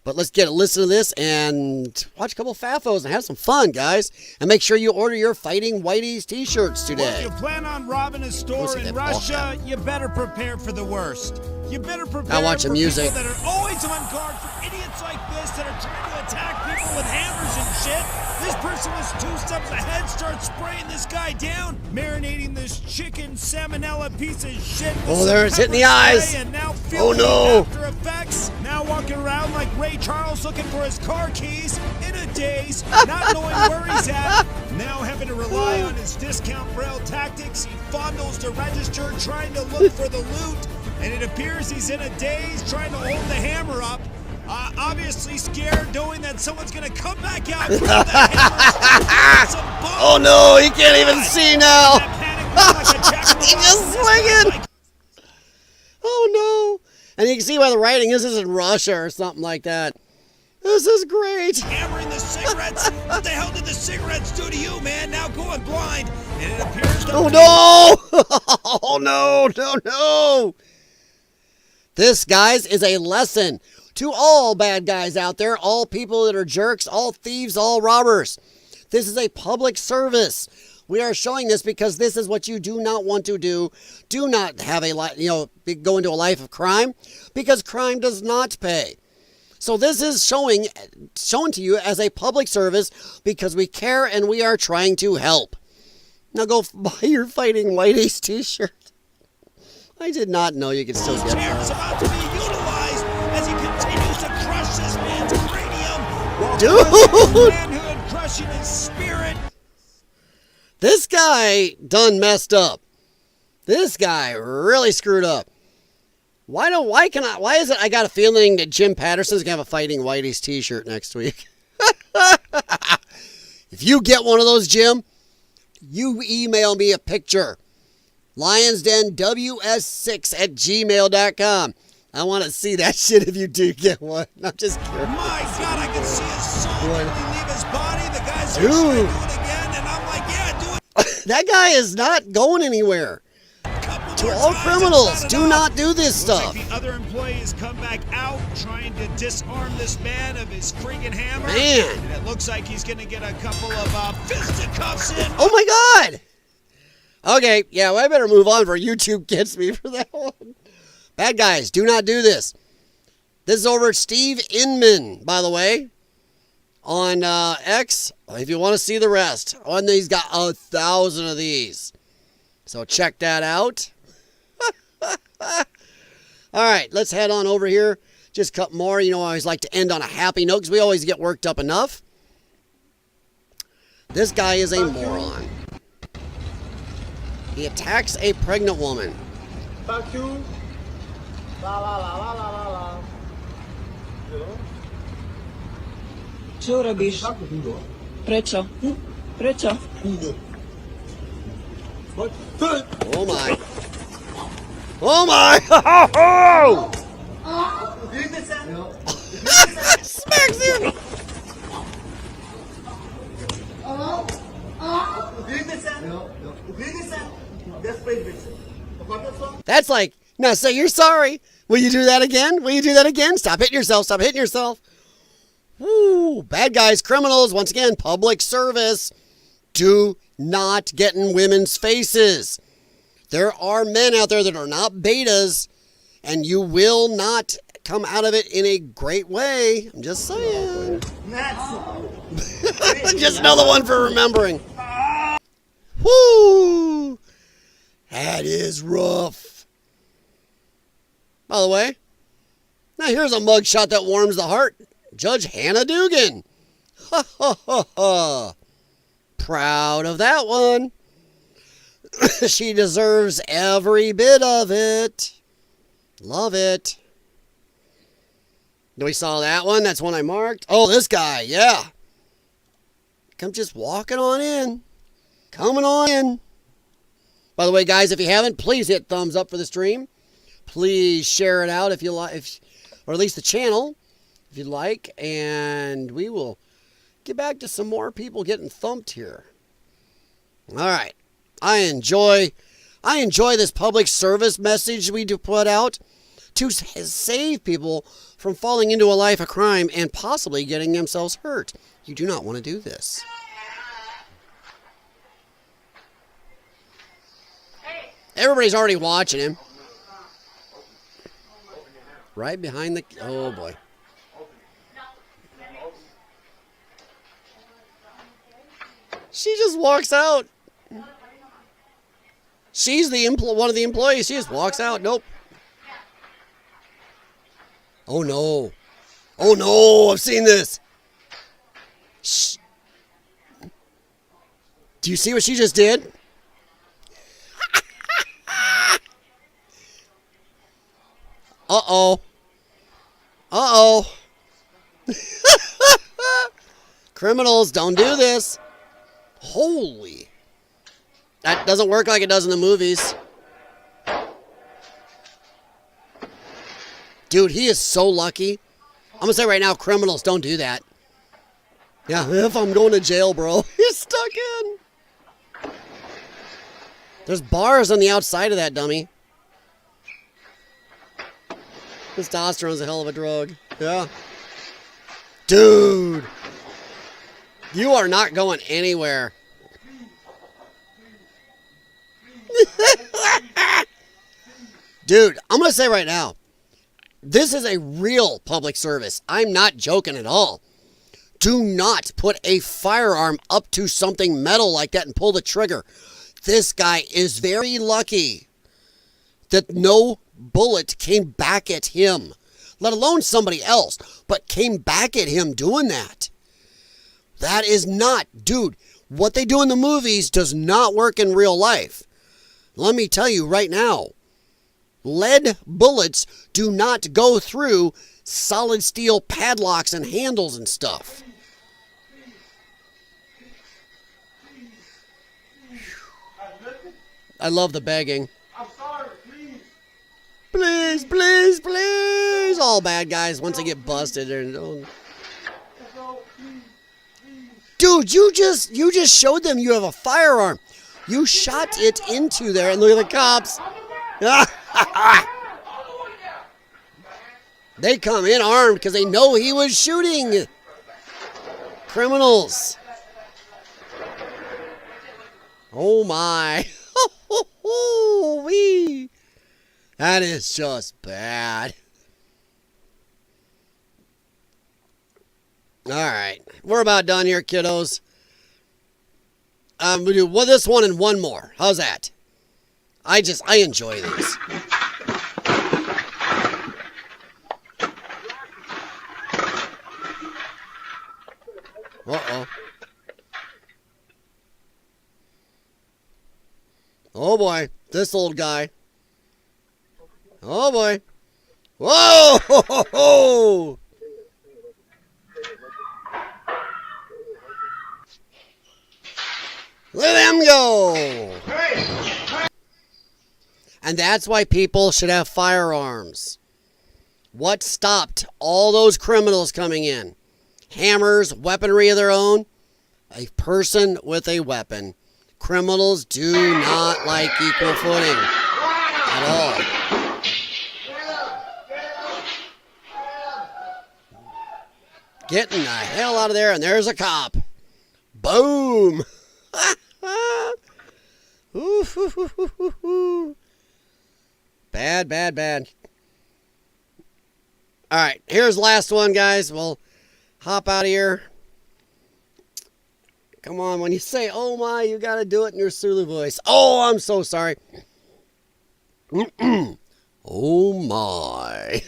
But let's get a listen to this and watch a couple FAFOs and have some fun, guys. And make sure you order your Fighting Whitey's t-shirts today. Well, if you plan on robbing a store in Russia, you better prepare for the worst. You better prepare watch the for music. people that are always on guard for idiots like this that are trying to attack people with hammers and shit. This person was 2 steps ahead, starts spraying this guy down, marinating this chicken salmonella piece of shit. Oh, there it's hitting the eyes. And now Oh, no. After effects. Now walking around like Ray Charles looking for his car keys in a daze, not knowing where he's at. Now having to rely on his discount braille tactics, he fondles the register trying to look for the loot, and it appears he's in a daze trying to hold the hammer up. Obviously scared, knowing that someone's going to come back out with the hammer. Oh no, he can't even see now. He's just swinging. Oh no. And you can see by the writing, this is in Russia or something like that. This is great. Hammering the cigarettes. What the hell did the cigarettes do to you, man? Now going blind. And it appears Oh no. Oh no. This, guys, is a lesson to all bad guys out there, all people that are jerks, all thieves, all robbers. This is a public service. We are showing this because this is what you do not want to do. Do not have a go into a life of crime, because crime does not pay. So this is shown to you as a public service because we care and we are trying to help. Now go buy your Fighting Whitey's t-shirt. I did not know you could still get that. About to be utilized as he continues to crush this man's cranium. Dude! Manhood crushing his spirit. This guy done messed up. This guy really screwed up. Why is it I got a feeling that Jim Patterson's gonna have a Fighting Whitey's t-shirt next week? If you get one of those, Jim, you email me a picture. LYON'sDenWS6@gmail.com. I want to see that shit if you do get one. I'm just kidding. My God, I can see his soul leave his body. The guy's Dude. do it again, and I'm like, yeah, do it. That guy is not going anywhere. To all criminals, do not do this stuff. Like the other employees come back out trying to disarm this man of his freaking hammer. Man. And it looks like he's going to get a couple of fisticuffs in. Oh my God. Okay, yeah, well, I better move on before YouTube gets me for that one. Bad guys, do not do this. This is over at Steve Inman, by the way, on X. If you want to see the rest, he's got 1,000 of these. So check that out. All right, let's head on over here. Just a couple more. You know, I always like to end on a happy note because we always get worked up enough. This guy is a moron. He attacks a pregnant woman. Fuck you. La la la la la la la. Co robisz? Prečo? Prečo? Oh my. Oh my! Smacks him! That's like, now say you're sorry. Will you do that again? Will you do that again? Stop hitting yourself. Stop hitting yourself. Woo, bad guys, criminals, once again, public service. Do not get in women's faces. There are men out there that are not betas, and you will not come out of it in a great way. I'm just saying. Just another one for remembering. Woo! That is rough. By the way, now here's a mugshot that warms the heart. Judge Hannah Dugan. Ha ha ha ha. Proud of that one. She deserves every bit of it. Love it. We saw that one. That's one I marked. Oh, this guy. Yeah. Come just walking on in. Coming on in. By the way, guys, if you haven't, please hit thumbs up for the stream. Please share it out if you like, or at least the channel, if you'd like. And we will get back to some more people getting thumped here. All right. I enjoy this public service message we do put out to save people from falling into a life of crime and possibly getting themselves hurt. You do not want to do this. Everybody's already watching him. Right behind the... Oh, boy. She just walks out. She's the one of the employees. She just walks out. Nope. Oh, no. Oh, no. I've seen this. Shh. Do you see what she just did? Uh-oh. Uh-oh. Criminals, don't do this. Holy. That doesn't work like it does in the movies. Dude, he is so lucky. I'm going to say right now, criminals, don't do that. Yeah, if I'm going to jail, bro. You're stuck in. There's bars on the outside of that dummy. Testosterone's a hell of a drug. Yeah. Dude. You are not going anywhere. Dude, I'm going to say right now, this is a real public service. I'm not joking at all. Do not put a firearm up to something metal like that and pull the trigger. This guy is very lucky that no bullet came back at him, let alone somebody else, but came back at him doing that. That is not, dude, what they do in the movies does not work in real life. Let me tell you right now, lead bullets do not go through solid steel padlocks and handles and stuff. I love the begging. I'm sorry, please. Please, please, please. All bad guys, once they get busted, they're... Dude, you just showed them you have a firearm. You shot it into there, and look at the cops. They come in armed because they know he was shooting. Criminals. Oh my. Wee. That is just bad. All right. We're about done here, kiddos. We'll do this one and one more. How's that? I enjoy these. Uh-oh. Oh, boy. This old guy. Oh, boy. Whoa! Ho, ho, ho. Let them go! And that's why people should have firearms. What stopped all those criminals coming in? Hammers, weaponry of their own? A person with a weapon. Criminals do not like equal footing at all. Getting the hell out of there, and there's a cop. Boom! Bad, bad, bad. All right, here's the last one, guys. We'll hop out of here. Come on, when you say, oh my, you got to do it in your Zulu voice. Oh, I'm so sorry. Oh my.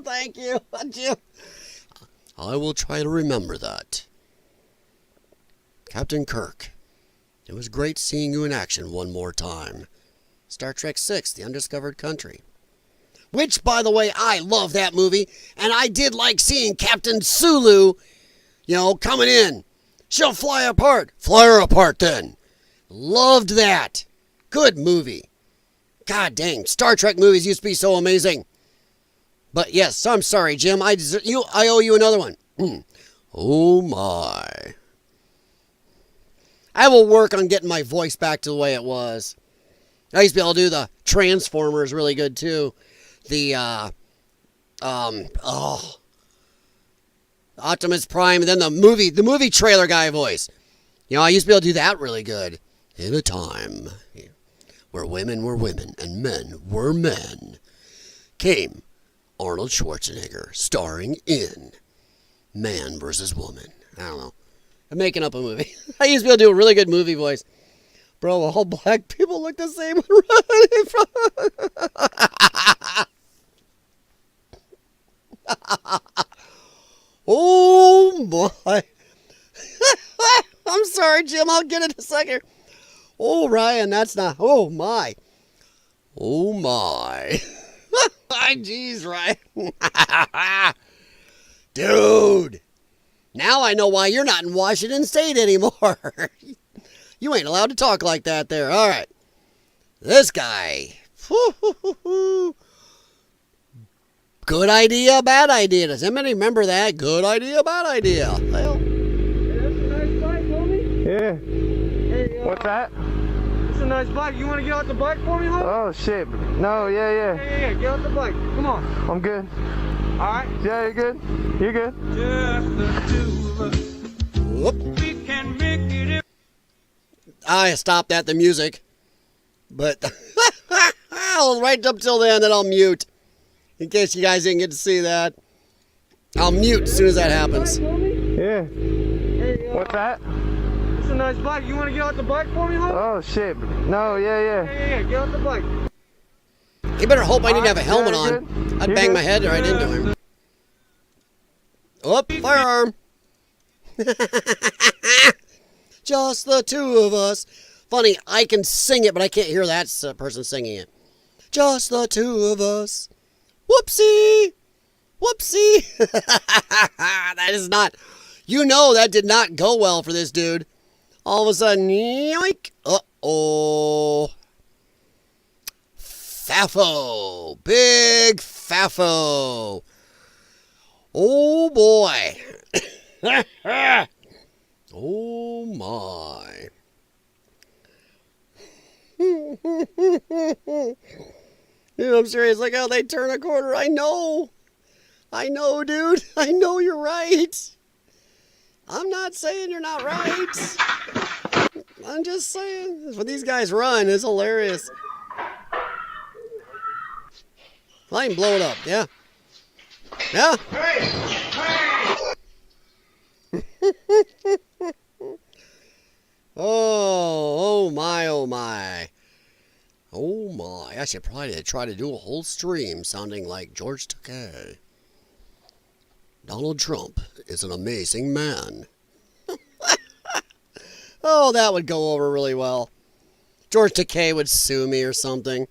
Thank you. I will try to remember that. Captain Kirk, it was great seeing you in action one more time. Star Trek VI, The Undiscovered Country. which, by the way, I love that movie, and I did like seeing Captain Sulu, coming in. She'll fly apart. Fly her apart then. Loved that. Good movie. God dang, Star Trek movies used to be so amazing. But yes, I'm sorry, Jim. I owe you another one. Oh my. I will work on getting my voice back to the way it was. I used to be able to do the Transformers really good too. The Optimus Prime, and then the movie trailer guy voice. I used to be able to do that really good. In a time where women were women and men were men, came Arnold Schwarzenegger starring in Man vs. Woman. I don't know. I'm making up a movie. I used to be able to do a really good movie voice. Bro, all black people look the same. Oh my. I'm sorry, Jim. I'll get it in a second. Oh, Ryan, that's not. Oh my. Oh my. Jeez, Ryan. Dude. Now I know why you're not in Washington State anymore. You ain't allowed to talk like that there. All right. This guy. Good idea, bad idea. Does anybody remember that? Good idea, bad idea. Well. Hey, that's a nice bike, homie. Yeah. Hey, what's that? It's a nice bike. You want to get out the bike for me, homie? Oh, shit. No, yeah. Yeah, get out the bike. Come on. I'm good. All right. Yeah, you're good. You're good. Just the two of us. Whoop. We can make it. I stopped at the music. But right up till then I'll mute. In case you guys didn't get to see that. I'll mute as soon as that happens. Yeah. Hey, what's that? It's a nice bike. You want to get out the bike for me, homie? Oh, shit. No, yeah. Yeah, get out the bike. You better hope I didn't have a helmet on. I'd bang my head right into him. Oh, firearm. Just the two of us. Funny, I can sing it, but I can't hear that person singing it. Just the two of us. Whoopsie. Whoopsie. That is not... that did not go well for this dude. All of a sudden, yoink. Uh-oh. Fafo. Big Fafo. Oh, boy. Oh, my. I'm serious. Like how they turn a corner. I know, dude. I know you're right. I'm not saying you're not right. I'm just saying. When these guys run, it's hilarious. I can blow it up. Yeah. Yeah. Oh my, oh my. Oh my. I should probably try to do a whole stream sounding like George Takei. Donald Trump is an amazing man. Oh, that would go over really well. George Takei would sue me or something.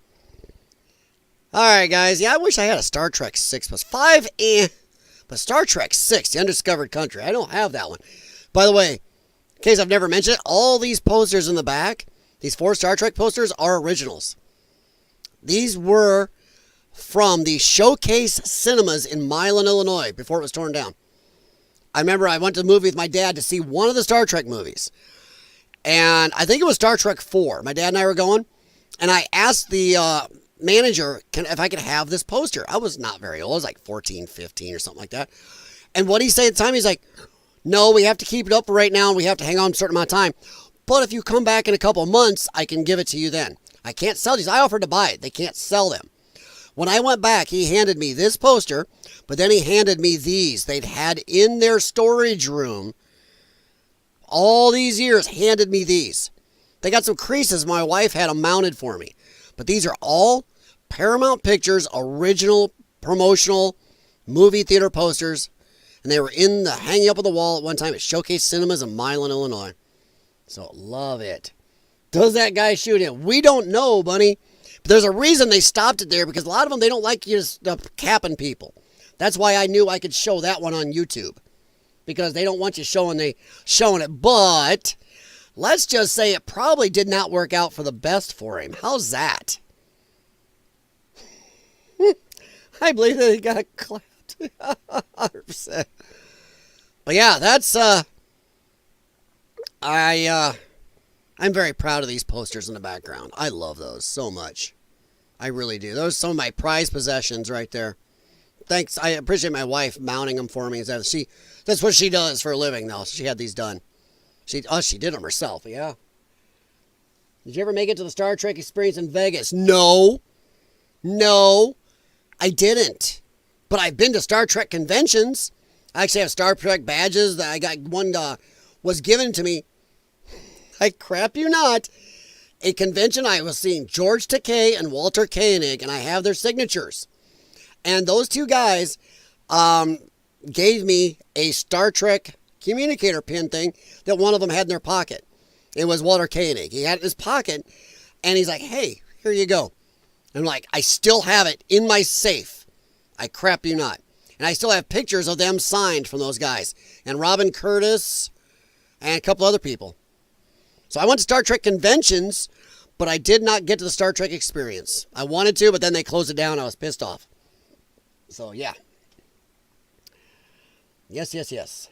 Alright, guys. Yeah, I wish I had a Star Trek 6+5. But Star Trek 6, The Undiscovered Country, I don't have that one. By the way, in case I've never mentioned it, all these posters in the back, these 4 Star Trek posters, are originals. These were from the Showcase Cinemas in Milan, Illinois, before it was torn down. I remember I went to the movie with my dad to see one of the Star Trek movies. And I think it was Star Trek 4. My dad and I were going. And I asked the manager if I could have this poster. I was not very old. I was like 14, 15 or something like that. And what he said at the time, he's like, no, we have to keep it up right now. And we have to hang on a certain amount of time. But if you come back in a couple of months, I can give it to you then. I can't sell these. I offered to buy it. They can't sell them. When I went back, he handed me this poster, but then he handed me these. They'd had in their storage room all these years, handed me these. They got some creases. My wife had them mounted for me. But these are all Paramount Pictures original promotional movie theater posters. And they were hanging up on the wall at one time at Showcase Cinemas in Milan, Illinois. So love it. Does that guy shoot him? We don't know, Bunny. But there's a reason they stopped it there, because a lot of them, they don't like you capping people. That's why I knew I could show that one on YouTube, because they don't want you showing it. But let's just say it probably did not work out for the best for him. How's that? I believe that he got clapped. 100%. But yeah, that's I'm very proud of these posters in the background. I love those so much. I really do. Those are some of my prized possessions right there. Thanks. I appreciate my wife mounting them for me. That's what she does for a living, though. She had these done. She did them herself, yeah. Did you ever make it to the Star Trek experience in Vegas? No, I didn't. But I've been to Star Trek conventions. I actually have Star Trek badges that I got. One was given to me. I crap you not. A convention I was seeing George Takei and Walter Koenig, and I have their signatures. And those two guys gave me a Star Trek communicator pin thing that one of them had in their pocket. It was Walter Koenig. He had it in his pocket, and he's like, hey, here you go. I'm like, I still have it in my safe. I crap you not. And I still have pictures of them signed from those guys. And Robin Curtis and a couple other people. So I went to Star Trek conventions, but I did not get to the Star Trek experience. I wanted to, but then they closed it down. I was pissed off. So, yeah. Yes.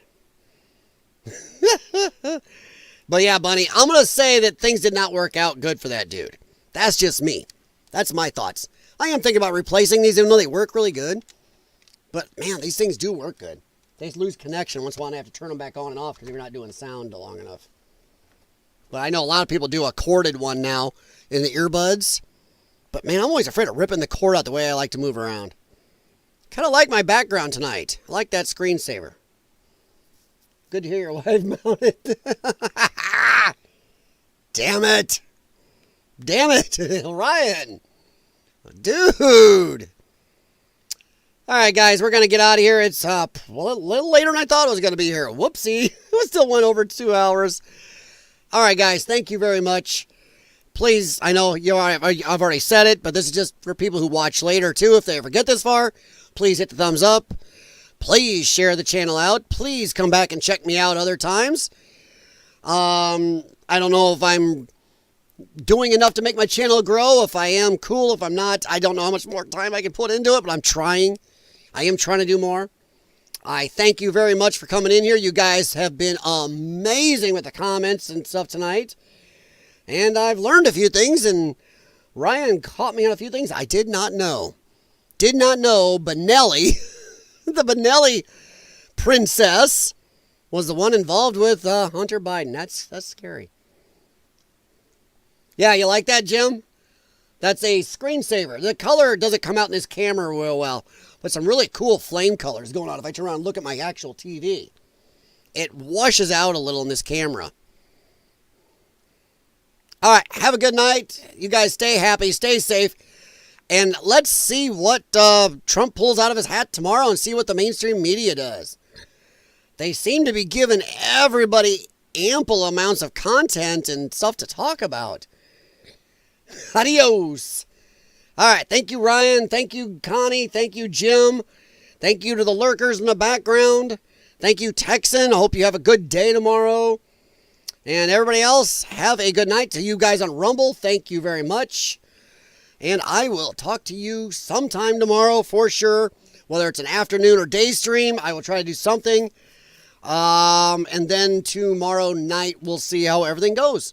But yeah, Bunny, I'm going to say that things did not work out good for that dude. That's just me. That's my thoughts. I am thinking about replacing these, even though they work really good. But, man, these things do work good. They lose connection once in a while, and I have to turn them back on and off because you're not doing sound long enough. But I know a lot of people do a corded one now in the earbuds. But, man, I'm always afraid of ripping the cord out the way I like to move around. Kind of like my background tonight. I like that screensaver. Good to hear your wife mounted. Damn it, Ryan. Dude. All right, guys, we're going to get out of here. It's a little later than I thought it was going to be here. Whoopsie. We still went over 2 hours. All right, guys, thank you very much. Please, I know I've already said it, but this is just for people who watch later, too. If they ever get this far, please hit the thumbs up. Please share the channel out. Please come back and check me out other times. I don't know if I'm doing enough to make my channel grow. If I am, cool. If I'm not, I don't know how much more time I can put into it, but I'm trying. I am trying to do more. I thank you very much for coming in here. You guys have been amazing with the comments and stuff tonight. And I've learned a few things, and Ryan caught me on a few things I did not know. Did not know Benelli, the Benelli princess, was the one involved with Hunter Biden. That's scary. Yeah, you like that, Jim? That's a screensaver. The color doesn't come out in this camera real well, but some really cool flame colors going on. If I turn around and look at my actual TV, it washes out a little in this camera. All right, have a good night. You guys stay happy, stay safe, and let's see what Trump pulls out of his hat tomorrow and see what the mainstream media does. They seem to be giving everybody ample amounts of content and stuff to talk about. Adios. All right, thank you, Ryan. Thank you, Connie. Thank you, Jim. Thank you to the lurkers in the background. Thank you, Texan. I hope you have a good day tomorrow. And everybody else, have a good night. To you guys on Rumble, thank you very much. And I will talk to you sometime tomorrow for sure. Whether it's an afternoon or day stream, I will try to do something. And then tomorrow night, we'll see how everything goes.